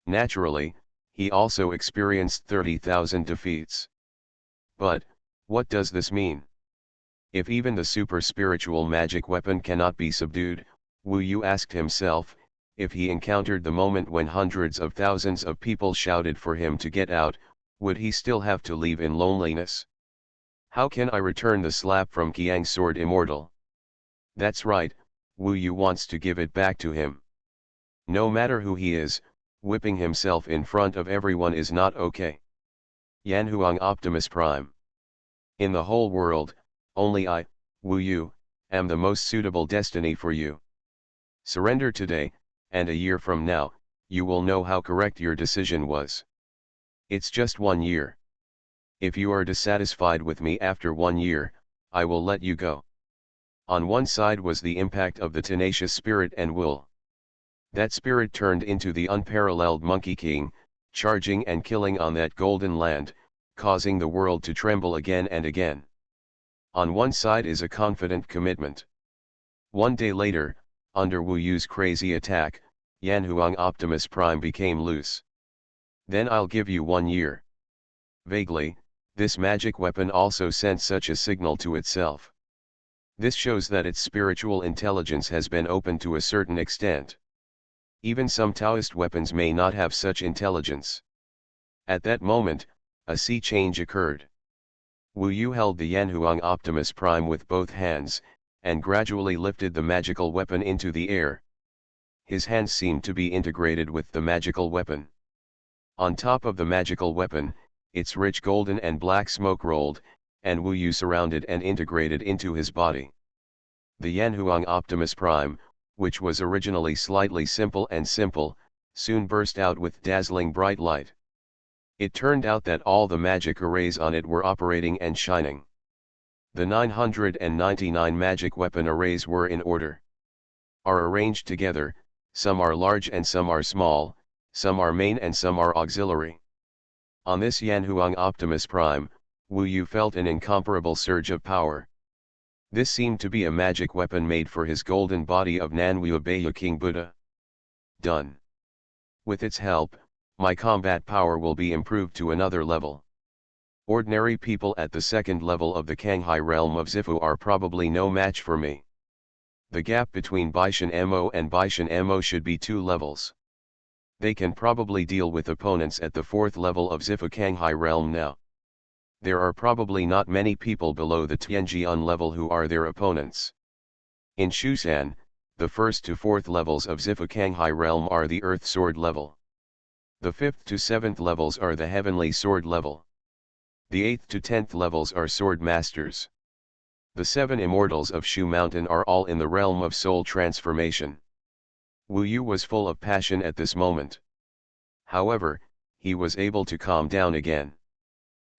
Naturally, he also experienced 30,000 defeats. But, what does this mean? If even the super spiritual magic weapon cannot be subdued, Wu Yu asked himself, if he encountered the moment when hundreds of thousands of people shouted for him to get out, would he still have to leave in loneliness? How can I return the slap from Qiang's sword immortal? That's right, Wu Yu wants to give it back to him. No matter who he is, whipping himself in front of everyone is not okay. Yanhuang Optimus Prime. In the whole world, only I, Wu Yu, am the most suitable destiny for you. Surrender today, and a year from now, you will know how correct your decision was. It's just 1 year. If you are dissatisfied with me after 1 year, I will let you go. On one side was the impact of the tenacious spirit and will. That spirit turned into the unparalleled Monkey King, charging and killing on that golden land, causing the world to tremble again and again. On one side is a confident commitment. 1 day later, under Wu Yu's crazy attack, Yanhuang Optimus Prime became loose. Then I'll give you 1 year. Vaguely, this magic weapon also sent such a signal to itself. This shows that its spiritual intelligence has been opened to a certain extent. Even some Taoist weapons may not have such intelligence. At that moment, a sea change occurred. Wu Yu held the Yanhuang Optimus Prime with both hands, and gradually lifted the magical weapon into the air. His hands seemed to be integrated with the magical weapon. On top of the magical weapon, its rich golden and black smoke rolled, and Wu Yu surrounded and integrated into his body. The Yanhuang Optimus Prime, which was originally slightly simple, soon burst out with dazzling bright light. It turned out that all the magic arrays on it were operating and shining. The 999 magic weapon arrays were in order. Are arranged together, some are large and some are small, some are main and some are auxiliary. On this Yanhuang Optimus Prime, Wu Yu felt an incomparable surge of power. This seemed to be a magic weapon made for his golden body of Nanwu Abeya King Buddha. Done. With its help, my combat power will be improved to another level. Ordinary people at the second level of the Kanghai realm of Zifu are probably no match for me. The gap between Baishan Mo and Baishan Mo should be 2 levels. They can probably deal with opponents at the 4th level of Zifu Kanghai realm now. There are probably not many people below the Tianjian level who are their opponents. In Shushan, the 1st to 4th levels of Zifu Kanghai realm are the Earth Sword level. The 5th to 7th levels are the Heavenly Sword level. The 8th to 10th levels are Sword Masters. The 7 Immortals of Shu Mountain are all in the realm of soul transformation. Wu Yu was full of passion at this moment. However, he was able to calm down again.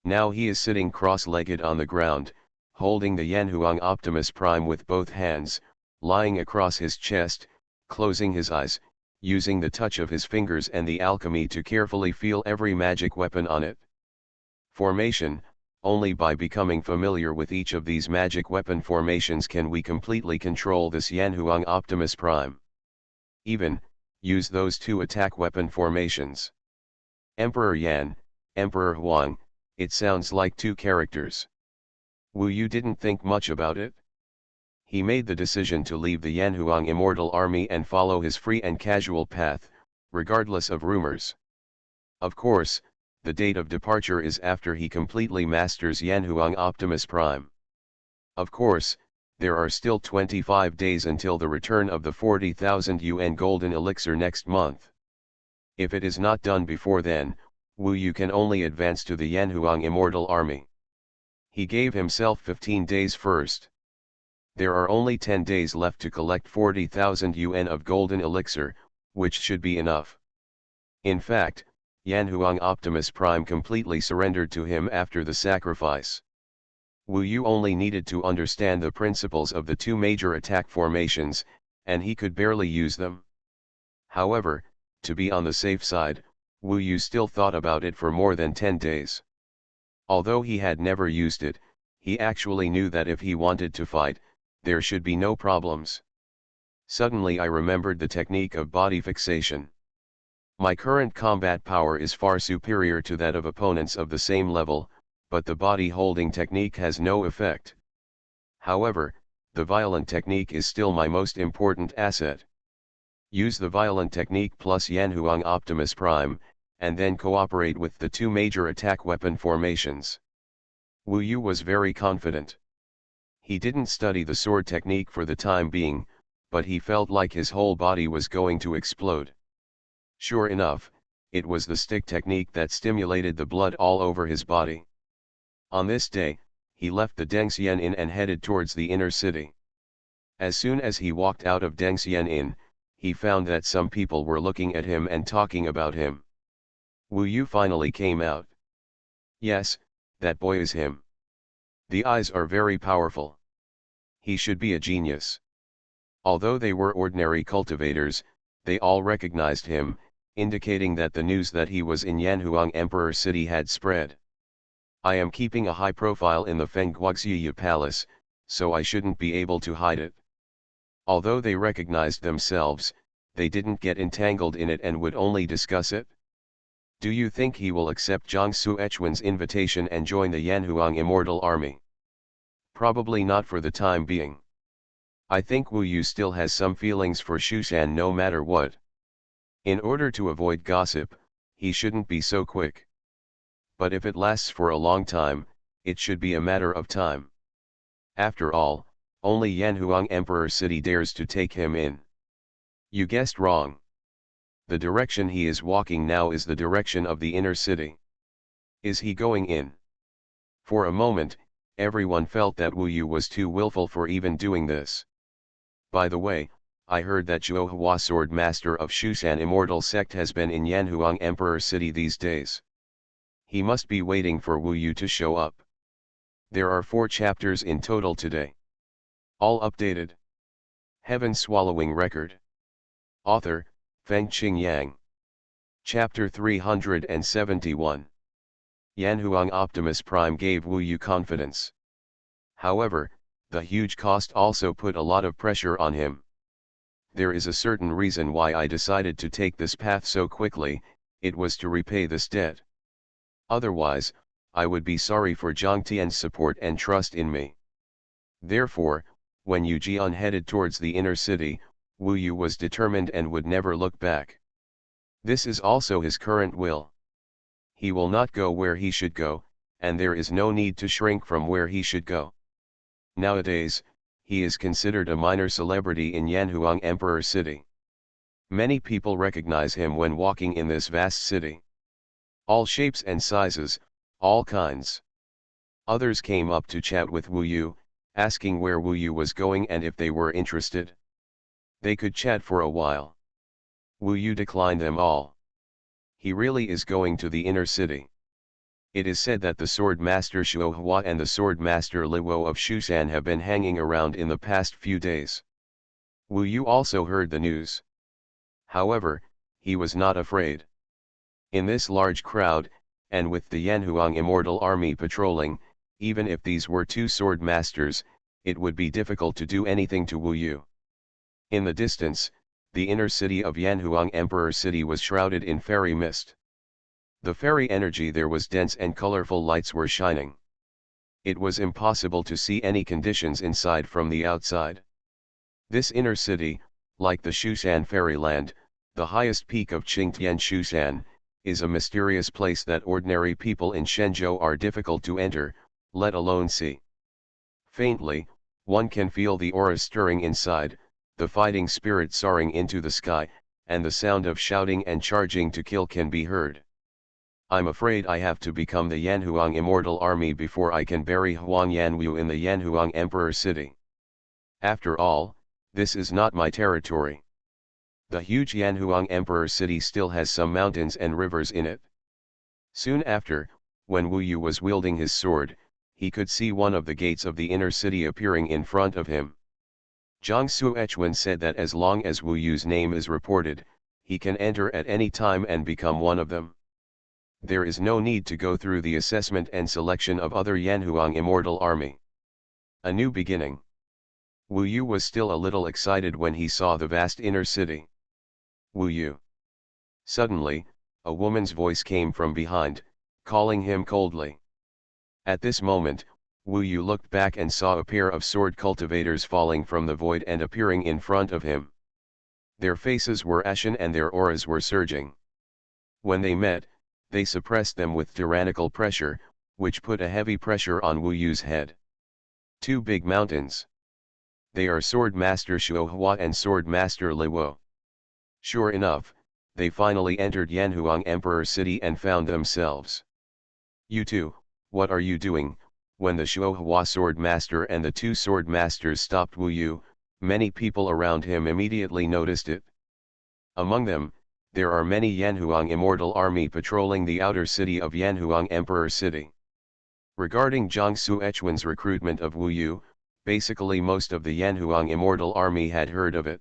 Now he is sitting cross-legged on the ground, holding the Yanhuang Optimus Prime with both hands, lying across his chest, closing his eyes, using the touch of his fingers and the alchemy to carefully feel every magic weapon on it. Formation: only by becoming familiar with each of these magic weapon formations can we completely control this Yanhuang Optimus Prime. Even, use those 2 attack weapon formations. Emperor Yan, Emperor Huang, it sounds like 2 characters. Wu Yu didn't think much about it. He made the decision to leave the Yanhuang Immortal Army and follow his free and casual path, regardless of rumors. Of course, the date of departure is after he completely masters Yanhuang Optimus Prime. Of course, there are still 25 days until the return of the 40,000 yuan golden elixir next month. If it is not done before then, Wu Yu can only advance to the Yanhuang Immortal Army. He gave himself 15 days first. There are only 10 days left to collect 40,000 yuan of golden elixir, which should be enough. In fact, Yanhuang Optimus Prime completely surrendered to him after the sacrifice. Wu Yu only needed to understand the principles of the 2 major attack formations, and he could barely use them. However, to be on the safe side, Wu Yu still thought about it for more than 10 days. Although he had never used it, he actually knew that if he wanted to fight, there should be no problems. Suddenly I remembered the technique of body fixation. My current combat power is far superior to that of opponents of the same level, but the body holding technique has no effect. However, the violent technique is still my most important asset. Use the violent technique plus Yanhuang Optimus Prime, and then cooperate with the 2 major attack weapon formations. Wu Yu was very confident. He didn't study the sword technique for the time being, but he felt like his whole body was going to explode. Sure enough, it was the stick technique that stimulated the blood all over his body. On this day, he left the Dengxian Inn and headed towards the inner city. As soon as he walked out of Dengxian Inn, he found that some people were looking at him and talking about him. Wu Yu finally came out. Yes, that boy is him. The eyes are very powerful. He should be a genius. Although they were ordinary cultivators, they all recognized him, indicating that the news that he was in Yanhuang Emperor City had spread. I am keeping a high profile in the Fengguaxiyi Palace, so I shouldn't be able to hide it. Although they recognized themselves, they didn't get entangled in it and would only discuss it. Do you think he will accept Jiang Suechuan's invitation and join the Yanhuang Immortal Army? Probably not for the time being. I think Wu Yu still has some feelings for Shushan no matter what. In order to avoid gossip, he shouldn't be so quick. But if it lasts for a long time, it should be a matter of time. After all, only Yanhuang Emperor City dares to take him in. You guessed wrong. The direction he is walking now is the direction of the inner city. Is he going in? For a moment, everyone felt that Wu Yu was too willful for even doing this. By the way, I heard that Xuanhuan sword master of Xuanhuan Immortal sect has been in Yanhuang Emperor City these days. He must be waiting for Wu Yu to show up. There are 4 chapters in total today. All updated. Heaven Swallowing Record. Author, Fengqing Yang. Chapter 371. Yanhuang Optimus Prime gave Wu Yu confidence. However, the huge cost also put a lot of pressure on him. There is a certain reason why I decided to take this path so quickly, it was to repay this debt. Otherwise, I would be sorry for Zhang Tian's support and trust in me. Therefore, when Yu Jian headed towards the inner city, Wu Yu was determined and would never look back. This is also his current will. He will not go where he should go, and there is no need to shrink from where he should go. Nowadays, he is considered a minor celebrity in Yanhuang Emperor City. Many people recognize him when walking in this vast city. All shapes and sizes, all kinds. Others came up to chat with Wu Yu, asking where Wu Yu was going and if they were interested. They could chat for a while. Wu Yu declined them all. He really is going to the inner city. It is said that the Sword Master Xuanhuan and the Sword Master Liwo of Xuanhuan have been hanging around in the past few days. Wu Yu also heard the news. However, he was not afraid. In this large crowd, and with the Yanhuang Immortal Army patrolling, even if these were 2 sword masters, it would be difficult to do anything to Wu Yu. In the distance, the inner city of Yanhuang Emperor City was shrouded in fairy mist. The fairy energy there was dense and colorful lights were shining. It was impossible to see any conditions inside from the outside. This inner city, like the Xuanhuan Fairyland, the highest peak of Qingtian Xuanhuan, is a mysterious place that ordinary people in Shenzhou are difficult to enter, let alone see. Faintly, one can feel the aura stirring inside, the fighting spirit soaring into the sky, and the sound of shouting and charging to kill can be heard. I'm afraid I have to become the Yanhuang Immortal Army before I can bury Huang Yanwu in the Yanhuang Emperor City. After all, this is not my territory. The huge Yanhuang Emperor City still has some mountains and rivers in it. Soon after, when Wu Yu was wielding his sword, he could see one of the gates of the inner city appearing in front of him. Zhang Xuechuan said that as long as Wu Yu's name is reported, he can enter at any time and become one of them. There is no need to go through the assessment and selection of other Yanhuang Immortal Army. A new beginning. Wu Yu was still a little excited when he saw the vast inner city. Wu Yu. Suddenly, a woman's voice came from behind, calling him coldly. At this moment, Wu Yu looked back and saw a pair of sword cultivators falling from the void and appearing in front of him. Their faces were ashen and their auras were surging. When they met, they suppressed them with tyrannical pressure, which put a heavy pressure on Wu Yu's head. 2 big mountains. They are Sword Master Xuanhuan and Sword Master Liwo. Sure enough, they finally entered Yanhuang Emperor City and found themselves. You two, what are you doing? When the Xuanhuan Sword Master and the 2 Sword Masters stopped Wu Yu, many people around him immediately noticed it. Among them, there are many Yanhuang Immortal Army patrolling the outer city of Yanhuang Emperor City. Regarding Zhang Xuechuan's recruitment of Wu Yu, basically most of the Yanhuang Immortal Army had heard of it.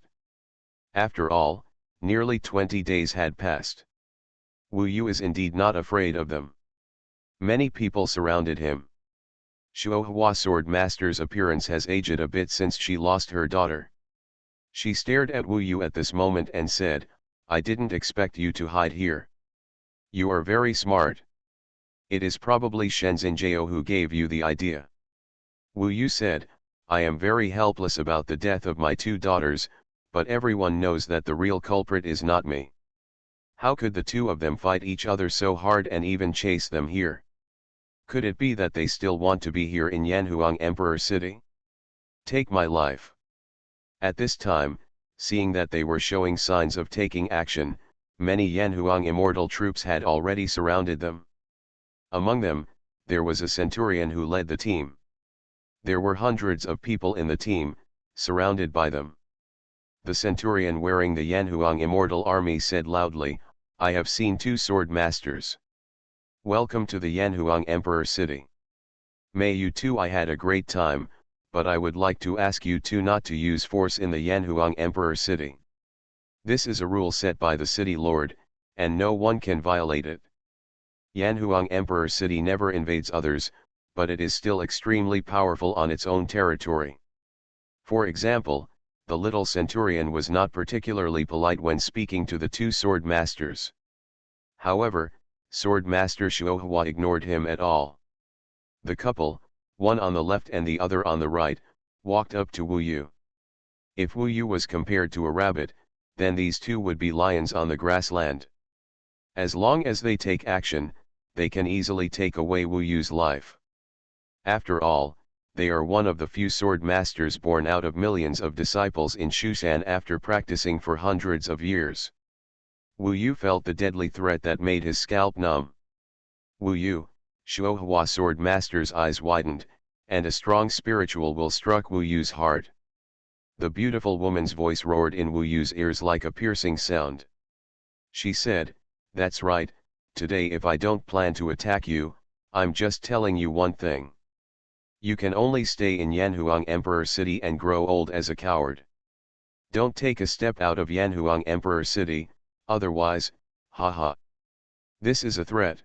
After all, nearly 20 days had passed. Wu Yu is indeed not afraid of them. Many people surrounded him. Xuanhuan Sword Master's appearance has aged a bit since she lost her daughter. She stared at Wu Yu at this moment and said, I didn't expect you to hide here. You are very smart. It is probably Shenzhen Jiao who gave you the idea. Wu Yu said, I am very helpless about the death of my 2 daughters, but everyone knows that the real culprit is not me. How could the 2 of them fight each other so hard and even chase them here? Could it be that they still want to be here in Yanhuang Emperor City? Take my life. At this time, seeing that they were showing signs of taking action, many Yanhuang immortal troops had already surrounded them. Among them, there was a centurion who led the team. There were hundreds of people in the team, surrounded by them. The centurion wearing the Yanhuang immortal army said loudly, "I have seen two sword masters. Welcome to the Yanhuang Emperor City. May you two. I had a great time, but I would like to ask you two not to use force in the Yanhuang Emperor City. This is a rule set by the city lord, and no one can violate it. Yanhuang Emperor City never invades others, but it is still extremely powerful on its own territory." For example, the little centurion was not particularly polite when speaking to the two sword masters. However, Sword Master Xuanhuan ignored him at all. The couple, one on the left and the other on the right, walked up to Wu Yu. If Wu Yu was compared to a rabbit, then these two would be lions on the grassland. As long as they take action, they can easily take away Wu Yu's life. After all, they are one of the few sword masters born out of millions of disciples in Xuanhuan after practicing for hundreds of years. Wu Yu felt the deadly threat that made his scalp numb. Wu Yu, Xuanhuan sword master's eyes widened, and a strong spiritual will struck Wu Yu's heart. The beautiful woman's voice roared in Wu Yu's ears like a piercing sound. She said, "That's right, today if I don't plan to attack you, I'm just telling you one thing. You can only stay in Yanhuang Emperor City and grow old as a coward. Don't take a step out of Yanhuang Emperor City, otherwise, haha. This is a threat."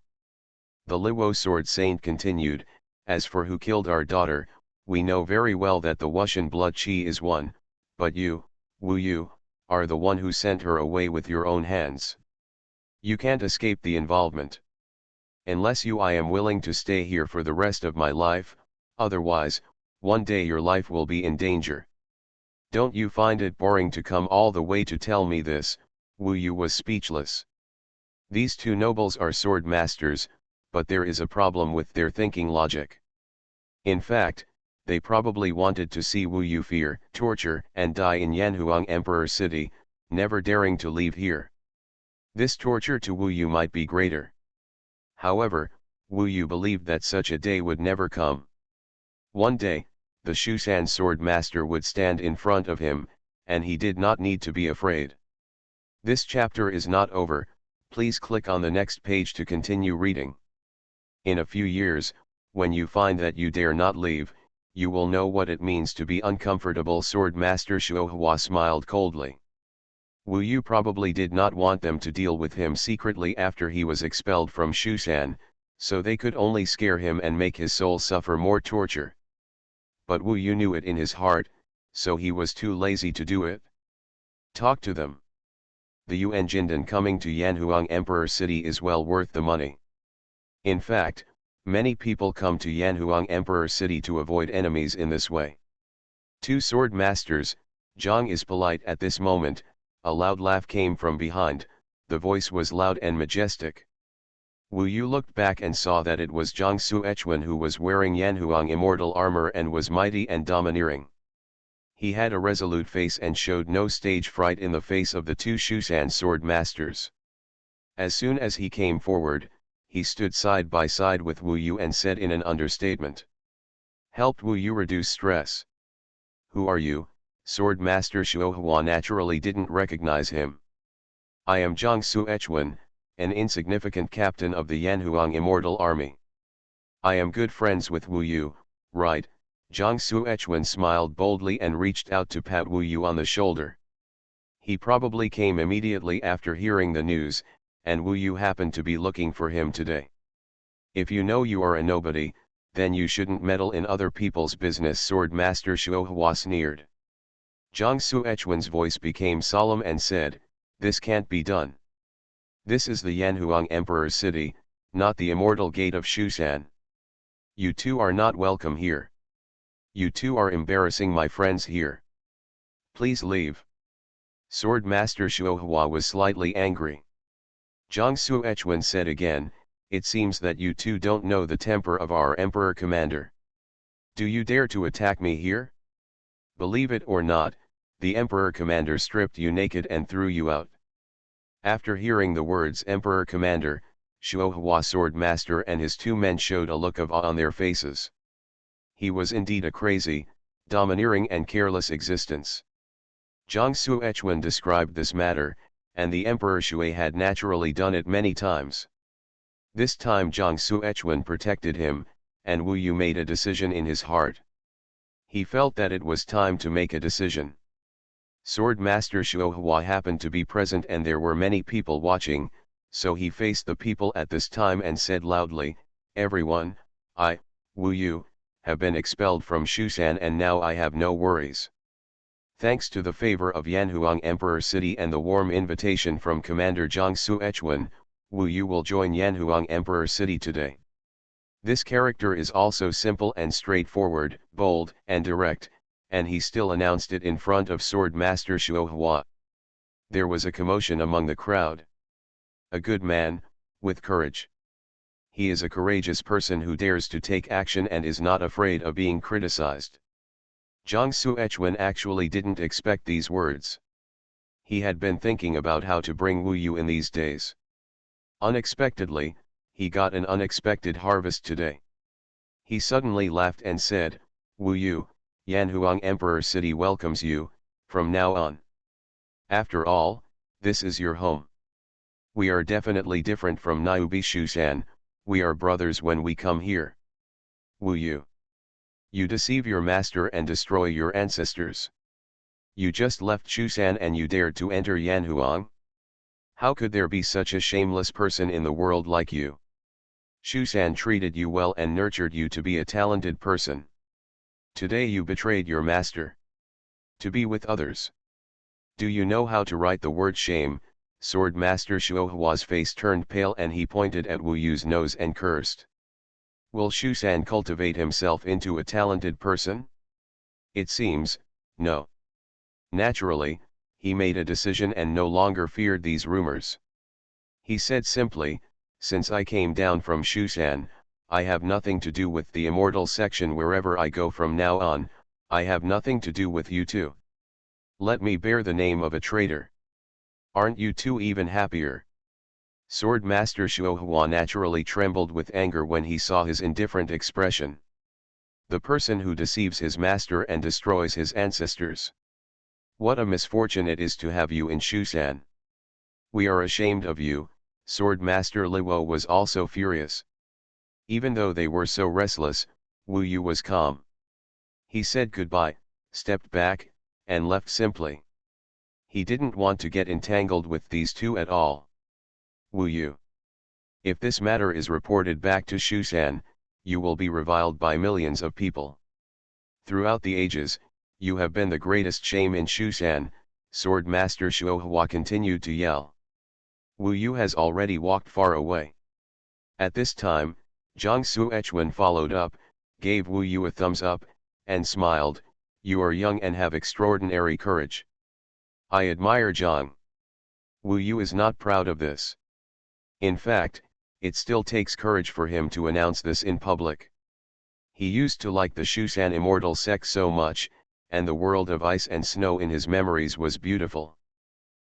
The Luo sword saint continued, "As for who killed our daughter, we know very well that the Wuxian blood qi is one, but you, Wu Yu, are the one who sent her away with your own hands. You can't escape the involvement. Unless you, I am willing to stay here for the rest of my life, otherwise, one day your life will be in danger. Don't you find it boring to come all the way to tell me this?" Wu Yu was speechless. These two nobles are sword masters, but there is a problem with their thinking logic. In fact, they probably wanted to see Wu Yu fear, torture, and die in Yanhuang Emperor City, never daring to leave here. This torture to Wu Yu might be greater. However, Wu Yu believed that such a day would never come. One day, the Xuanhuan sword master would stand in front of him, and he did not need to be afraid. This chapter is not over, please click on the next page to continue reading. In a few years, when you find that you dare not leave, you will know what it means to be uncomfortable. Sword Master Xuanhuan smiled coldly. Wu Yu probably did not want them to deal with him secretly after he was expelled from Xuanhuan, so they could only scare him and make his soul suffer more torture. But Wu Yu knew it in his heart, so he was too lazy to do it. Talk to them. The Yuan Jindan coming to Yanhuang Emperor City is well worth the money. In fact, many people come to Yanhuang Emperor City to avoid enemies in this way. Two sword masters, Zhang is polite at this moment. A loud laugh came from behind, the voice was loud and majestic. Wu Yu looked back and saw that it was Zhang Xuanhuan who was wearing Yanhuang immortal armor and was mighty and domineering. He had a resolute face and showed no stage fright in the face of the two Xuanhuan sword masters. As soon as he came forward, he stood side by side with Wu Yu and said in an understatement. Helped Wu Yu reduce stress. "Who are you?" Sword Master Xuanhuan naturally didn't recognize him. "I am Zhang Xuanhuan, an insignificant captain of the Yanhuang immortal army. I am good friends with Wu Yu, right?" Zhang Xuanhuan smiled boldly and reached out to pat Wu Yu on the shoulder. He probably came immediately after hearing the news, and Wu Yu happened to be looking for him today. "If you know you are a nobody, then you shouldn't meddle in other people's business." Sword Master Xuanhuan sneered. Zhang Xuanhuan's voice became solemn and said, "This can't be done. This is the Yanhuang Emperor City, not the immortal gate of Xuanhuan. You two are not welcome here. You two are embarrassing my friends here. Please leave." Sword Master Xuanhuan was slightly angry. Zhang Xuanhuan said again, It seems that you two don't know the temper of our Emperor Commander. Do you dare to attack me here? Believe it or not, the Emperor Commander stripped you naked and threw you out. After hearing the words Emperor Commander, Xuanhuan Sword Master and his two men showed a look of awe on their faces. He was indeed a crazy, domineering and careless existence. Zhang Xuechuan described this matter, and the Emperor Shui had naturally done it many times. This time Zhang Xuechuan protected him, and Wu Yu made a decision in his heart. He felt that it was time to make a decision. Sword Master Xuanhuan happened to be present and there were many people watching, so he faced the people at this time and said loudly, "Everyone, I, Wu Yu, have been expelled from Shushan and now I have no worries. Thanks to the favor of Yanhuang Emperor City and the warm invitation from Commander Zhang Xuechuan, Wu Yu will join Yanhuang Emperor City today." This character is also simple and straightforward, bold and direct, and he still announced it in front of Sword Master Xuanhuan. There was a commotion among the crowd. A good man, with courage. He is a courageous person who dares to take action and is not afraid of being criticized. Zhang Xuechuan actually didn't expect these words. He had been thinking about how to bring Wu Yu in these days. Unexpectedly, he got an unexpected harvest today. He suddenly laughed and said, "Wu Yu, Yanhuang Emperor City welcomes you, from now on. After all, this is your home. We are definitely different from Niubi Shushan, we are brothers when we come here. Wu Yu. You deceive your master and destroy your ancestors. You just left Shushan and you dared to enter Yanhuang? How could there be such a shameless person in the world like you? Shushan treated you well and nurtured you to be a talented person. Today you betrayed your master. To be with others. Do you know how to write the word shame?" Sword Master Xuanhua's face turned pale and he pointed at Wu Yu's nose and cursed. Will Shushan cultivate himself into a talented person? It seems, no. Naturally, he made a decision and no longer feared these rumors. He said simply, "Since I came down from Shushan, I have nothing to do with the immortal section wherever I go from now on, I have nothing to do with you two. Let me bear the name of a traitor. Aren't you two even happier?" Sword Master Xuanhuan naturally trembled with anger when he saw his indifferent expression. The person who deceives his master and destroys his ancestors. What a misfortune it is to have you in Shushan. We are ashamed of you. Sword Master Liwo was also furious. Even though they were so restless, Wu Yu was calm. He said goodbye, stepped back, and left simply. He didn't want to get entangled with these two at all. Wu Yu. If this matter is reported back to Shushan, you will be reviled by millions of people. Throughout the ages, you have been the greatest shame in Shushan, Sword Master Xuanhuan continued to yell. Wu Yu has already walked far away. At this time, Zhang Xuechuan followed up, gave Wu Yu a thumbs up, and smiled, "You are young and have extraordinary courage. I admire Zhang." Wu Yu is not proud of this. In fact, it still takes courage for him to announce this in public. He used to like the Shushan immortal sect so much, and the world of ice and snow in his memories was beautiful.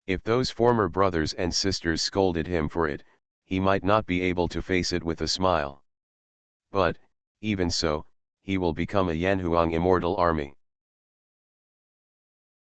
If those former brothers and sisters scolded him for it, he might not be able to face it with a smile. But, even so, he will become a Yanhuang immortal army.